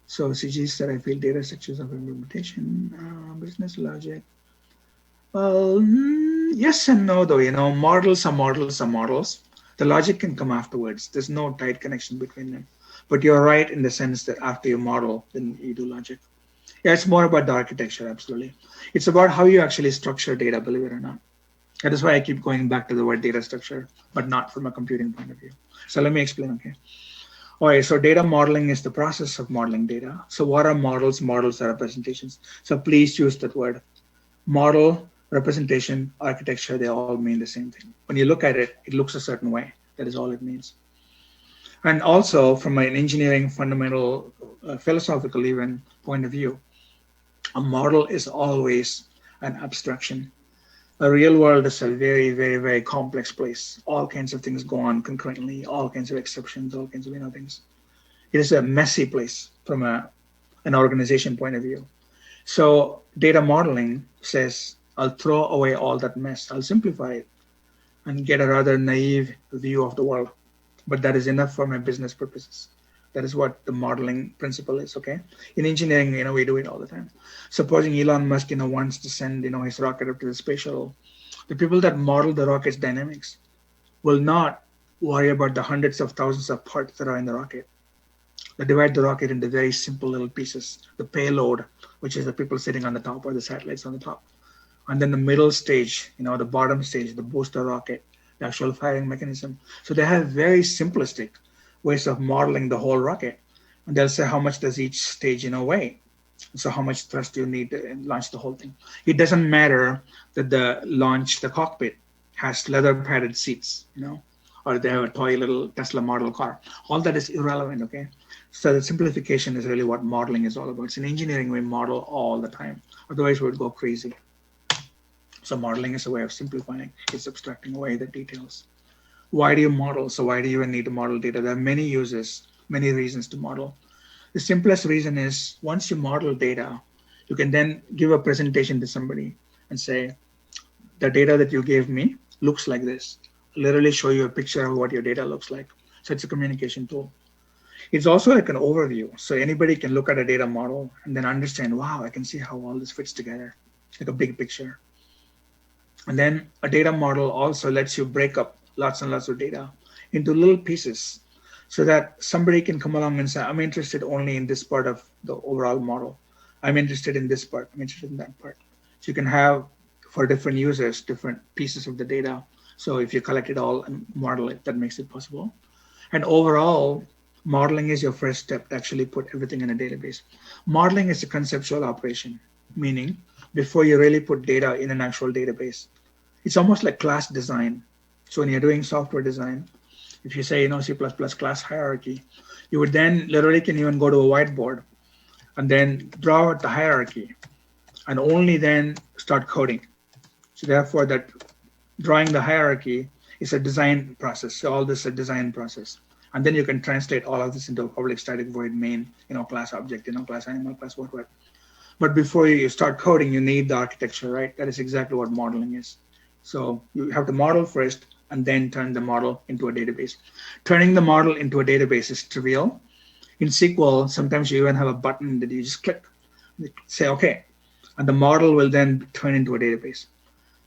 So CG said, I feel data structures of implementation, business logic. Well, yes and no, though. Models are models are models. The logic can come afterwards. There's no tight connection between them. But you're right in the sense that after you model, then you do logic. Yeah, it's more about the architecture, absolutely. It's about how you actually structure data, believe it or not. That is why I keep going back to the word data structure, but not from a computing point of view. So let me explain, okay? All right, so data modeling is the process of modeling data. So what are models? Models are representations. So please use that word. Model, representation, architecture, they all mean the same thing. When you look at it, it looks a certain way. That is all it means. And also from an engineering fundamental, philosophical even point of view, a model is always an abstraction. The real world is a very, very, very complex place. All kinds of things go on concurrently, all kinds of exceptions, all kinds of things. It is a messy place from an organization point of view. So data modeling says, I'll throw away all that mess. I'll simplify it and get a rather naive view of the world. But that is enough for my business purposes. That is what the modeling principle is, okay? In engineering, we do it all the time. Supposing Elon Musk, wants to send, his rocket up to the space shuttle, the people that model the rocket's dynamics will not worry about the hundreds of thousands of parts that are in the rocket. They divide the rocket into very simple little pieces. The payload, which is the people sitting on the top or the satellites on the top. And then the middle stage, the bottom stage, the booster rocket, the actual firing mechanism. So they have very simplistic ways of modeling the whole rocket. And they'll say how much does each stage weigh. So how much thrust do you need to launch the whole thing? It doesn't matter that the cockpit has leather padded seats, or they have a toy little Tesla model car. All that is irrelevant, okay? So the simplification is really what modeling is all about. It's in engineering, we model all the time. Otherwise, we would go crazy. So modeling is a way of simplifying. It's abstracting away the details. Why do you model? So why do you even need to model data? There are many uses, many reasons to model. The simplest reason is once you model data, you can then give a presentation to somebody and say, the data that you gave me looks like this. Literally show you a picture of what your data looks like. So it's a communication tool. It's also like an overview. So anybody can look at a data model and then understand, wow, I can see how all this fits together, like a big picture. And then a data model also lets you break up lots and lots of data into little pieces so that somebody can come along and say, I'm interested only in this part of the overall model. I'm interested in this part. I'm interested in that part. So you can have, for different users, different pieces of the data. So if you collect it all and model it, that makes it possible. And overall, modeling is your first step to actually put everything in a database. Modeling is a conceptual operation, meaning before you really put data in an actual database, it's almost like class design. So when you're doing software design, if you say, C++ class hierarchy, you would then literally can even go to a whiteboard and then draw out the hierarchy and only then start coding. So therefore that drawing the hierarchy is a design process. So all this is a design process. And then you can translate all of this into a public static void main, class object, class animal, class what. But before you start coding, you need the architecture, right? That is exactly what modeling is. So you have to model first and then turn the model into a database. Turning the model into a database is trivial. In SQL, sometimes you even have a button that you just click, say, okay, and the model will then turn into a database.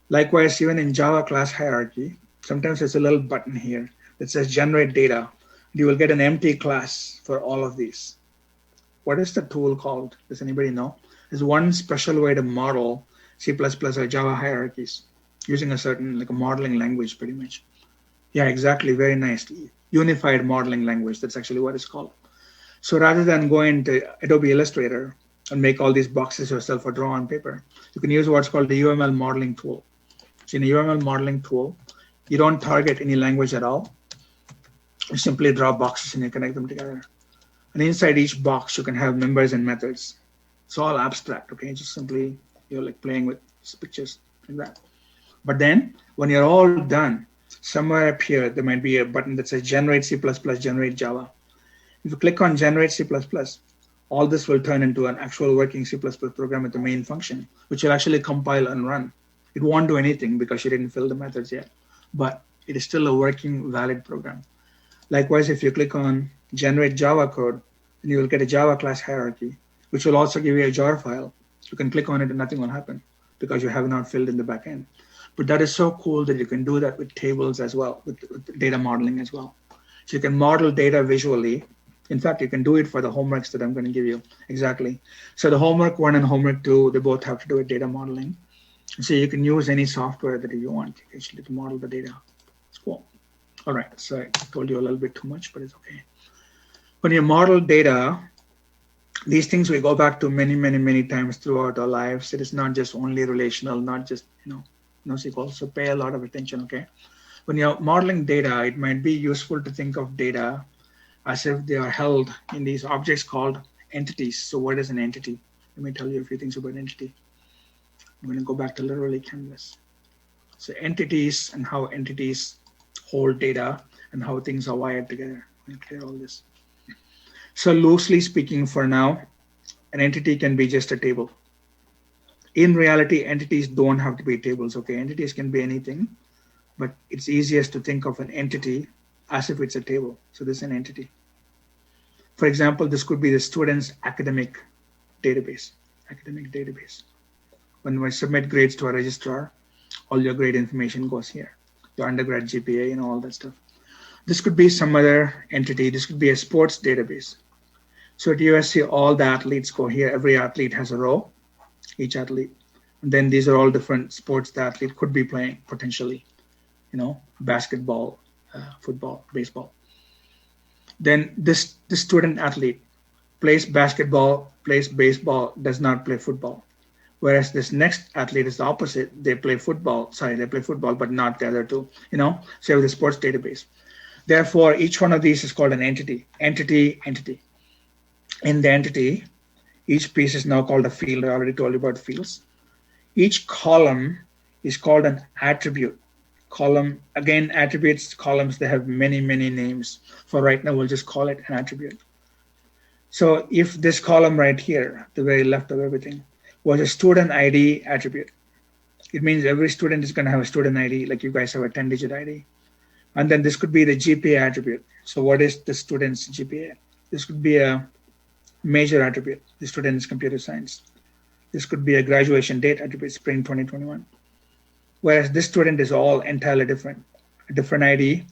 Likewise, even in Java class hierarchy, sometimes there's a little button here that says generate data. You will get an empty class for all of these. What is the tool called? Does anybody know? There's one special way to model C++ or Java hierarchies using a certain, like a modeling language pretty much. Yeah, exactly, very nice. Unified modeling language, that's actually what it's called. So rather than go into Adobe Illustrator and make all these boxes yourself or draw on paper, you can use what's called the UML modeling tool. So in a UML modeling tool, you don't target any language at all. You simply draw boxes and you connect them together. And inside each box, you can have members and methods. It's all abstract, okay? Just simply, you're like playing with pictures like that. But then when you're all done, somewhere up here, there might be a button that says generate C++, generate Java. If you click on generate C++, all this will turn into an actual working C++ program with the main function, which will actually compile and run. It won't do anything because you didn't fill the methods yet, but it is still a working, valid program. Likewise, if you click on generate Java code, then you will get a Java class hierarchy, which will also give you a jar file. You can click on it and nothing will happen because you have not filled in the backend. But that is so cool that you can do that with tables as well, with data modeling as well. So you can model data visually. In fact, you can do it for the homeworks that I'm going to give you. Exactly. So the homework 1 and homework 2, they both have to do with data modeling. So you can use any software that you want actually to model the data. It's cool. All right, so I told you a little bit too much, but it's okay. When you model data, these things we go back to many, many, many times throughout our lives. It is not just only relational, not just, NoSQL. So pay a lot of attention, okay? When you're modeling data, it might be useful to think of data as if they are held in these objects called entities. So what is an entity? Let me tell you a few things about entity. I'm going to go back to literally canvas. So entities and how entities hold data and how things are wired together. Let me clear all this. So loosely speaking for now, an entity can be just a table. In reality, entities don't have to be tables, okay? Entities can be anything, but it's easiest to think of an entity as if it's a table. So this is an entity. For example, this could be the student's academic database. When we submit grades to a registrar, all your grade information goes here. Your undergrad GPA and all that stuff. This could be some other entity. This could be a sports database. So at USC, all the athletes go here. Every athlete has a row, each athlete. And then these are all different sports the athlete could be playing potentially, basketball, football, baseball. Then this student athlete plays basketball, plays baseball, does not play football. Whereas this next athlete is the opposite. They play football, but not the other two, So you have the sports database. Therefore, each one of these is called an entity. Entity. In the entity, each piece is now called a field. I already told you about fields. Each column is called an attribute. Column, again, attributes, columns, they have many, many names. For right now, we'll just call it an attribute. So if this column right here, the very left of everything, was a student ID attribute, it means every student is going to have a student ID, like you guys have a 10-digit ID. And then this could be the GPA attribute. So what is the student's GPA? This could be a major attribute. The student is computer science. This could be a graduation date attribute, spring 2021. Whereas this student is all entirely different. A different ID,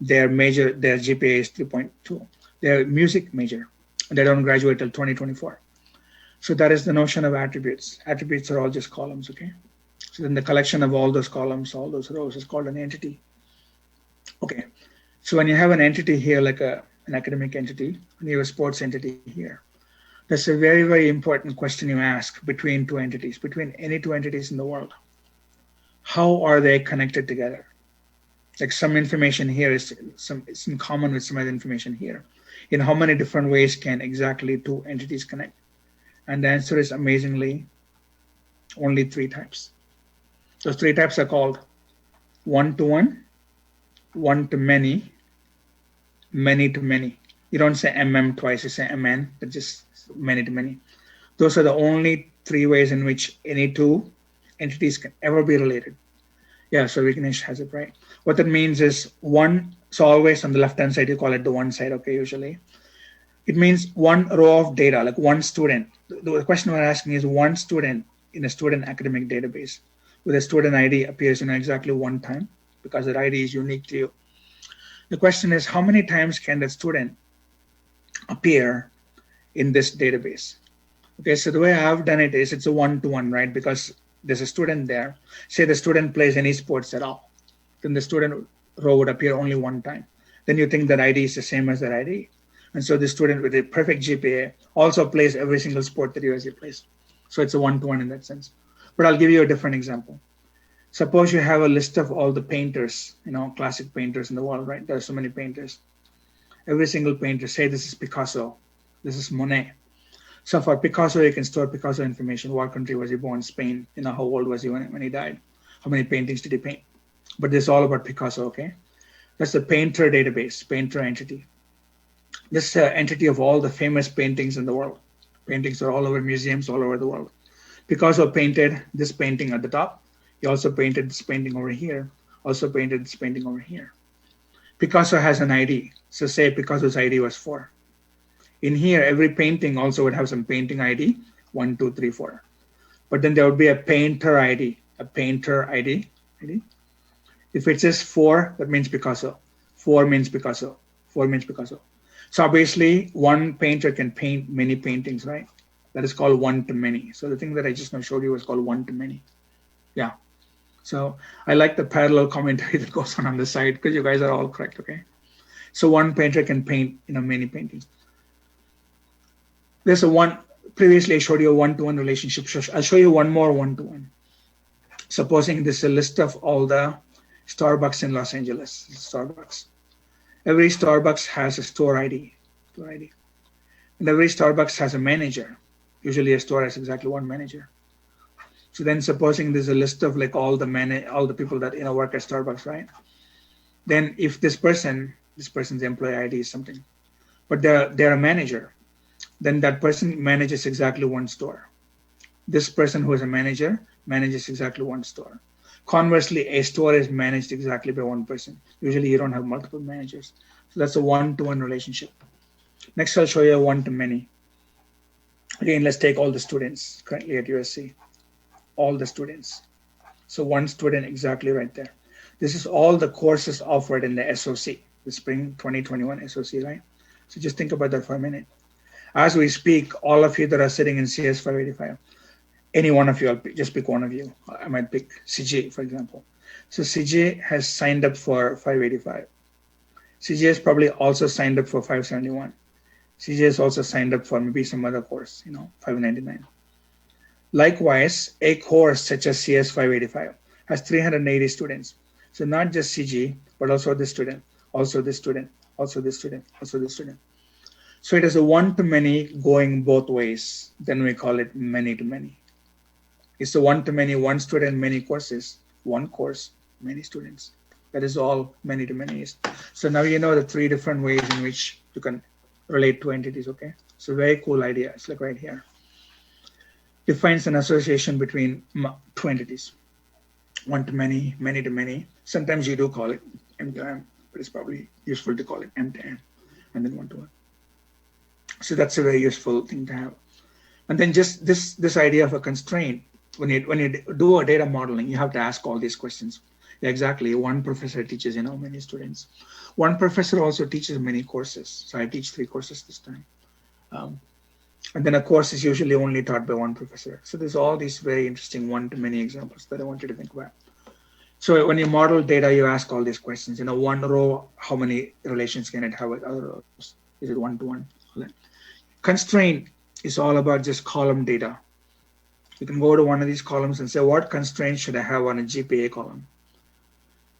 their GPA is 3.2. They're music major. They don't graduate till 2024. So that is the notion of attributes. Attributes are all just columns, okay? So then the collection of all those columns, all those rows is called an entity. Okay, so when you have an entity here, like an academic entity, and you have a sports entity here, that's a very, very important question you ask between two entities, between any two entities in the world. How are they connected together? Like some information here it's in common with some other information here. In how many different ways can exactly two entities connect? And the answer is amazingly only 3 types. Those 3 types are called one-to-one, one-to-many, many-to-many. You don't say MM twice, you say MN, but just many-to-many. Those are the only 3 ways in which any 2 entities can ever be related. Yeah, so Vignesh has it right. What that means is one, so always on the left-hand side, you call it the one side, okay, usually. It means one row of data, like one student. The question we're asking is one student in a student academic database with a student ID appears exactly one time because that ID is unique to you. The question is how many times can that student appear in this database? Okay, so the way I've done it is it's a one-to-one, right? Because there's a student there. Say the student plays any sports at all. Then the student row would appear only one time. Then you think that ID is the same as that ID. And so the student with a perfect GPA also plays every single sport that USC plays. So it's a one-to-one in that sense. But I'll give you a different example. Suppose you have a list of all the painters, classic painters in the world, right? There are so many painters. Every single painter, say this is Picasso, this is Monet. So for Picasso, you can store Picasso information. What country was he born? Spain. How old was he when he died? How many paintings did he paint? But this is all about Picasso, okay? That's the painter database, painter entity. This is an entity of all the famous paintings in the world. Paintings are all over museums all over the world. Picasso painted this painting at the top. He also painted this painting over here. Also painted this painting over here. Picasso has an ID. So say Picasso's ID was 4. In here, every painting also would have some painting ID, 1, 2, 3, 4. But then there would be a painter ID, If it says 4, that means Picasso. 4 means Picasso. 4 means Picasso. So obviously, one painter can paint many paintings, right? That is called one-to-many. So the thing that I just now showed you was called one-to-many. Yeah. So I like the parallel commentary that goes on the side because you guys are all correct, okay? So one painter can paint, many paintings. There's previously I showed you a one-to-one relationship. I'll show you one more one-to-one. Supposing this is a list of all the Starbucks in Los Angeles, Starbucks. Every Starbucks has a store ID. store ID. And every Starbucks has a manager. Usually a store has exactly one manager. So then supposing there's a list of like all the people that work at Starbucks, right? Then if this person's employee ID is something, but they're a manager, then that person manages exactly one store. This person who is a manager manages exactly one store. Conversely, a store is managed exactly by one person. Usually you don't have multiple managers. So that's a one-to-one relationship. Next, I'll show you a one-to-many. Again, let's take all the students currently at USC. All the students. So one student exactly right there. This is all the courses offered in the SOC, the Spring 2021 SOC, right? So just think about that for a minute. As we speak, all of you that are sitting in CS 585, any one of you, I'll just pick one of you. I might pick CJ, for example. So CJ has signed up for 585. CJ has probably also signed up for 571. CJ has also signed up for maybe some other course, 599. Likewise, a course such as CS 585 has 380 students. So not just CG, but also this student, also this student, also this student, also this student. So it is a one-to-many going both ways. Then we call it many-to-many. It's a one-to-many, one student, many courses, one course, many students. That is all many-to-many is. So now you know the three different ways in which you can relate to entities, okay? So very cool idea. It's like right here. Defines an association between two entities. One-to-many, many-to-many. Sometimes you do call it M-to-M, but it's probably useful to call it M-to-M, and then one-to-one. So that's a very useful thing to have. And then just this idea of a constraint. When you do a data modeling, you have to ask all these questions. Yeah, exactly. One professor teaches many students. One professor also teaches many courses. So I teach 3 courses this time. And then a course is usually only taught by one professor. So there's all these very interesting one-to-many examples that I want you to think about. So when you model data, you ask all these questions. One row, how many relations can it have with other rows? Is it one-to-one? Constraint is all about just column data. You can go to one of these columns and say, what constraint should I have on a GPA column?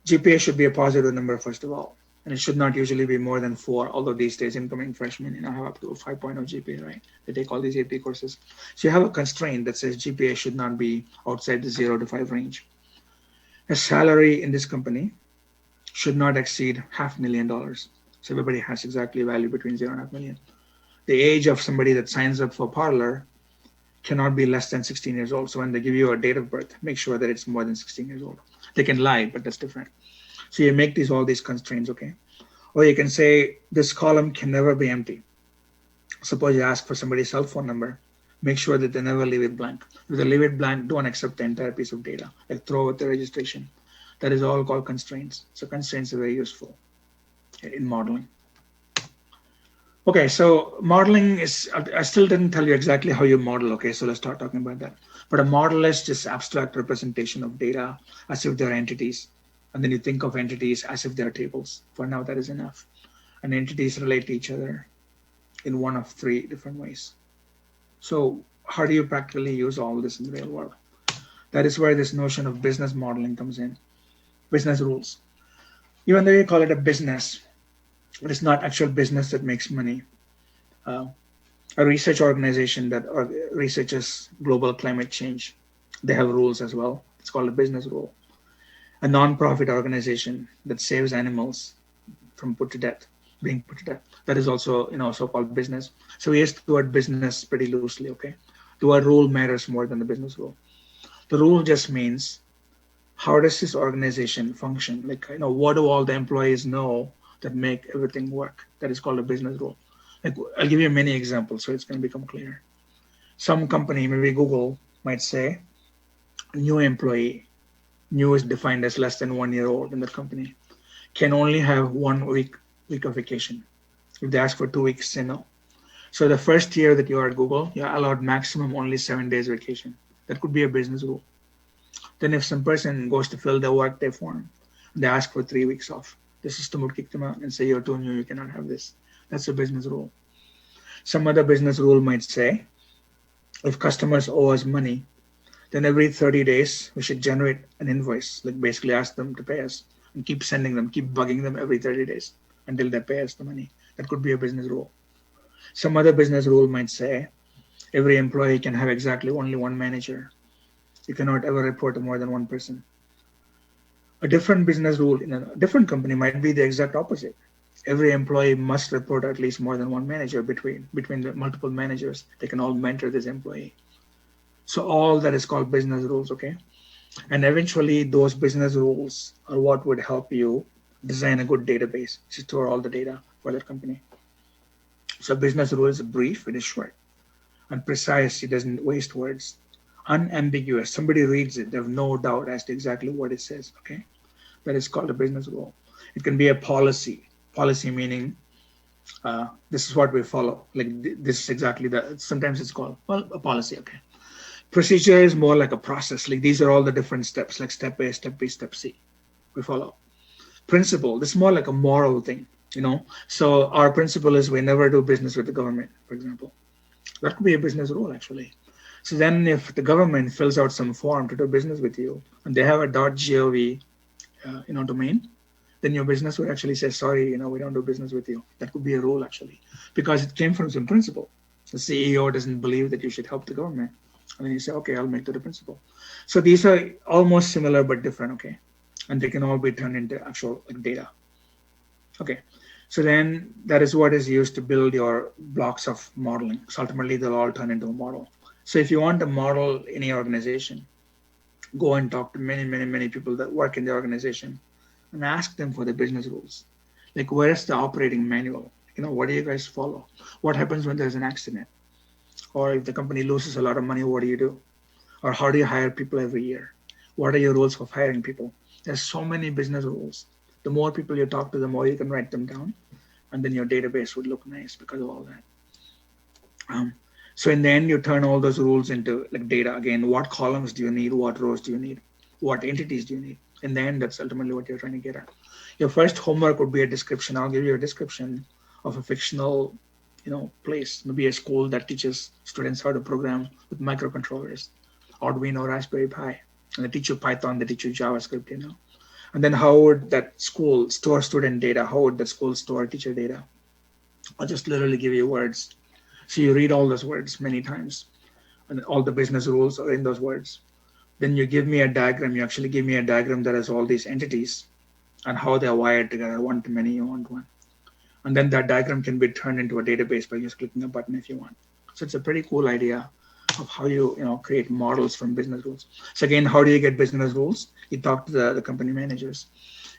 GPA should be a positive number, first of all. And it should not usually be more than 4, although these days incoming freshmen have up to a 5.0 GPA, right? They take all these AP courses. So you have a constraint that says GPA should not be outside the 0 to 5 range. A salary in this company should not exceed $500,000. So everybody has exactly a value between 0 and $500,000. The age of somebody that signs up for Parlor cannot be less than 16 years old. So when they give you a date of birth, make sure that it's more than 16 years old. They can lie, but that's different. So you make all these constraints, okay? Or you can say this column can never be empty. Suppose you ask for somebody's cell phone number, make sure that they never leave it blank. If they leave it blank, don't accept the entire piece of data, like throw out the registration. That is all called constraints. So constraints are very useful in modeling. Okay, so modeling is, I still didn't tell you exactly how you model, okay? So let's start talking about that. But a model is just abstract representation of data as if they're entities. And then you think of entities as if they're tables. For now, that is enough. And entities relate to each other in one of 3 different ways. So how do you practically use all this in the real world? That is where this notion of business modeling comes in. Business rules. Even though you call it a business, but it's not actual business that makes money. A research organization that researches global climate change, they have rules as well. It's called a business rule. A non-profit organization that saves animals from being put to death. That is also, so-called business. So we use the word business pretty loosely, okay? The word rule matters more than the business rule. The rule just means, how does this organization function? Like, what do all the employees know that make everything work? That is called a business rule. Like, I'll give you many examples so it's going to become clear. Some company, maybe Google, might say, new employee, new is defined as less than 1 year old in that company, can only have 1 week of vacation. If they ask for 2 weeks, say no. So the first year that you are at Google, you're allowed maximum only 7 days vacation. That could be a business rule. Then if some person goes to fill the workday form, they ask for 3 weeks off. The system would kick them out and say, you're too new, you cannot have this. That's a business rule. Some other business rule might say, if customers owe us money, then every 30 days, we should generate an invoice, like basically ask them to pay us and keep sending them, keep bugging them every 30 days until they pay us the money. That could be a business rule. Some other business rule might say every employee can have exactly only one manager. You cannot ever report to more than one person. A different business rule in a different company might be the exact opposite. Every employee must report at least more than one manager between the multiple managers. They can all mentor this employee. So all that is called business rules, okay? And eventually those business rules are what would help you design a good database to store all the data for that company. So business rule is brief, it is short and precise, it doesn't waste words. Unambiguous, somebody reads it, they have no doubt as to exactly what it says, okay? That is called a business rule. It can be a policy meaning this is what we follow. Like this is exactly that. Sometimes it's called, well, a policy, okay? Procedure is more like a process. Like these are all the different steps, like step A, step B, step C. We follow. Principle, this is more like a moral thing, you know? So our principle is we never do business with the government, for example. That could be a business rule, actually. So then if the government fills out some form to do business with you, and they have a .gov domain, then your business would actually say, sorry, we don't do business with you. That could be a rule, actually, because it came from some principle. The CEO doesn't believe that you should help the government. And then you say, okay, I'll make that a principle. So these are almost similar but different, okay? And they can all be turned into actual data. Okay, so then that is what is used to build your blocks of modeling. So ultimately, they'll all turn into a model. So if you want to model any organization, go and talk to many people that work in the organization and ask them for the business rules. Like, where is the operating manual? What do you guys follow? What happens when there's an accident? Or if the company loses a lot of money, what do you do? Or how do you hire people every year? What are your rules for hiring people? There's so many business rules. The more people you talk to, the more you can write them down. And then your database would look nice because of all that. So in the end, you turn all those rules into data. Again, what columns do you need? What rows do you need? What entities do you need? In the end, that's ultimately what you're trying to get at. Your first homework would be a description. I'll give you a description of a fictional place, maybe a school that teaches students how to program with microcontrollers, Arduino, Raspberry Pi, and they teach you Python, they teach you JavaScript, And then how would that school store student data? How would that school store teacher data? I'll just literally give you words. So you read all those words many times, and all the business rules are in those words. Then you give me a diagram. You actually give me a diagram that has all these entities and how they're wired together, one to many, one. And then that diagram can be turned into a database by just clicking a button if you want. So it's a pretty cool idea of how you create models from business rules. So again, how do you get business rules? You talk to the company managers.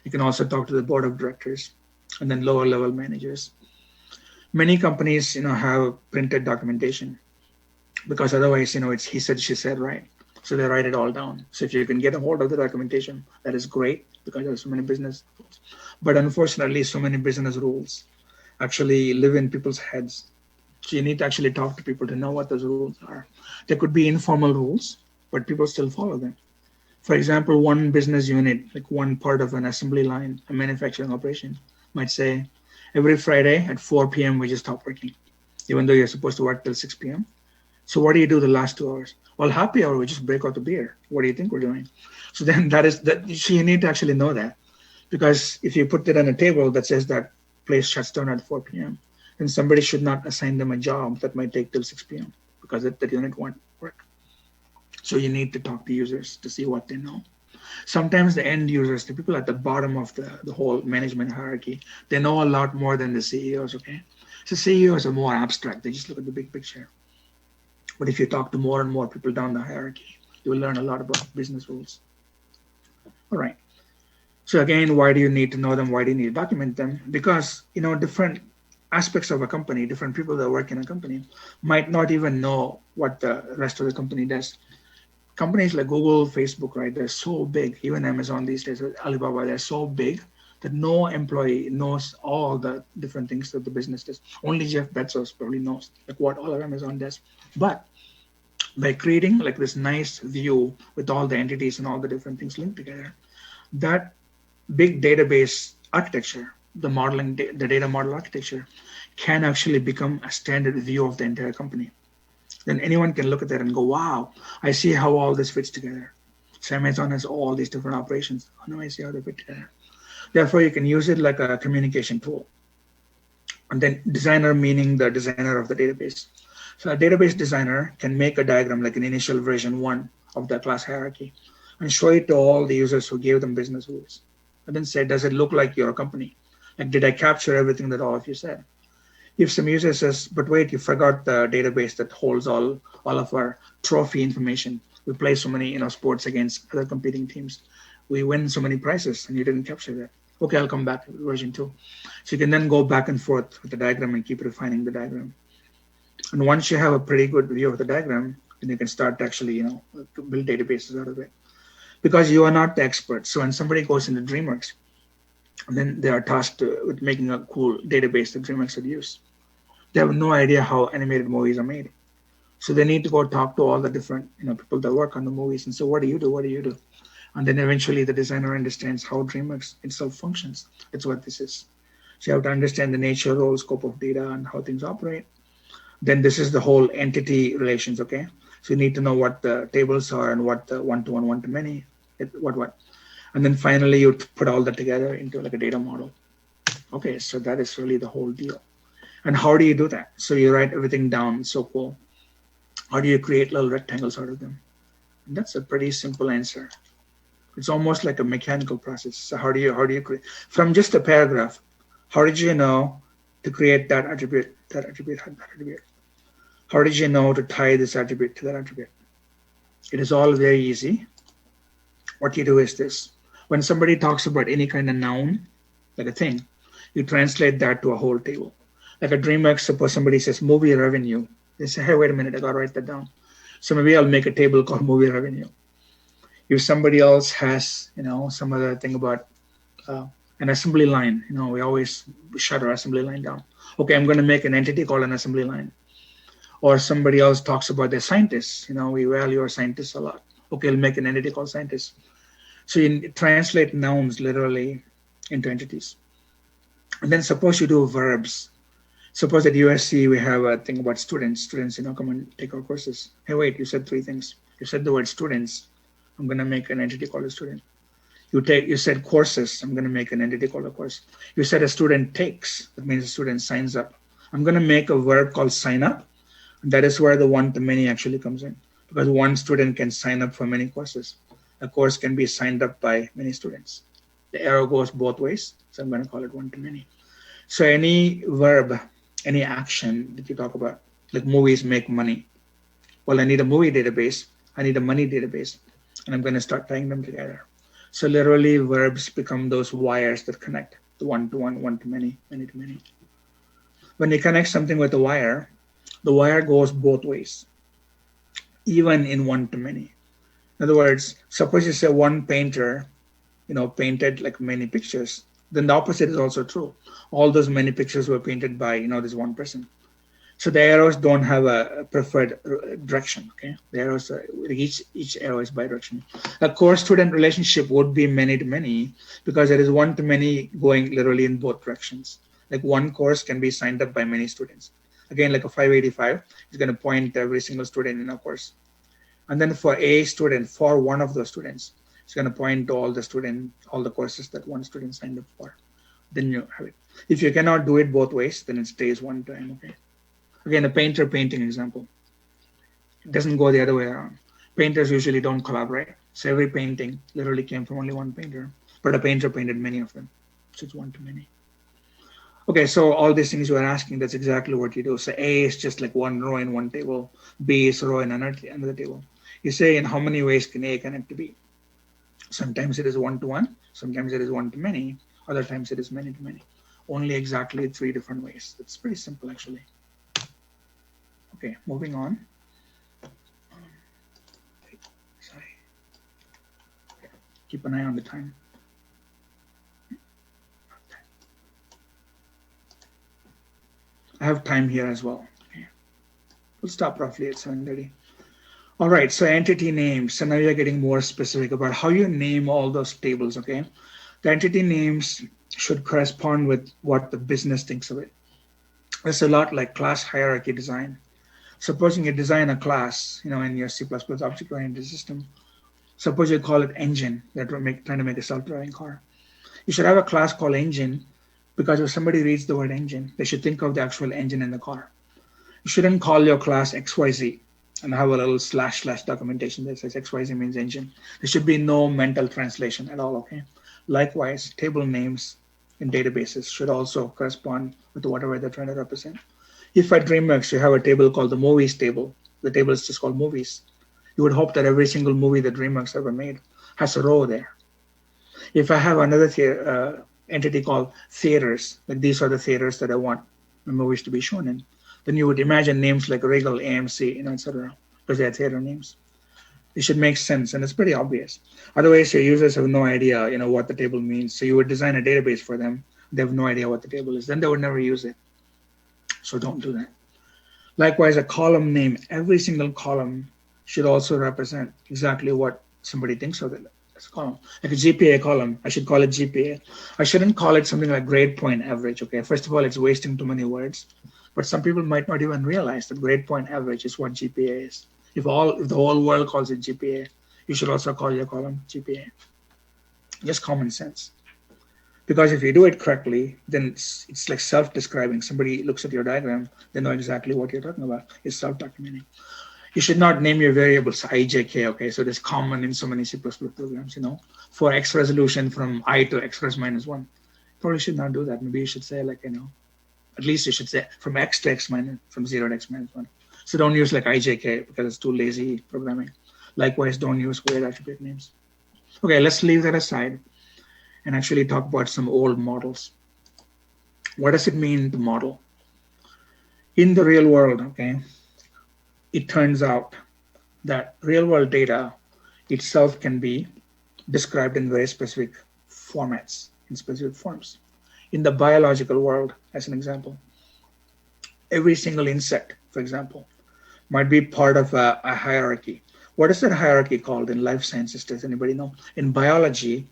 You can also talk to the board of directors and then lower level managers. Many companies have printed documentation because otherwise it's he said, she said, right? So they write it all down. So if you can get a hold of the documentation, that is great because there's so many business rules. But unfortunately, so many business rules actually live in people's heads. So you need to actually talk to people to know what those rules are. There could be informal rules, but people still follow them. For example, one business unit, like one part of an assembly line, a manufacturing operation, might say, every Friday at 4 p.m. we just stop working, even though you're supposed to work till 6 p.m. So what do you do the last 2 hours? Well, happy hour, we just break out the beer. What do you think we're doing? So then so you need to actually know that, because if you put it on a table that says that place shuts down at 4 p.m., then somebody should not assign them a job that might take till 6 p.m. because that unit won't work. So you need to talk to users to see what they know. Sometimes the end users, the people at the bottom of the whole management hierarchy, they know a lot more than the CEOs, okay? So CEOs are more abstract. They just look at the big picture. But if you talk to more and more people down the hierarchy, you will learn a lot about business rules. All right. So again, why do you need to know them? Why do you need to document them? Because, different aspects of a company, different people that work in a company might not even know what the rest of the company does. Companies like Google, Facebook, right? They're so big. Even Amazon these days, Alibaba, they're so big that no employee knows all the different things that the business does. Only Jeff Bezos probably knows what all of Amazon does. But by creating this nice view with all the entities and all the different things linked together, that big database architecture, the data model architecture, can actually become a standard view of the entire company. Then anyone can look at that and go, wow, I see how all this fits together. So Amazon has all these different operations. Oh, no, I see how they fit together. Therefore, you can use it like a communication tool. And then designer meaning the designer of the database. So a database designer can make a diagram like an initial version 1 of the class hierarchy and show it to all the users who gave them business rules. And then say, does it look like your company? Like, did I capture everything that all of you said? If some user says, but wait, you forgot the database that holds all of our trophy information. We play so many sports against other competing teams. We win so many prizes and you didn't capture that. Okay, I'll come back to version 2. So you can then go back and forth with the diagram and keep refining the diagram. And once you have a pretty good view of the diagram, then you can start to actually, to build databases out of it. Because you are not the expert. So when somebody goes into DreamWorks, then they are tasked with making a cool database that DreamWorks would use. They have no idea how animated movies are made. So they need to go talk to all the different people that work on the movies and say, what do you do? What do you do? And then eventually the designer understands how DreamWorks itself functions. It's what this is. So you have to understand the nature, role, scope of data, and how things operate. Then this is the whole entity relations, okay? So you need to know what the tables are and what the one-to-one, one-to-many, what. And then finally you put all that together into like a data model. Okay, so that is really the whole deal. And how do you do that? So you write everything down, so cool. How do you create little rectangles out of them? And that's a pretty simple answer. It's almost like a mechanical process. So how do you create from just a paragraph? How did you know to create that attribute? How did you know to tie this attribute to that attribute? It is all very easy. What you do is this. When somebody talks about any kind of noun, like a thing, you translate that to a whole table. Like a DreamWorks, suppose somebody says movie revenue. They say, hey, wait a minute, I got to write that down. So maybe I'll make a table called movie revenue. If somebody else has, some other thing about an assembly line, we always shut our assembly line down. Okay, I'm going to make an entity called an assembly line. Or somebody else talks about their scientists. We value our scientists a lot. Okay, I'll make an entity called scientists. So you translate nouns literally into entities. And then suppose you do verbs. Suppose at USC we have a thing about students. Students, come and take our courses. Hey, wait, you said 3 things. You said the word students. I'm going to make an entity called a student. You said courses. I'm going to make an entity called a course. You said a student takes. That means a student signs up. I'm going to make a verb called sign up. That is where the one-to-many actually comes in. Because one student can sign up for many courses. A course can be signed up by many students. The arrow goes both ways. So I'm going to call it one-to-many. So any verb, any action that you talk about, like movies make money. Well, I need a movie database. I need a money database. And I'm going to start tying them together. So literally verbs become those wires that connect the one-to-one, one-to-many, many-to-many. When you connect something with a wire, the wire goes both ways, even in one-to-many. In other words, suppose you say one painter, painted like many pictures, then the opposite is also true. All those many pictures were painted by, this one person. So the arrows don't have a preferred direction, okay? The arrows, each arrow is bidirectional. A course-student relationship would be many-to-many because there is one-to-many going literally in both directions. Like one course can be signed up by many students. Again, like a 585 is going to point to every single student in a course. And then for a student, for one of those students, it's going to point to all the courses that one student signed up for. Then you have it. If you cannot do it both ways, then it stays one time, okay? Again, a painter painting example. It doesn't go the other way around. Painters usually don't collaborate. So every painting literally came from only one painter, but a painter painted many of them. So it's one-to-many. Okay, so all these things you are asking, that's exactly what you do. So A is just like one row in one table. B is a row in another table. You say, in how many ways can A connect to B? Sometimes it is one-to-one. Sometimes it is one-to-many. Other times it is many-to-many. Only exactly 3 different ways. That's pretty simple, actually. Okay, moving on. Sorry. Okay. Keep an eye on the time. I have time here as well. Okay. We'll stop roughly at 7:30. All right, so entity names. So now you're getting more specific about how you name all those tables, okay? The entity names should correspond with what the business thinks of it. It's a lot like class hierarchy design. Supposing you design a class, in your C++ object-oriented system, suppose you call it engine, that we're trying to make a self-driving car. You should have a class called engine Because if somebody reads the word engine, they should think of the actual engine in the car. You shouldn't call your class XYZ and have a little / documentation that says XYZ means engine. There should be no mental translation at all, okay? Likewise, table names in databases should also correspond with whatever they're trying to represent. If at DreamWorks you have a table called the movies table, the table is just called movies. You would hope that every single movie that DreamWorks ever made has a row there. If I have another entity called theaters, like these are the theaters that I want my movies to be shown in, then you would imagine names like Regal, AMC, etc., because they are theater names. It should make sense, and it's pretty obvious. Otherwise, your users have no idea, what the table means. So you would design a database for them. They have no idea what the table is. Then they would never use it. So don't do that. Likewise, a column name, every single column should also represent exactly what somebody thinks of it as a column. Like a GPA column, I should call it GPA. I shouldn't call it something like grade point average, okay? First of all, it's wasting too many words. But some people might not even realize that grade point average is what GPA is. If the whole world calls it GPA, you should also call your column GPA. Just common sense. Because if you do it correctly, then it's like self-describing. Somebody looks at your diagram, they know exactly what you're talking about. It's self-documenting. You should not name your variables IJK, okay? So that's common in so many C++ programs, for X resolution from I to X res minus 1. Probably should not do that. Maybe you should say at least you should say from X to X minus, from 0 to X minus 1. So don't use like IJK because it's too lazy programming. Likewise, don't use weird attribute names. Okay, let's leave that aside and actually talk about some old models. What does it mean to model? In the real world, okay, it turns out that real world data itself can be described in very specific formats, in specific forms. In the biological world, as an example, every single insect, for example, might be part of a hierarchy. What is that hierarchy called in life sciences? Does anybody know? In biology,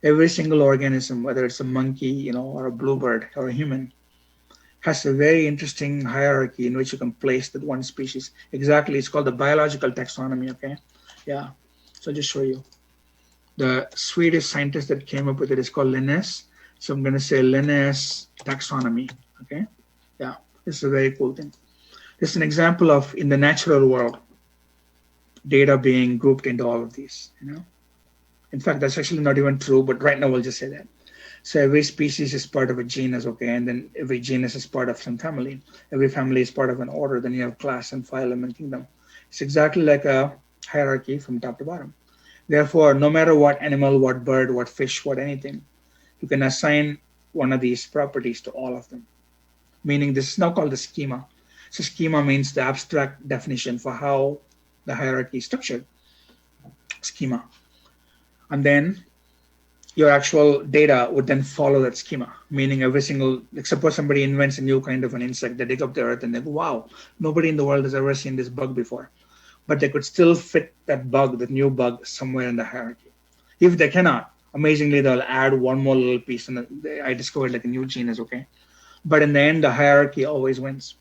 every single organism, whether it's a monkey, or a bluebird or a human, has a very interesting hierarchy in which you can place that one species. Exactly, it's called the biological taxonomy, okay? Yeah, so I'll just show you. The Swedish scientist that came up with it is called Linnaeus. So I'm gonna say Linnaeus taxonomy, okay? Yeah, this is a very cool thing. This is an example of, in the natural world, data being grouped into all of these, In fact, that's actually not even true, but right now we'll just say that. So every species is part of a genus, okay? And then every genus is part of some family. Every family is part of an order. Then you have class and phylum and kingdom. It's exactly like a hierarchy from top to bottom. Therefore, no matter what animal, what bird, what fish, what anything, you can assign one of these properties to all of them. Meaning this is now called the schema. So schema means the abstract definition for how the hierarchy is structured. Schema. And then your actual data would then follow that schema, meaning every single, like suppose somebody invents a new kind of an insect, they dig up the earth and they go, wow, nobody in the world has ever seen this bug before. But they could still fit that bug, that new bug, somewhere in the hierarchy. If they cannot, amazingly, they'll add one more little piece and I discovered like a new genus, okay? But in the end, the hierarchy always wins.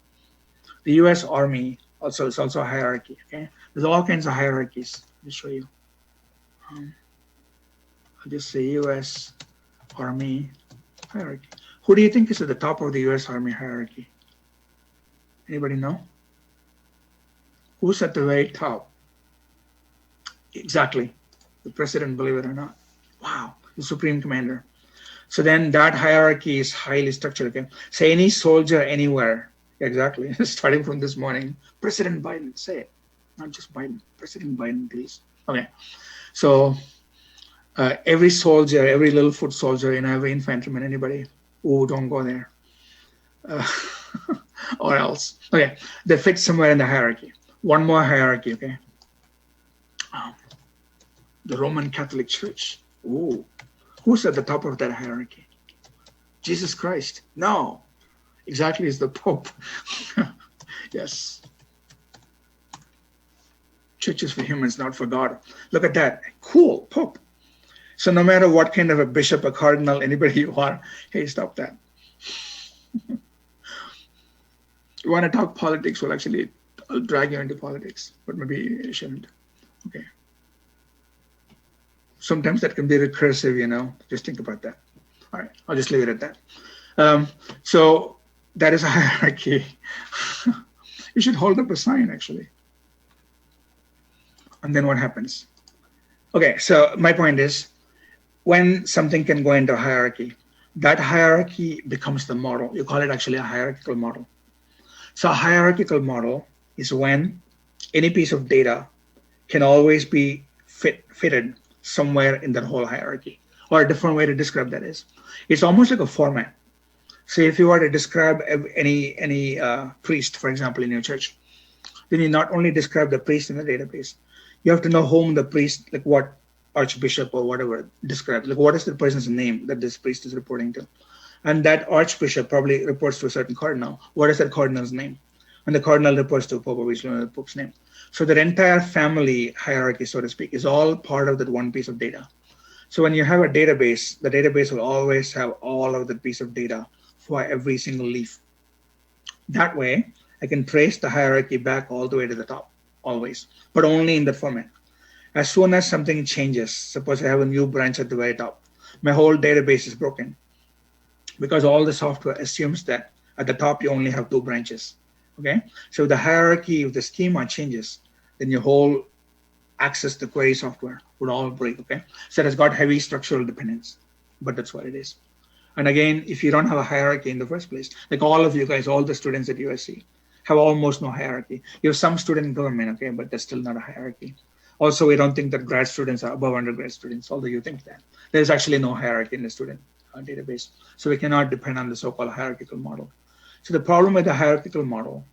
The US Army also is also a hierarchy, okay? There's all kinds of hierarchies. Let me show you. I'll just say US Army hierarchy. Who do you think is at the top of the US Army hierarchy? Anybody know? Who's at the very top? Exactly. The president, believe it or not. Wow, the supreme commander. So then that hierarchy is highly structured, okay? Say any soldier anywhere, exactly, starting from this morning, President Biden, say it. Not just Biden, President Biden, please. Okay, so every soldier, every little foot soldier, every infantryman, anybody, don't go there. Or else. Okay, they fit somewhere in the hierarchy. One more hierarchy, okay? The Roman Catholic Church. Ooh, who's at the top of that hierarchy? Jesus Christ. No, exactly, it's the Pope. Yes. Church is for humans, not for God. Look at that. Cool, Pope. So no matter what kind of a bishop, a cardinal, anybody you are, hey, stop that. You want to talk politics? Well, actually, I'll drag you into politics, but maybe I shouldn't. Okay. Sometimes that can be recursive, just think about that. All right, I'll just leave it at that. So that is a hierarchy. You should hold up a sign actually. And then what happens? Okay, so my point is, when something can go into a hierarchy, that hierarchy becomes the model. You call it actually a hierarchical model. So a hierarchical model is when any piece of data can always be fitted somewhere in that whole hierarchy. Or a different way to describe that is, it's almost like a format. So if you were to describe any priest, for example, in your church, then you not only describe the priest in the database, you have to know whom the priest, like what archbishop or whatever describes, like what is the person's name that this priest is reporting to. And that archbishop probably reports to a certain cardinal. What is that cardinal's name? And the cardinal reports to Pope, obviously, the Pope's name. So that entire family hierarchy, so to speak, is all part of that one piece of data. So when you have a database, the database will always have all of the piece of data for every single leaf. That way, I can trace the hierarchy back all the way to the top, always, but only in that format. As soon as something changes, suppose I have a new branch at the very top, my whole database is broken because all the software assumes that at the top you only have 2 branches. Okay, so the hierarchy of the schema changes, then your whole access to query software would all break. Okay, so it has got heavy structural dependence, but that's what it is. And again, if you don't have a hierarchy in the first place, like all of you guys, all the students at USC have almost no hierarchy. You have some student government, okay, but that's still not a hierarchy. Also, we don't think that grad students are above undergrad students, although you think that. There's actually no hierarchy in the student database. So we cannot depend on the so-called hierarchical model. So the problem with the hierarchical model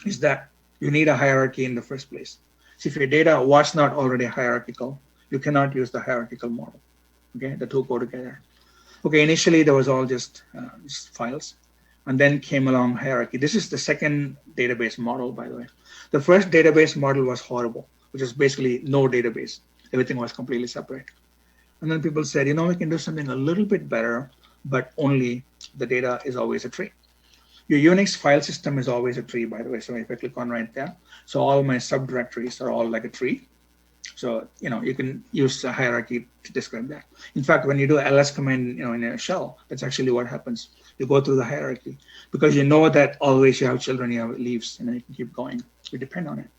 is that you need a hierarchy in the first place. So if your data was not already hierarchical, you cannot use the hierarchical model. Okay, the two go together. Okay, initially there was all just files, and then came along hierarchy. This is the second database model, by the way. The first database model was horrible, which is basically no database. Everything was completely separate. And then people said, you know, we can do something a little bit better, but only the data is always a tree. Your Unix file system is always a tree, by the way. So if I click on right there, so all my subdirectories are all like a tree. So, you know, you can use a hierarchy to describe that. In fact, when you do ls command, you know, in a shell, that's actually what happens. You go through the hierarchy because you know that always you have children, you have leaves, and then you can keep going. You depend on it.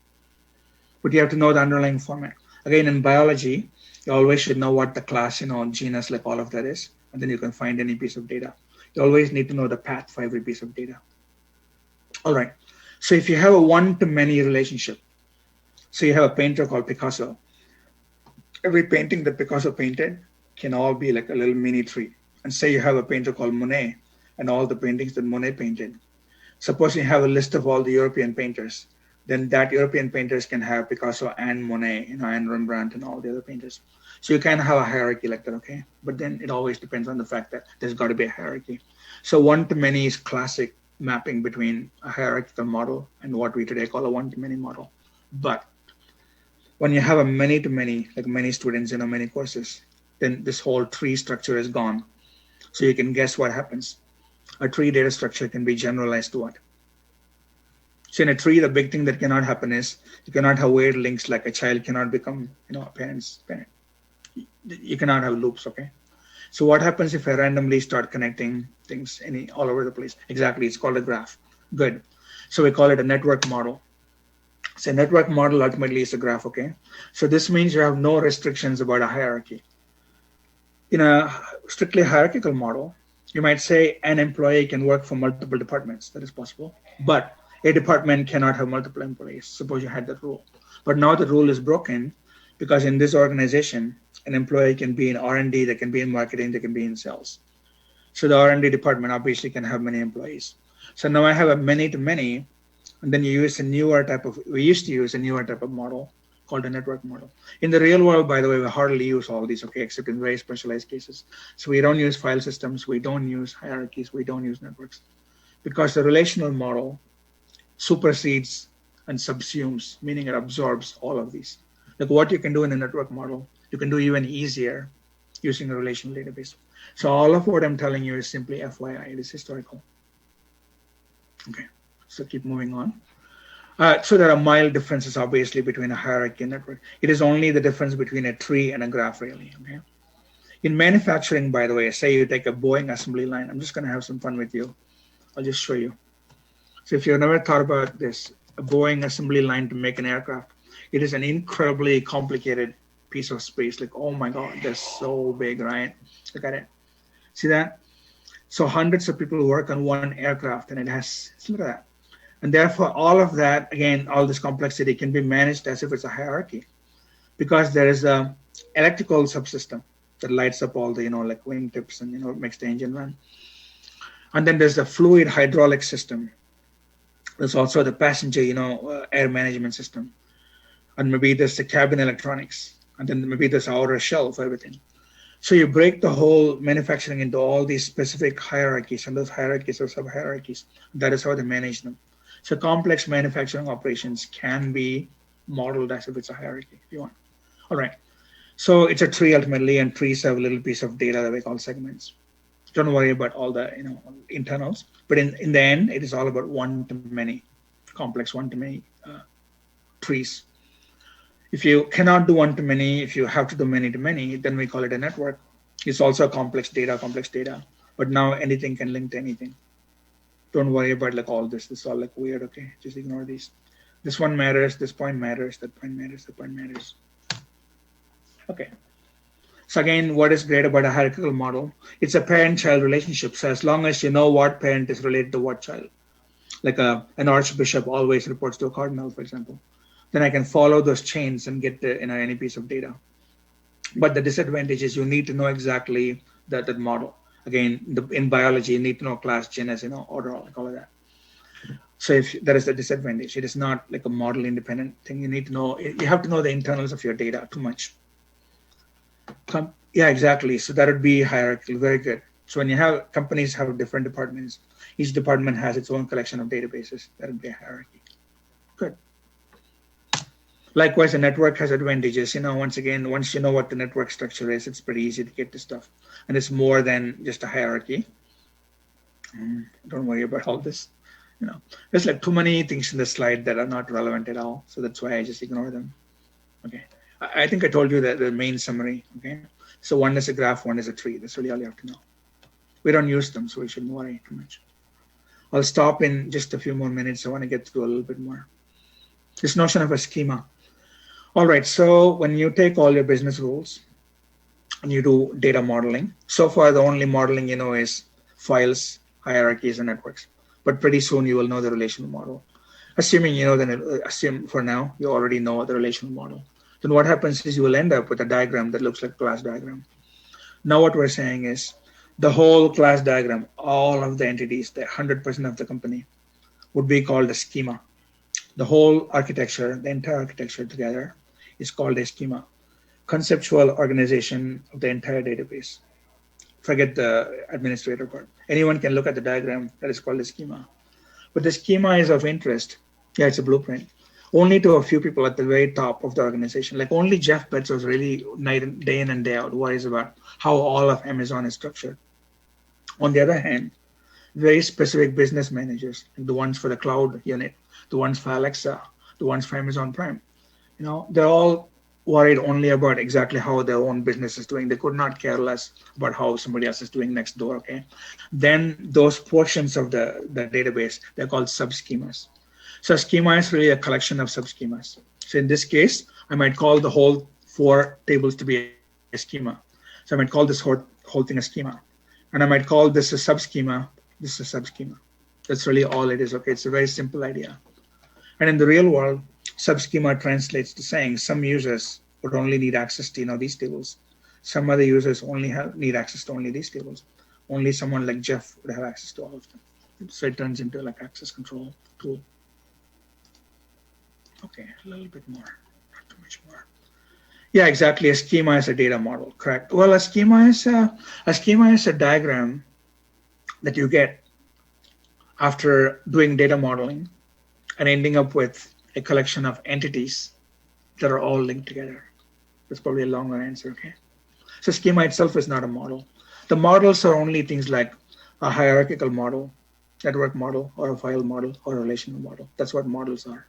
But you have to know the underlying format. Again, in biology, you always should know what the class, you know, genus, like all of that is, and then you can find any piece of data. You always need to know the path for every piece of data. All right. So if you have a one-to-many relationship, so you have a painter called Picasso. Every painting that Picasso painted can all be like a little mini tree. And say you have a painter called Monet and all the paintings that Monet painted. Suppose you have a list of all the European painters, then that European painters can have Picasso and Monet, you know, and Rembrandt and all the other painters. So you can have a hierarchy like that, okay? But then it always depends on the fact that there's got to be a hierarchy. So one-to-many is classic mapping between a hierarchical model and what we today call a one-to-many model. But when you have a many-to-many, like many students, you know, many courses, then this whole tree structure is gone. So you can guess what happens. A tree data structure can be generalized to what? So in a tree, the big thing that cannot happen is you cannot have weird links, like a child cannot become, you know, a parent's parent. You cannot have loops, okay? So what happens if I randomly start connecting things all over the place? Exactly, it's called a graph. Good. So we call it a network model. So a network model ultimately is a graph, okay? So this means you have no restrictions about a hierarchy. In a strictly hierarchical model, you might say an employee can work for multiple departments. That is possible. But a department cannot have multiple employees. Suppose you had that rule. But now the rule is broken because in this organization, an employee can be in R&D, they can be in marketing, they can be in sales. So the R&D department obviously can have many employees. So now I have a many-to-many, and then we used to use a newer type of model called a network model. In the real world, by the way, we hardly use all these, okay, except in very specialized cases. So we don't use file systems, we don't use hierarchies, we don't use networks, because the relational model supersedes and subsumes, meaning it absorbs all of these. Like what you can do in a network model, you can do even easier using a relational database. So all of what I'm telling you is simply FYI, it is historical. Okay, so keep moving on. So there are mild differences, obviously, between a hierarchy and network. It is only the difference between a tree and a graph, really, okay? In manufacturing, by the way, say you take a Boeing assembly line. I'm just going to have some fun with you. I'll just show you. So if you've never thought about this, a Boeing assembly line to make an aircraft, it is an incredibly complicated piece of space. Like, oh my God, they're so big, right? Look at it. See that? So hundreds of people work on one aircraft, and it has, look at that. And therefore, all of that, again, all this complexity can be managed as if it's a hierarchy, because there is a electrical subsystem that lights up all the, like wingtips and, makes the engine run. And then there's the fluid hydraulic system. There's also the passenger, air management system. And maybe there's the cabin electronics. And then maybe there's outer shell for everything. So you break the whole manufacturing into all these specific hierarchies, and those hierarchies are sub-hierarchies. That is how they manage them. So complex manufacturing operations can be modeled as if it's a hierarchy, if you want. All right. So it's a tree ultimately, and trees have a little piece of data that we call segments. Don't worry about all the internals, but in the end, it is all about one-to-many, complex one-to-many trees. If you cannot do one-to-many, if you have to do many-to-many, then we call it a network. It's also complex data, but now anything can link to anything. Don't worry about like all this. This is all like weird, okay? Just ignore these. This one matters, this point matters, that point matters, that point matters. Okay. So again, what is great about a hierarchical model? It's a parent-child relationship. So as long as you know what parent is related to what child, like an archbishop always reports to a cardinal, for example, then I can follow those chains and get the, any piece of data. But the disadvantage is you need to know exactly that model. Again, in biology, you need to know class, genus, order, like all of that. So if that is the disadvantage, it is not like a model independent thing. You need to know, you have to know the internals of your data too much. Yeah, exactly. So that would be hierarchical. Very good. So when you have companies have different departments, each department has its own collection of databases. That would be a hierarchy. Good. Likewise, a network has advantages. Once again, once you know what the network structure is, it's pretty easy to get to stuff. And it's more than just a hierarchy. Don't worry about all this. There's like too many things in the slide that are not relevant at all. So that's why I just ignore them. Okay. I think I told you that the main summary. Okay. So one is a graph, one is a tree. That's really all you have to know. We don't use them, so we shouldn't worry too much. I'll stop in just a few more minutes. I want to get through a little bit more. This notion of a schema. All right, so when you take all your business rules and you do data modeling, so far the only modeling you know is files, hierarchies, and networks. But pretty soon you will know the relational model. Assuming assume for now you already know the relational model. Then what happens is you will end up with a diagram that looks like a class diagram. Now what we're saying is the whole class diagram, all of the entities, the 100% of the company would be called a schema. The whole architecture, the entire architecture together is called a schema. Conceptual organization of the entire database. Forget the administrator part. Anyone can look at the diagram that is called a schema. But the schema is of interest. Yeah, it's a blueprint. Only to a few people at the very top of the organization. Like only Jeff Bezos really day in and day out worries about how all of Amazon is structured. On the other hand, very specific business managers, like the ones for the cloud unit, the ones for Alexa, the ones for Amazon Prime, they're all worried only about exactly how their own business is doing. They could not care less about how somebody else is doing next door, okay? Then those portions of the database, they're called sub-schemas. So a schema is really a collection of sub-schemas. So in this case, I might call the whole 4 tables to be a schema. So I might call this whole thing a schema. And I might call this a sub-schema, this is a sub-schema. That's really all it is, okay? It's a very simple idea. And in the real world, sub-schema translates to saying some users would only need access to these tables. Some other users only need access to only these tables. Only someone like Jeff would have access to all of them. So it turns into like access control tool. Okay, a little bit more, not too much more. Yeah, exactly. A schema is a data model, correct? Well, a schema is a diagram that you get after doing data modeling and ending up with a collection of entities that are all linked together. That's probably a longer answer, okay? So schema itself is not a model. The models are only things like a hierarchical model, network model, or a file model, or a relational model. That's what models are.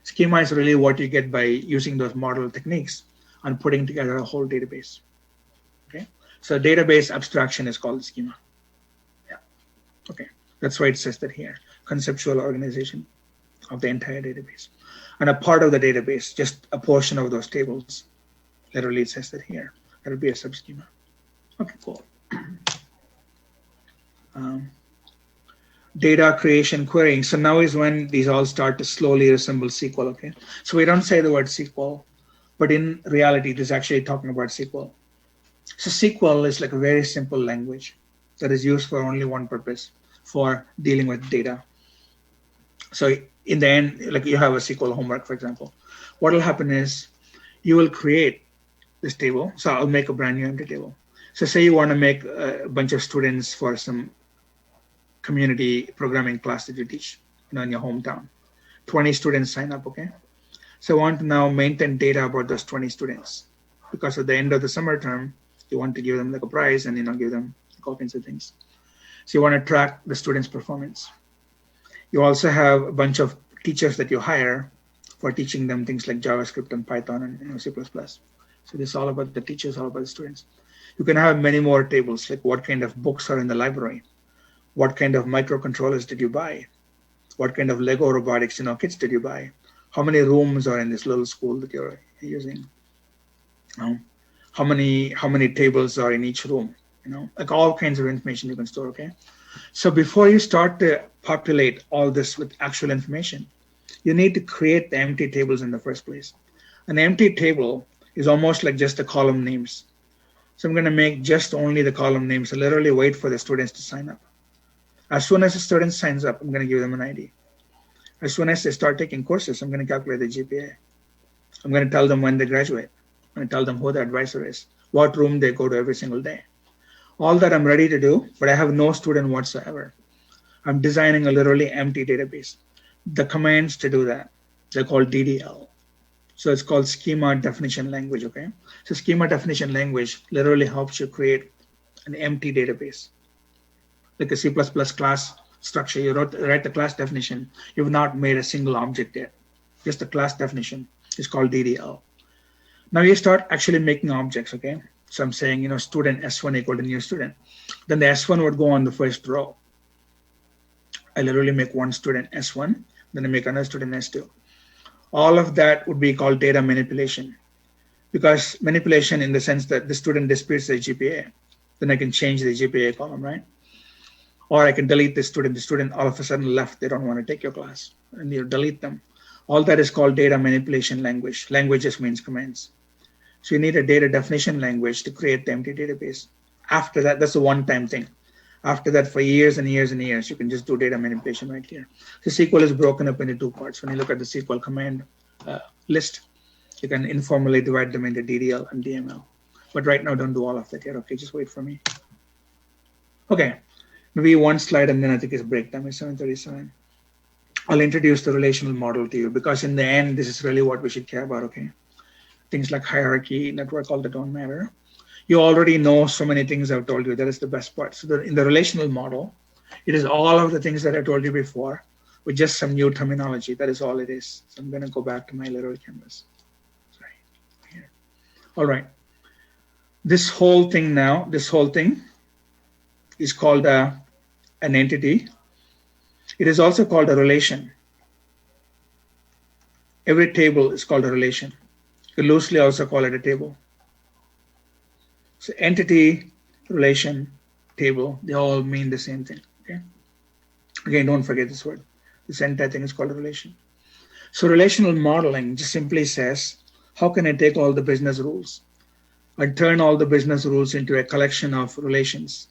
Schema is really what you get by using those model techniques and putting together a whole database, okay? So database abstraction is called the schema. Yeah, okay. That's why it says that here, conceptual organization of the entire database. And a part of the database, just a portion of those tables, literally it says that here, that'll be a subschema. Okay, cool. Data creation querying. So now is when these all start to slowly resemble SQL, okay? So we don't say the word SQL, but in reality, it is actually talking about SQL. So SQL is like a very simple language that is used for only one purpose, for dealing with data. So in the end, like you have a SQL homework, for example, what will happen is you will create this table. So I'll make a brand new empty table. So say you want to make a bunch of students for some community programming class that you teach, in your hometown. 20 students sign up, okay? So I want to now maintain data about those 20 students, because at the end of the summer term, you want to give them like a prize and give them all kinds of things. So you want to track the students' performance. You also have a bunch of teachers that you hire for teaching them things like JavaScript and Python and C++. So this is all about the teachers, all about the students. You can have many more tables, like what kind of books are in the library, what kind of microcontrollers did you buy, what kind of Lego robotics kits did you buy, how many rooms are in this little school that you're using, how many tables are in each room, like all kinds of information you can store, okay? So before you start to populate all this with actual information, you need to create the empty tables in the first place. An empty table is almost like just the column names. So I'm going to make just only the column names. So literally wait for the students to sign up. As soon as the student signs up, I'm going to give them an ID. As soon as they start taking courses, I'm going to calculate the GPA. I'm going to tell them when they graduate. I'm going to tell them who the advisor is, what room they go to every single day. All that I'm ready to do, but I have no student whatsoever. I'm designing a literally empty database. The commands to do that, they're called DDL. So it's called schema definition language, okay? So schema definition language literally helps you create an empty database. Like a C++ class structure, you write the class definition. You've not made a single object yet. Just the class definition is called DDL. Now you start actually making objects, okay? So I'm saying, student S1 equal to new student. Then the S1 would go on the first row. I literally make one student S1, then I make another student S2. All of that would be called data manipulation, because manipulation in the sense that the student disputes their GPA, then I can change the GPA column, right? Or I can delete the student all of a sudden left, they don't want to take your class, and you delete them. All that is called data manipulation language. Language just means commands. So you need a data definition language to create the empty database. After that, that's a one-time thing. After that, for years and years and years, you can just do data manipulation right here. So SQL is broken up into two parts. When you look at the SQL command list, you can informally divide them into DDL and DML. But right now, don't do all of that yet. Okay, just wait for me. Okay, maybe one slide, and then I think it's break time. It's 7:37. I'll introduce the relational model to you, because in the end, this is really what we should care about, okay? Things like hierarchy, network, all that don't matter. You already know so many things I've told you. That is the best part. So in the relational model, it is all of the things that I told you before with just some new terminology. That is all it is. So I'm going to go back to my little canvas. Sorry. Here. All right. This whole thing is called an entity. It is also called a relation. Every table is called a relation. You can loosely also call it a table. So entity, relation, table, they all mean the same thing, okay? Again, don't forget this word. This entire thing is called a relation. So relational modeling just simply says, how can I take all the business rules and turn all the business rules into a collection of relations?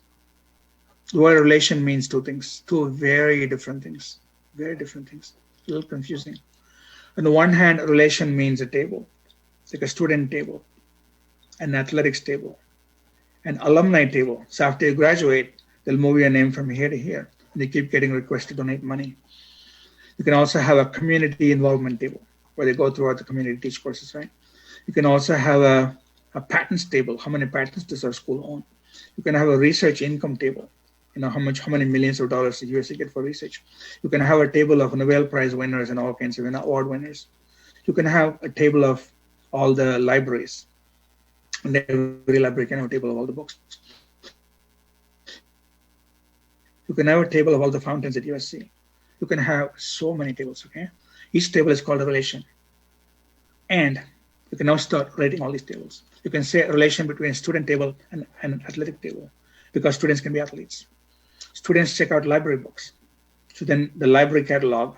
The word relation means two things, two very different things, a little confusing. On the one hand, relation means a table, like a student table, an athletics table, an alumni table. So after you graduate, they'll move your name from here to here. And they keep getting requests to donate money. You can also have a community involvement table where they go throughout the community, teach courses, right? You can also have a patents table. How many patents does our school own? You can have a research income table. How many millions of dollars did USA get for research? You can have a table of Nobel Prize winners and all kinds of award winners. You can have a table of all the libraries. And every library can have a table of all the books. You can have a table of all the fountains at USC. You can have so many tables, okay? Each table is called a relation. And you can now start rating all these tables. You can say a relation between a student table and an athletic table, because students can be athletes. Students check out library books. So then the library catalog,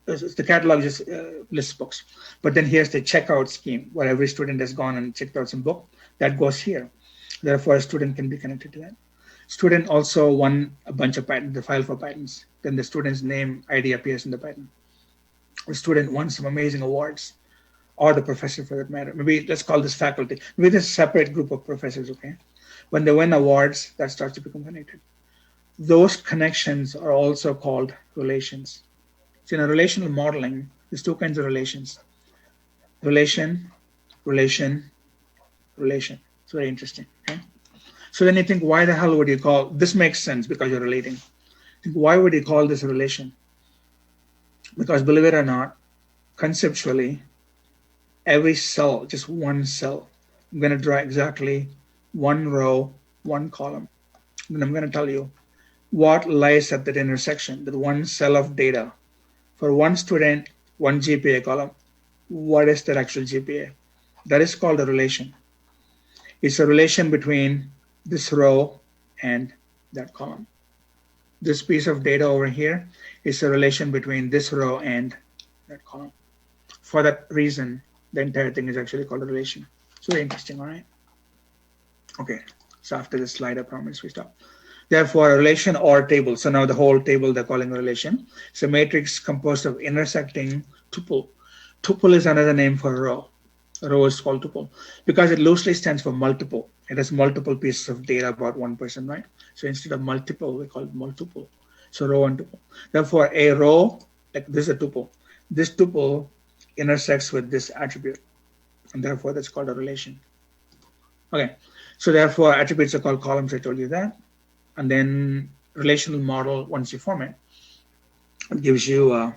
the catalog just lists books. But then here's the checkout scheme, where every student has gone and checked out some book. That goes here. Therefore, a student can be connected to that. Student also won a bunch of patents, the file for patents. Then the student's name ID appears in the patent. The student won some amazing awards, or the professor for that matter. Maybe let's call this faculty. Maybe this separate group of professors, okay? When they win awards, that starts to become connected. Those connections are also called relations. So in a relational modeling, there's two kinds of relations. Relation, relation, relation. It's very interesting, okay? So then you think, why the hell would you call, this makes sense because you're relating. Think, why would you call this a relation? Because believe it or not, conceptually, every cell, just one cell, I'm going to draw exactly one row, one column. Then I'm going to tell you what lies at that intersection, that one cell of data. For one student, one GPA column, what is that actual GPA? That is called a relation. It's a relation between this row and that column. This piece of data over here is a relation between this row and that column. For that reason, the entire thing is actually called a relation. It's very interesting, all right? Okay, so after this slide, I promise we stop. Therefore, a relation or table. So now the whole table they're calling a relation. It's a matrix composed of intersecting tuple. Tuple is another name for a row. A row is called tuple because it loosely stands for multiple. It has multiple pieces of data about one person, right? So instead of multiple, we call it multiple. So row and tuple. Therefore, a row, like this is a tuple. This tuple intersects with this attribute, and therefore that's called a relation. Okay, so therefore attributes are called columns. I told you that. And then relational model, once you form it, it gives you a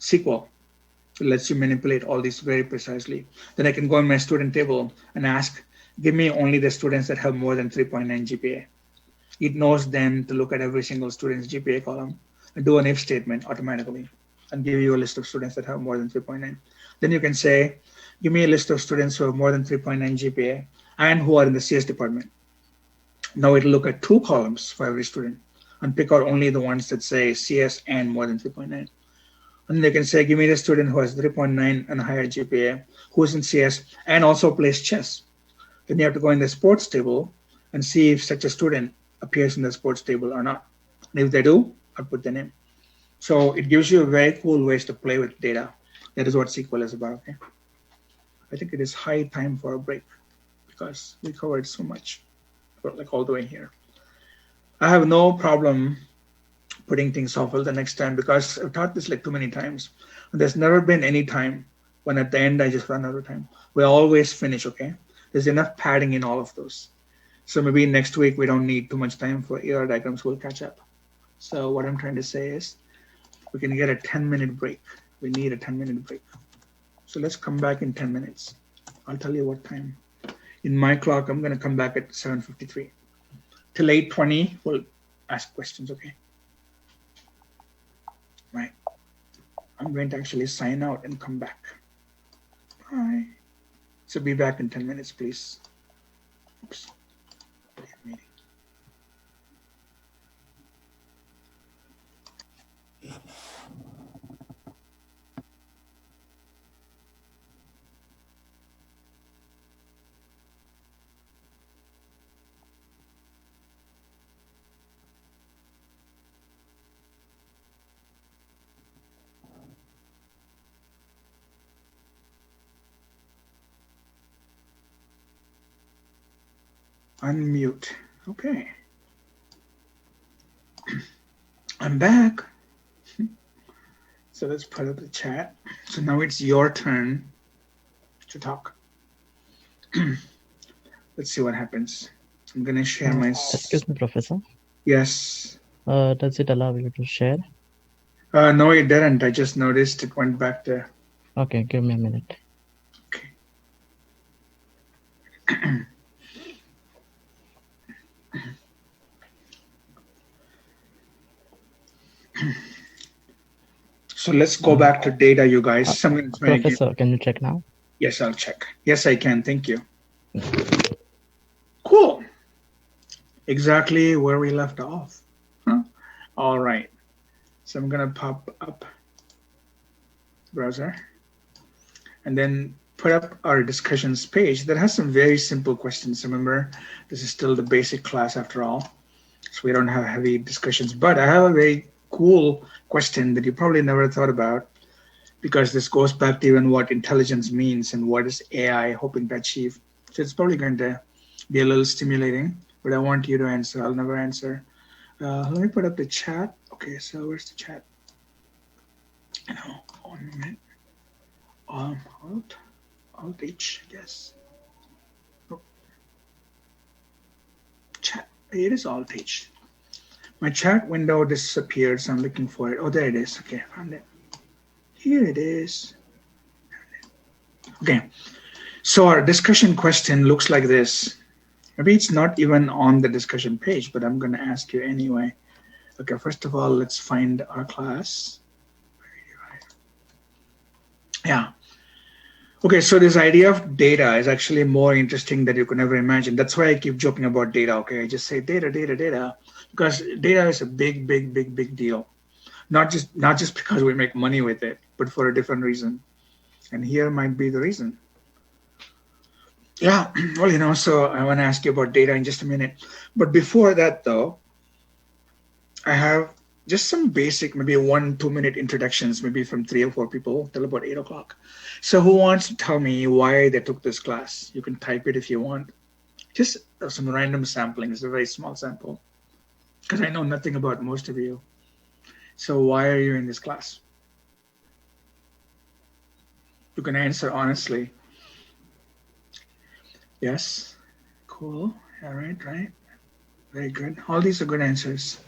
SQL. It lets you manipulate all these very precisely. Then I can go in my student table and ask, give me only the students that have more than 3.9 GPA. It knows then to look at every single student's GPA column and do an if statement automatically and give you a list of students that have more than 3.9. Then you can say, give me a list of students who have more than 3.9 GPA and who are in the CS department. Now it'll look at two columns for every student and pick out only the ones that say CS and more than 3.9. And they can say, give me the student who has 3.9 and higher GPA, who's in CS and also plays chess. Then you have to go in the sports table and see if such a student appears in the sports table or not. And if they do, I'll put the name. So it gives you very cool ways to play with data. That is what SQL is about, okay? I think it is high time for a break because we covered so much, like all the way here. I have no problem putting things off till the next time because I've taught this like too many times. And there's never been any time when at the end I just run out of time. We always finish, okay? There's enough padding in all of those. So maybe next week we don't need too much time for ER diagrams, we'll catch up. So what I'm trying to say is we can get a 10-minute break. We need a 10-minute break. So let's come back in 10 minutes. I'll tell you what time. In my clock, I'm gonna come back at 7:53. Till 8:20, we'll ask questions, okay? Right. I'm going to actually sign out and come back. Bye. So be back in 10 minutes, please. Oops. Meeting. Unmute. Okay. I'm back. So that's part of the chat. So now it's your turn to talk. Let's see what happens. I'm going to share my... Excuse me, Professor. Yes. Does it allow you to share? No, it didn't. I just noticed it went back there. Okay, give me a minute. Okay. So let's go back to data, you guys. Something that's very Professor, can you check now? Yes, I'll check. Yes, I can. Thank you. Cool. Exactly where we left off. Huh? All right. So I'm going to pop up browser and then put up our discussions page that has some very simple questions. Remember, this is still the basic class after all. So we don't have heavy discussions, but I have a very cool question that you probably never thought about, because this goes back to even what intelligence means and what is AI hoping to achieve. So it's probably going to be a little stimulating, but I want you to answer. I'll never answer. Let me put up the chat. Okay, so where's the chat? No, 1 minute. Alt H, I guess. Oh. Chat. It is Alt H. My chat window disappeared, so I'm looking for it. Oh, there it is. Okay, found it. Here it is. Okay, so our discussion question looks like this. Maybe it's not even on the discussion page, but I'm going to ask you anyway. Okay, first of all, let's find our class. Yeah. Okay, so this idea of data is actually more interesting than you could ever imagine. That's why I keep joking about data, okay? I just say data, because data is a big deal. Not just because we make money with it, but for a different reason. And here might be the reason. Yeah, well, so I want to ask you about data in just a minute. But before that, though, I have just some basic, maybe 1-2 minute introductions, maybe from 3 or 4 people till about 8 o'clock. So who wants to tell me why they took this class? You can type it if you want. Just some random sampling. It's a very small sample, because I know nothing about most of you. So why are you in this class? You can answer honestly. Yes, cool. All right. Very good. All these are good answers.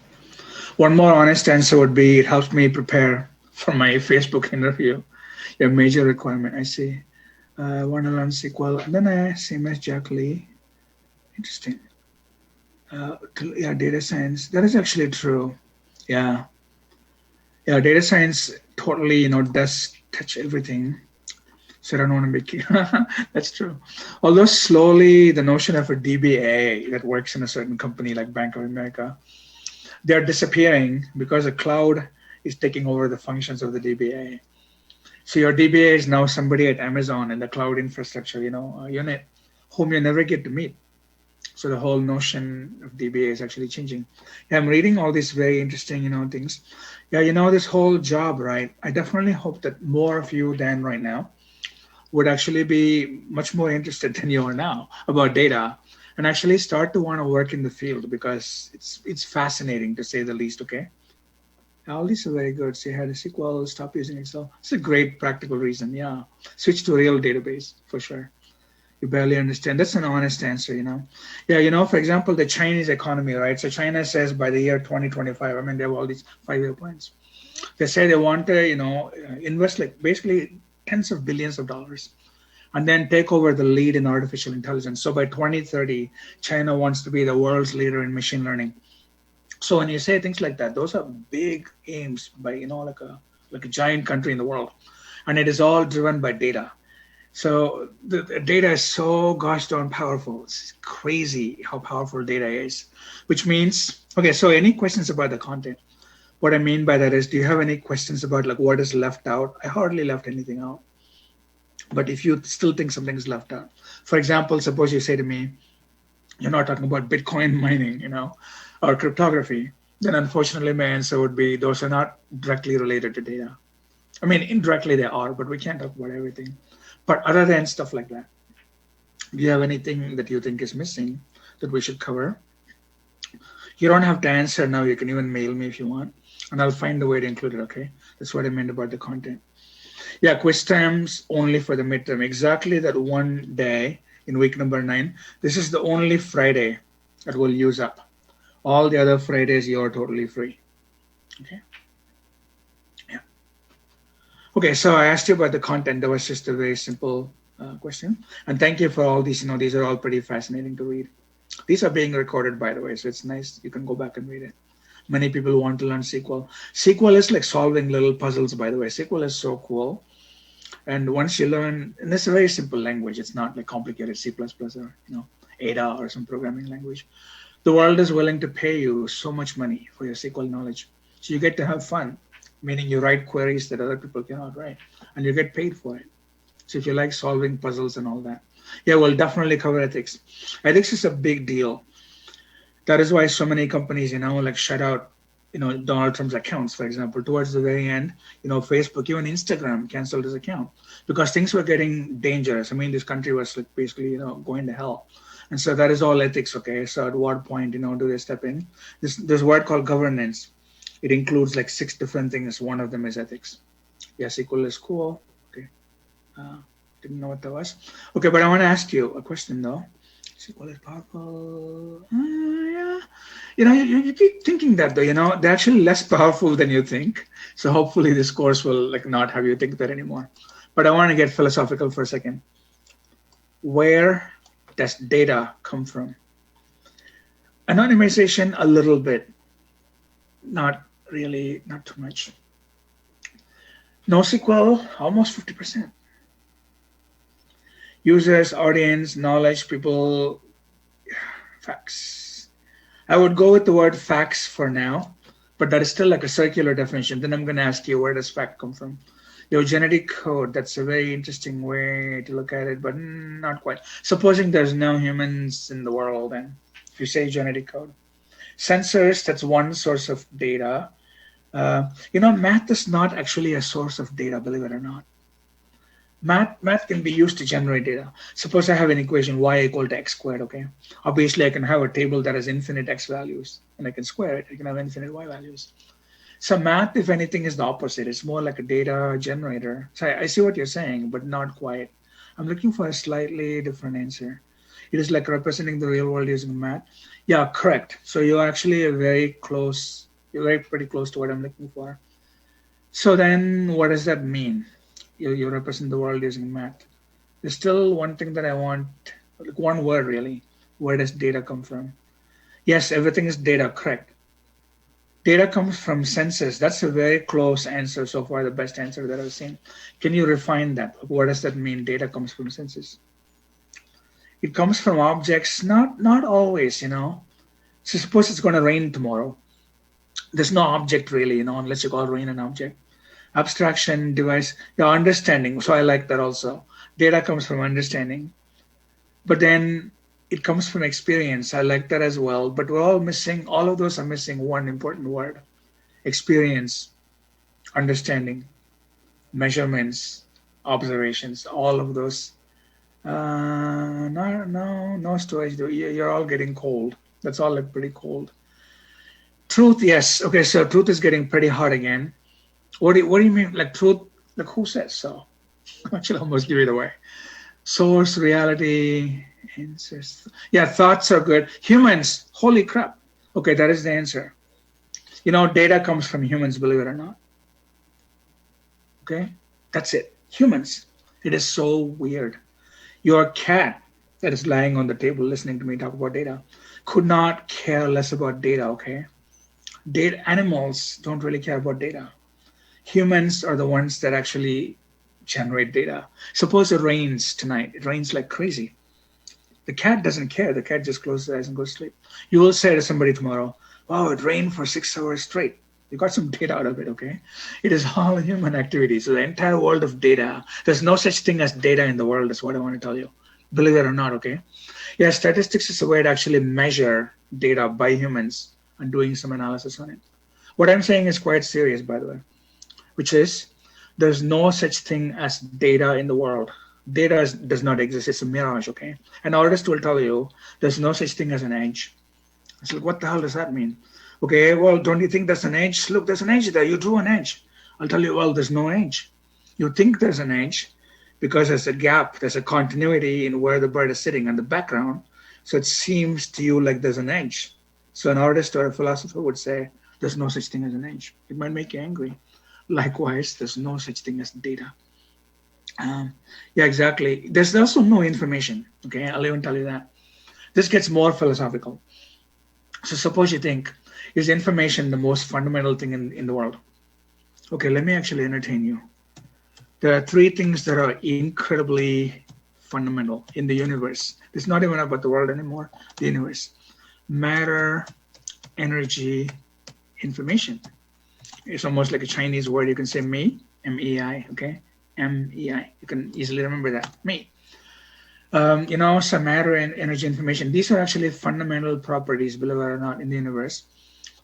One more honest answer would be, it helps me prepare for my Facebook interview. Your major requirement, I see. Want to learn SQL. And then I see Ms. Jack Lee. Interesting. Yeah, data science. That is actually true. Yeah, data science totally, does touch everything. So I don't want to make you. That's true. Although slowly the notion of a DBA that works in a certain company like Bank of America, they're disappearing because the cloud is taking over the functions of the DBA. So your DBA is now somebody at Amazon in the cloud infrastructure, unit, whom you never get to meet. So the whole notion of DBA is actually changing. Yeah, I'm reading all these very interesting, things. Yeah, this whole job, right? I definitely hope that more of you than right now would actually be much more interested than you are now about data, and actually start to want to work in the field, because it's fascinating, to say the least. Okay, all these are very good. Say hi to SQL, stop using Excel. It's a great practical reason. Yeah, switch to a real database for sure. You barely understand. That's an honest answer. Yeah, for example, the Chinese economy, right? So China says by the year 2025, I mean, they have all these 5-year plans. They say they want to invest like basically tens of billions of dollars, and then take over the lead in artificial intelligence. So by 2030, China wants to be the world's leader in machine learning. So when you say things like that, those are big aims by like a giant country in the world, and it is all driven by data. So the data is so gosh darn powerful. It's crazy how powerful data is, which means, okay, so any questions about the content? What I mean by that is, do you have any questions about like what is left out? I hardly left anything out. But if you still think something is left out, for example, suppose you say to me, you're not talking about Bitcoin mining, or cryptography, then unfortunately my answer would be, those are not directly related to data. I mean, indirectly they are, but we can't talk about everything. But other than stuff like that, do you have anything that you think is missing that we should cover? You don't have to answer now. You can even mail me if you want, and I'll find a way to include it, okay? That's what I meant about the content. Yeah, quiz times only for the midterm. Exactly that one day in week number 9. This is the only Friday that we'll use up. All the other Fridays, you're totally free, okay? Yeah. Okay, so I asked you about the content. That was just a very simple question. And thank you for all these. These are all pretty fascinating to read. These are being recorded, by the way, so it's nice. You can go back and read it. Many people want to learn SQL. SQL is like solving little puzzles, by the way. SQL is so cool. And once you learn, and it's a very simple language. It's not like complicated C++ or Ada or some programming language. The world is willing to pay you so much money for your SQL knowledge. So you get to have fun, meaning you write queries that other people cannot write, and you get paid for it. So if you like solving puzzles and all that, yeah, we'll definitely cover ethics. Ethics is a big deal. That is why so many companies, like shut out, Donald Trump's accounts, for example. Towards the very end, Facebook, even Instagram canceled his account because things were getting dangerous. I mean, this country was like basically, going to hell. And so that is all ethics, okay? So at what point, do they step in? This word called governance. It includes like 6 different things. One of them is ethics. Yeah, SQL is cool. Okay. Didn't know what that was. Okay, but I want to ask you a question though. SQL is powerful. Yeah. You keep thinking that though, they're actually less powerful than you think. So hopefully this course will like not have you think that anymore. But I want to get philosophical for a second. Where does data come from? Anonymization a little bit. Not really, not too much. NoSQL, almost 50%. Users, audience, knowledge, people, facts. I would go with the word facts for now, but that is still like a circular definition. Then I'm going to ask you, where does fact come from? Your genetic code, that's a very interesting way to look at it, but not quite. Supposing there's no humans in the world, and if you say genetic code. Sensors, that's one source of data. Math is not actually a source of data, believe it or not. Math can be used to generate data. Suppose I have an equation y equal to x squared, okay? Obviously, I can have a table that has infinite x values, and I can square it. I can have infinite y values. So math, if anything, is the opposite. It's more like a data generator. So I see what you're saying, but not quite. I'm looking for a slightly different answer. It is like representing the real world using math. Yeah, correct. So you're actually pretty close to what I'm looking for. So then what does that mean? You represent the world using math. There's still one thing that I want, like one word really. Where does data come from? Yes, everything is data, correct. Data comes from senses. That's a very close answer so far, the best answer that I've seen. Can you refine that? What does that mean? Data comes from senses. It comes from objects, not always, So suppose it's going to rain tomorrow. There's no object really, unless you call rain an object. Abstraction, device, understanding. So I like that also. Data comes from understanding. But then it comes from experience. I like that as well. But all of those are missing one important word. Experience, understanding, measurements, observations, all of those. No storage. You're all getting cold. That's all like pretty cold. Truth, yes. Okay, so truth is getting pretty hard again. What do you mean, like truth? Like who says so? I should almost give it away. Source, reality, answers. Yeah, thoughts are good. Humans, holy crap. Okay, that is the answer. Data comes from humans, believe it or not. Okay, that's it. Humans. It is so weird. Your cat that is lying on the table listening to me talk about data could not care less about data, okay? Animals don't really care about data. Humans are the ones that actually generate data. Suppose it rains tonight. It rains like crazy. The cat doesn't care. The cat just closes his eyes and goes to sleep. You will say to somebody tomorrow, wow, it rained for 6 hours straight. You got some data out of it, okay? It is all human activity. So the entire world of data, there's no such thing as data in the world, is what I want to tell you. Believe it or not, okay? Yeah, statistics is a way to actually measure data by humans and doing some analysis on it. What I'm saying is quite serious, by the way, which is there's no such thing as data in the world. Data does not exist. It's a mirage, okay? An artist will tell you there's no such thing as an edge. It's like, what the hell does that mean? Okay, well, don't you think there's an edge? Look, there's an edge there. You drew an edge. I'll tell you, well, there's no edge. You think there's an edge because there's a gap, there's a continuity in where the bird is sitting in the background. So it seems to you like there's an edge. So an artist or a philosopher would say, there's no such thing as an edge. It might make you angry. Likewise, there's no such thing as data. Um, yeah, exactly. There's also no information. Okay, I'll even tell you that. This gets more philosophical. So suppose you think, is information the most fundamental thing in the world? Okay, let me actually entertain you. There are three things that are incredibly fundamental in the universe. It's not even about the world anymore, the universe. Matter, energy, information. It's almost like a Chinese word. You can say me, M-E-I, okay? M-E-I. You can easily remember that, me. Some matter and energy information. These are actually fundamental properties, believe it or not, in the universe.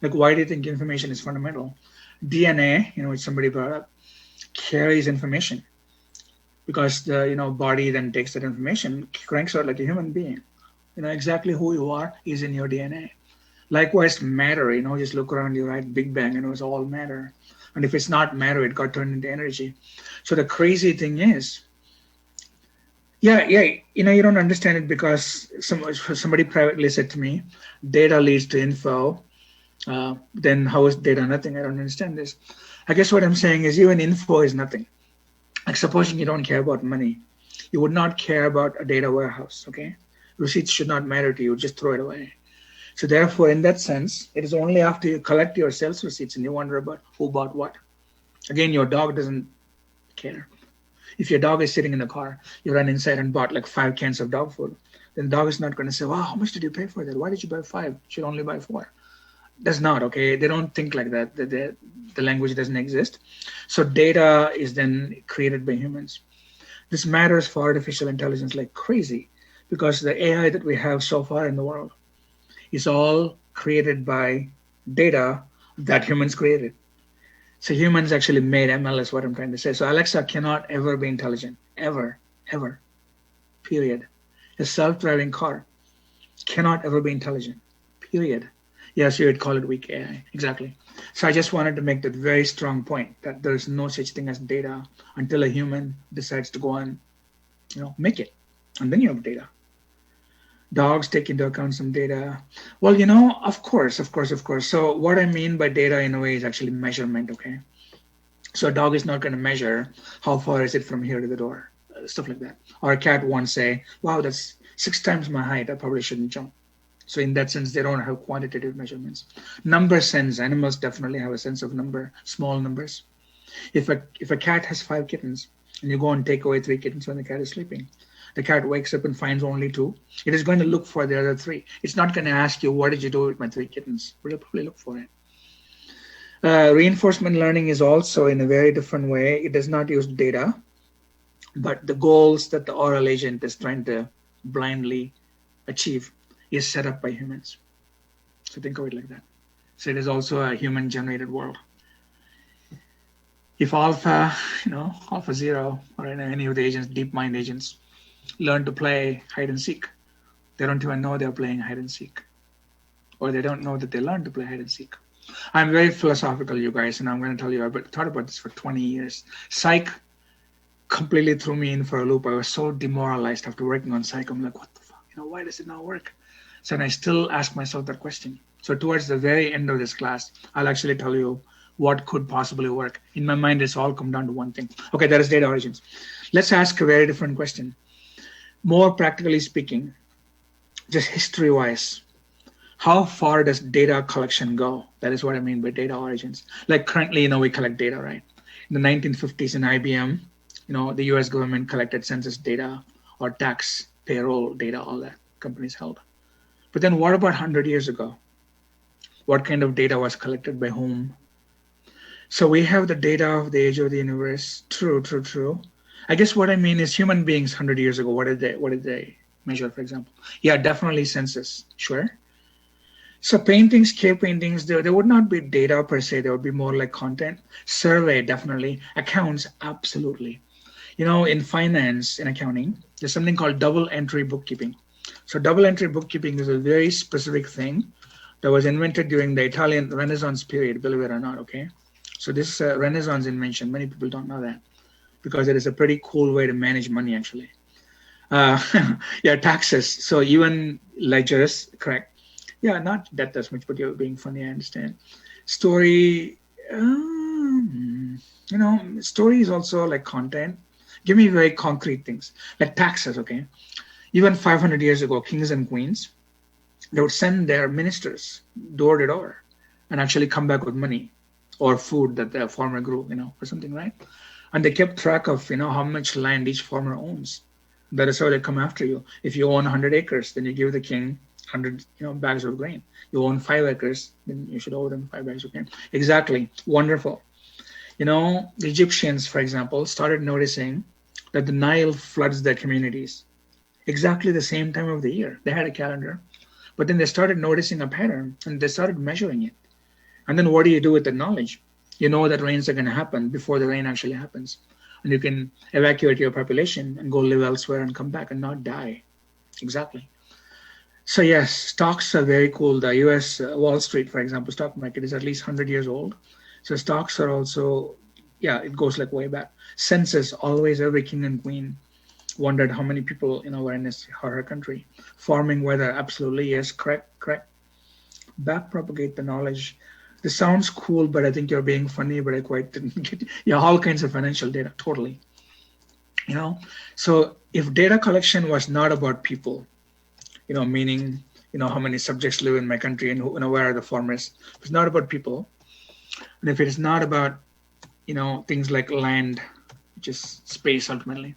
Like, why do you think information is fundamental? DNA, which somebody brought up, carries information because the body then takes that information, cranks out like a human being. Exactly who you are is in your DNA. Likewise, matter, just look around you, right? Big Bang, it's all matter. And if it's not matter, it got turned into energy. So the crazy thing is, yeah, you don't understand it because somebody privately said to me, data leads to info. Then how is data nothing? I don't understand this. I guess what I'm saying is even info is nothing. Like supposing you don't care about money, you would not care about a data warehouse, okay? Receipts should not matter to you, just throw it away. So therefore, in that sense, it is only after you collect your sales receipts and you wonder about who bought what. Again, your dog doesn't care. If your dog is sitting in the car, you run inside and bought like 5 cans of dog food, then the dog is not going to say, wow, how much did you pay for that? Why did you buy 5? You should only buy 4. Does not, okay? They don't think like that. The language doesn't exist. So data is then created by humans. This matters for artificial intelligence like crazy because the AI that we have so far in the world is all created by data that humans created. So humans actually made ML is what I'm trying to say. So Alexa cannot ever be intelligent, ever, ever, period. A self-driving car cannot ever be intelligent, period. Yes, you would call it weak AI, exactly. So I just wanted to make that very strong point that there's no such thing as data until a human decides to go and, make it, and then you have data. Dogs take into account some data. Well, of course, of course, of course. So what I mean by data in a way is actually measurement, okay? So a dog is not going to measure how far is it from here to the door, stuff like that. Or a cat won't say, wow, that's 6 times my height. I probably shouldn't jump. So in that sense, they don't have quantitative measurements. Number sense, animals definitely have a sense of number, small numbers. If a cat has 5 kittens and you go and take away 3 kittens when the cat is sleeping, the cat wakes up and finds only 2. It is going to look for the other 3. It's not going to ask you, what did you do with my 3 kittens? But it'll probably look for it. Reinforcement learning is also in a very different way. It does not use data, but the goals that the oral agent is trying to blindly achieve is set up by humans. So think of it like that. So it is also a human-generated world. If Alpha, Alpha Zero, or any of the agents, DeepMind agents, learn to play hide and seek, they don't even know they're playing hide and seek, or they don't know that they learned to play hide and seek. I'm very philosophical, you guys, and I'm going to tell you, I've thought about this for 20 years. Psych completely threw me in for a loop. I was so demoralized after working on psych. I'm like, what the fuck? Why does it not work? So I still ask myself that question. So towards the very end of this class, I'll actually tell you what could possibly work. In my mind, it's all come down to one thing. Okay, that is data origins. Let's ask a very different question. More practically speaking, just history-wise, how far does data collection go? That is what I mean by data origins. Like currently, we collect data, right? In the 1950s in IBM, the US government collected census data or tax payroll data, all that companies held. But then what about 100 years ago? What kind of data was collected by whom? So we have the data of the age of the universe. True. I guess what I mean is human beings 100 years ago, what did they measure, for example? Yeah, definitely census, sure. So paintings, cave paintings, there would not be data per se. There would be more like content. Survey, definitely. Accounts, absolutely. In finance, in accounting, there's something called double entry bookkeeping. So double entry bookkeeping is a very specific thing that was invented during the Italian Renaissance period, believe it or not, okay? So this Renaissance invention, many people don't know that because it is a pretty cool way to manage money, actually. Yeah, taxes. So even ledgers, correct. Yeah, not that much, but you're being funny, I understand. Story, story is also like content. Give me very concrete things like taxes, okay? Even 500 years ago, kings and queens, they would send their ministers door to door and actually come back with money or food that the farmer grew, or something, right? And they kept track of, how much land each farmer owns. That is how they come after you. If you own 100 acres, then you give the king 100, bags of grain. You own 5 acres, then you should owe them 5 bags of grain. Exactly. Wonderful. The Egyptians, for example, started noticing that the Nile floods their communities exactly the same time of the year. They had a calendar, but then they started noticing a pattern and they started measuring it. And then what do you do with the knowledge? You know that rains are going to happen before the rain actually happens. And you can evacuate your population and go live elsewhere and come back and not die. Exactly. So yes, stocks are very cool. The US Wall Street, for example, stock market is at least 100 years old. So stocks are also, it goes like way back. Census, always every king and queen wondered how many people, were in his or her country. Farming weather, absolutely, yes, correct. Back propagate the knowledge. This sounds cool, but I think you're being funny, but I quite didn't get it. Yeah, all kinds of financial data, totally. So if data collection was not about people, meaning, how many subjects live in my country and where are the farmers, if it's not about people, and if it is not about, things like land, which is space ultimately,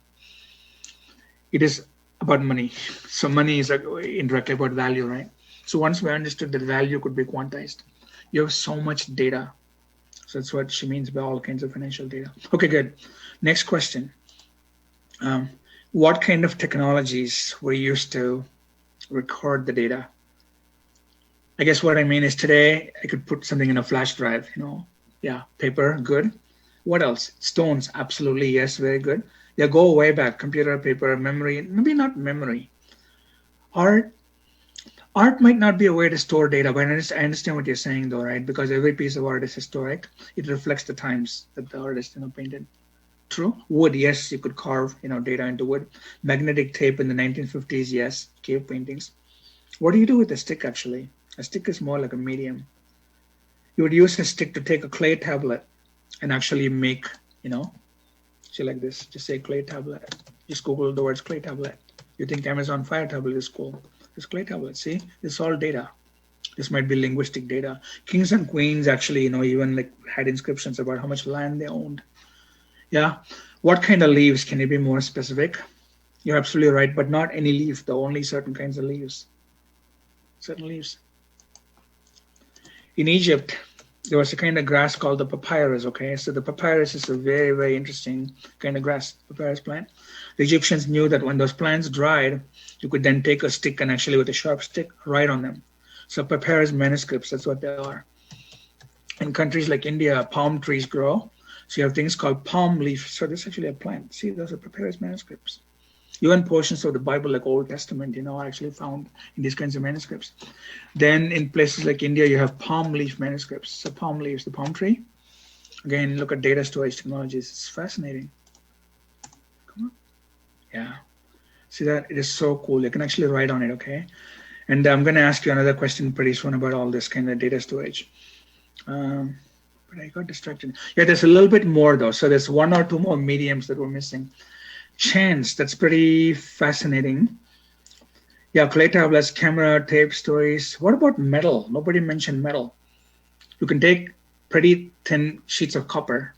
it is about money. So money is indirectly about value, right? So once we understood that value could be quantized, you have so much data. So that's what she means by all kinds of financial data. Okay, good. Next question. What kind of technologies were used to record the data? I guess what I mean is today I could put something in a flash drive, Yeah, paper, good. What else? Stones, absolutely, yes, very good. Yeah, go way back, computer, paper, memory, maybe not memory. Art might not be a way to store data, but I understand what you're saying though, right? Because every piece of art is historic. It reflects the times that the artist, painted. True. Wood, yes, you could carve, data into wood. Magnetic tape in the 1950s, yes. Cave paintings. What do you do with a stick, actually? A stick is more like a medium. You would use a stick to take a clay tablet and actually make, see like this. Just say clay tablet. Just Google the words clay tablet. You think Amazon Fire Tablet is cool. This clay tablet, see? It's all data. This might be linguistic data. Kings and queens actually, even like had inscriptions about how much land they owned. Yeah. What kind of leaves? Can you be more specific? You're absolutely right, but not any leaf, though, only certain kinds of leaves. Certain leaves. In Egypt, there was a kind of grass called the papyrus, okay? So the papyrus is a very, very interesting kind of grass, papyrus plant. The Egyptians knew that when those plants dried, you could then take a stick and actually with a sharp stick, write on them. So papyrus manuscripts, that's what they are. In countries like India, palm trees grow. So you have things called palm leaf. So this is actually a plant. See, those are papyrus manuscripts. Even portions of the Bible, like Old Testament, are actually found in these kinds of manuscripts. Then in places like India, you have palm leaf manuscripts. So palm leaves, the palm tree. Again, look at data storage technologies. It's fascinating. Come on. Yeah. See that? It is so cool. You can actually write on it, okay? And I'm going to ask you another question pretty soon about all this kind of data storage. But I got distracted. Yeah, there's a little bit more though. So there's 1 or 2 more mediums that we're missing. Chance, that's pretty fascinating. Yeah, clay tablets, camera, tape, stories. What about metal? Nobody mentioned metal. You can take pretty thin sheets of copper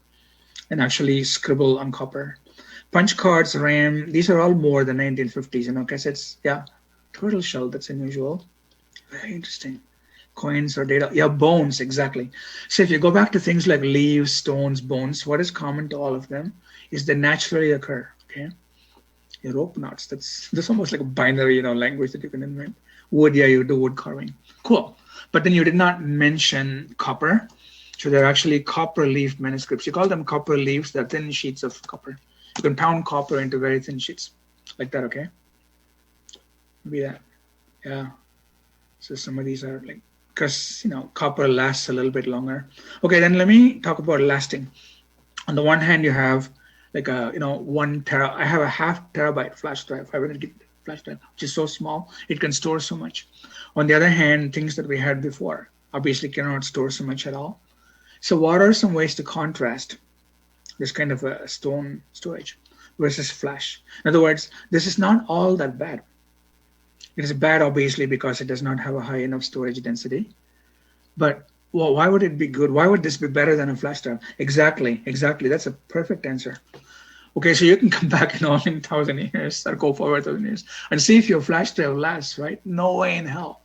and actually scribble on copper. Punch cards, RAM, these are all more than 1950s. Cassettes, yeah. Turtle shell, that's unusual. Very interesting. Coins or data, yeah, bones, exactly. So if you go back to things like leaves, stones, bones, what is common to all of them is they naturally occur, okay? Your rope knots, that's almost like a binary, language that you can invent. Wood, yeah, you do wood carving. Cool. But then you did not mention copper. So they're actually copper leaf manuscripts. You call them copper leaves, they're thin sheets of copper. You can pound copper into very thin sheets like that, okay? Maybe that, yeah. So some of these are like, because, copper lasts a little bit longer. Okay, then let me talk about lasting. On the one hand, you have like a, 1 tera. I have a ½ terabyte flash drive, 500 gig flash drive, which is so small, it can store so much. On the other hand, things that we had before obviously cannot store so much at all. So what are some ways to contrast this kind of a stone storage? versus flash. In other words, this is not all that bad. It is bad, obviously, because it does not have a high enough storage density. But well, why would it be good? Why would this be better than a flash drive? Exactly. That's a perfect answer. Okay, so you can come back in 1,000 years or go forward 1,000 years and see if your flash drive lasts, right? No way in hell.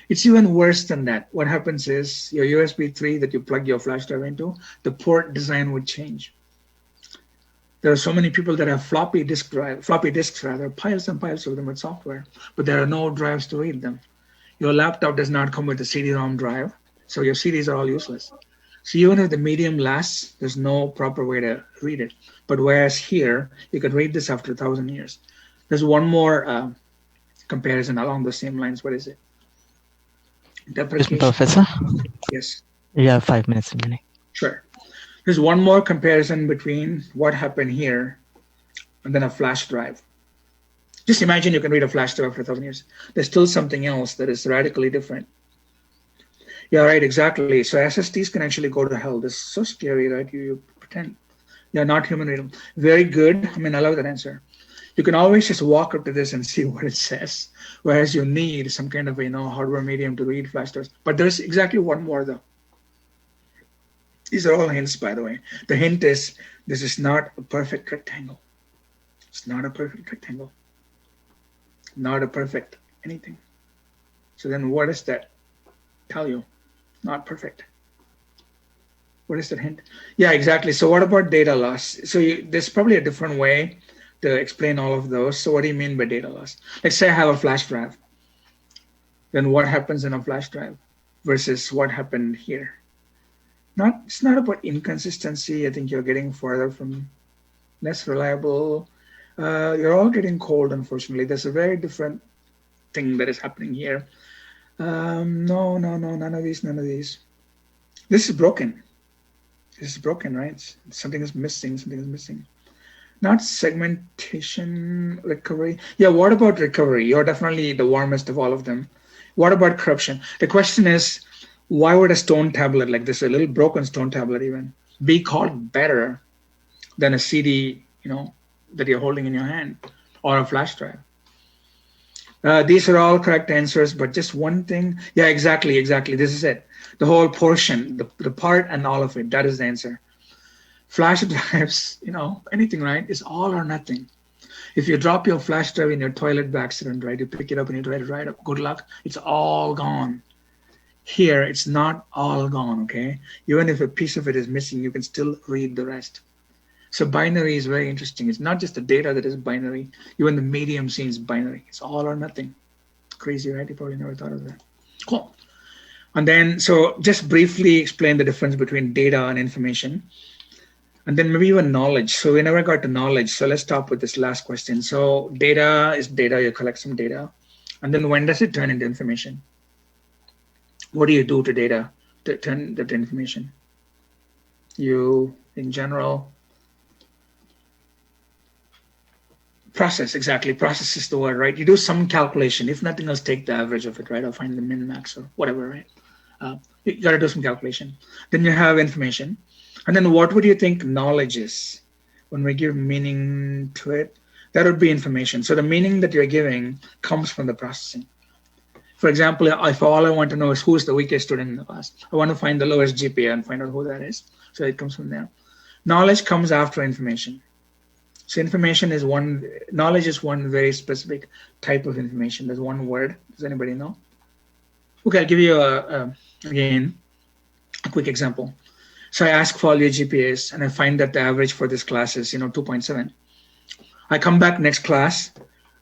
It's even worse than that. What happens is your USB 3 that you plug your flash drive into, the port design would change. There are so many people that have floppy disks, piles and piles of them with software, but there are no drives to read them. Your laptop does not come with a CD-ROM drive, so your CDs are all useless. So even if the medium lasts, there's no proper way to read it. But whereas here, you can read this after 1,000 years. There's one more comparison along the same lines. What is it? Deprecation. Professor, Yes. you have 5 minutes remaining. Sure. There's one more comparison between what happened here and then a flash drive. Just imagine you can read a flash drive for 1,000 years. There's still something else that is radically different. Yeah, right, exactly. So SSDs can actually go to hell. This is so scary, right? You pretend you're not human readable. Very good. I mean, I love that answer. You can always just walk up to this and see what it says, whereas you need some kind of hardware medium to read flash drives. But there's exactly one more though. These are all hints, by the way. The hint is this is not a perfect rectangle. It's not a perfect rectangle. Not a perfect anything. So then what does that tell you? Not perfect. What is that hint? Yeah, exactly. So what about data loss? So there's probably a different way to explain all of those. So what do you mean by data loss? Let's say I have a flash drive. Then what happens in a flash drive versus what happened here? It's not about inconsistency. I think you're getting further from less reliable. You're all getting cold, unfortunately. There's a very different thing that is happening here. No, none of these. This is broken. This is broken, right? Something is missing. Not segmentation, recovery. Yeah, what about recovery? You're definitely the warmest of all of them. What about corruption? The question is, why would a stone tablet like this, a little broken stone tablet even, be called better than a CD, that you're holding in your hand or a flash drive? These are all correct answers, but just one thing. Yeah, exactly. This is it. The whole portion, the part and all of it, that is the answer. Flash drives, anything, right, is all or nothing. If you drop your flash drive in your toilet by accident, right, you pick it up and you try to write up, good luck, it's all gone. Here, it's not all gone, okay? Even if a piece of it is missing, you can still read the rest. So binary is very interesting. It's not just the data that is binary. Even the medium seems binary. It's all or nothing. Crazy, right? You probably never thought of that. Cool. And then, so just briefly explain the difference between data and information. And then maybe even knowledge. So we never got to knowledge. So let's stop with this last question. So data is data. You collect some data. And then when does it turn into information? What do you do to data to turn that information? You, in general, process, exactly. Process is the word, right? You do some calculation. If nothing else, take the average of it, right? Or find the min, max, or whatever, right? You got to do some calculation. Then you have information. And then what would you think knowledge is? When we give meaning to it, that would be information. So the meaning that you're giving comes from the processing. For example, if all I want to know is who's the weakest student in the class, I want to find the lowest GPA and find out who that is. So it comes from there. Knowledge comes after information. So knowledge is one very specific type of information. There's one word. Does anybody know? Okay, I'll give you again a quick example. So I ask for all your GPAs and I find that the average for this class is 2.7. I come back next class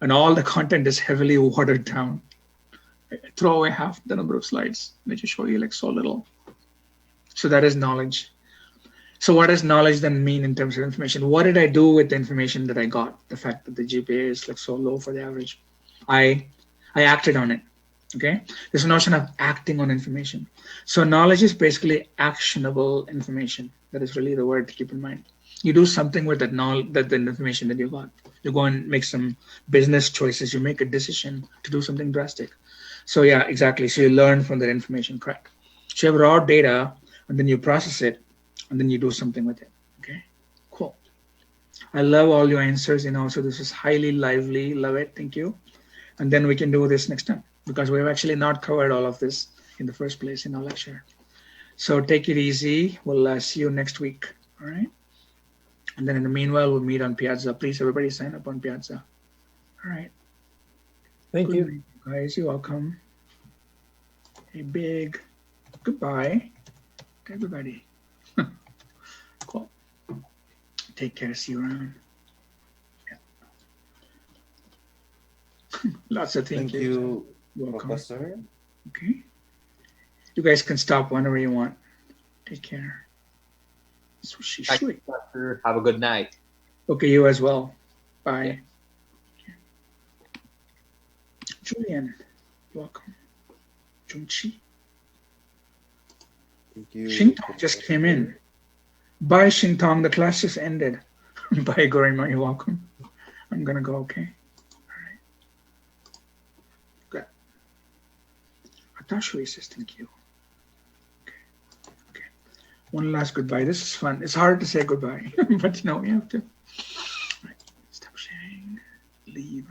and all the content is heavily watered down. I throw away half the number of slides. They just show you like so little. So that is knowledge. So what does knowledge then mean in terms of information? What did I do with the information that I got? The fact that the GPA is like so low for the average. I acted on it. Okay. There's a notion of acting on information. So knowledge is basically actionable information. That is really the word to keep in mind. You do something with that knowledge, the information that you got. You go and make some business choices. You make a decision to do something drastic. So yeah, exactly. So you learn from that information, correct? So you have raw data and then you process it and then you do something with it. Okay, cool. I love all your answers. So this is highly lively. Love it. Thank you. And then we can do this next time because we've actually not covered all of this in the first place in our lecture. So take it easy. We'll see you next week. All right. And then in the meanwhile, we'll meet on Piazza. Please, everybody sign up on Piazza. All right. Thank Good you. night, guys. You're welcome. A big goodbye to everybody. Cool. Take care. See you around. Yeah. Lots of Thank things. you, Welcome. Professor. Okay. You guys can stop whenever you want. Take care. Sushi Bye. shui. Have a good night. Okay, you as well. Bye. Julian, welcome. Junchi. Thank you. Shintong just came in. Bye, Shintong. The class just ended. Bye, Gorima. You're welcome. I'm gonna go. Okay. All right. Good. Atashui says thank you. Okay. Okay. One last goodbye. This is fun. It's hard to say goodbye, but you have to. All right. Stop sharing. Leave.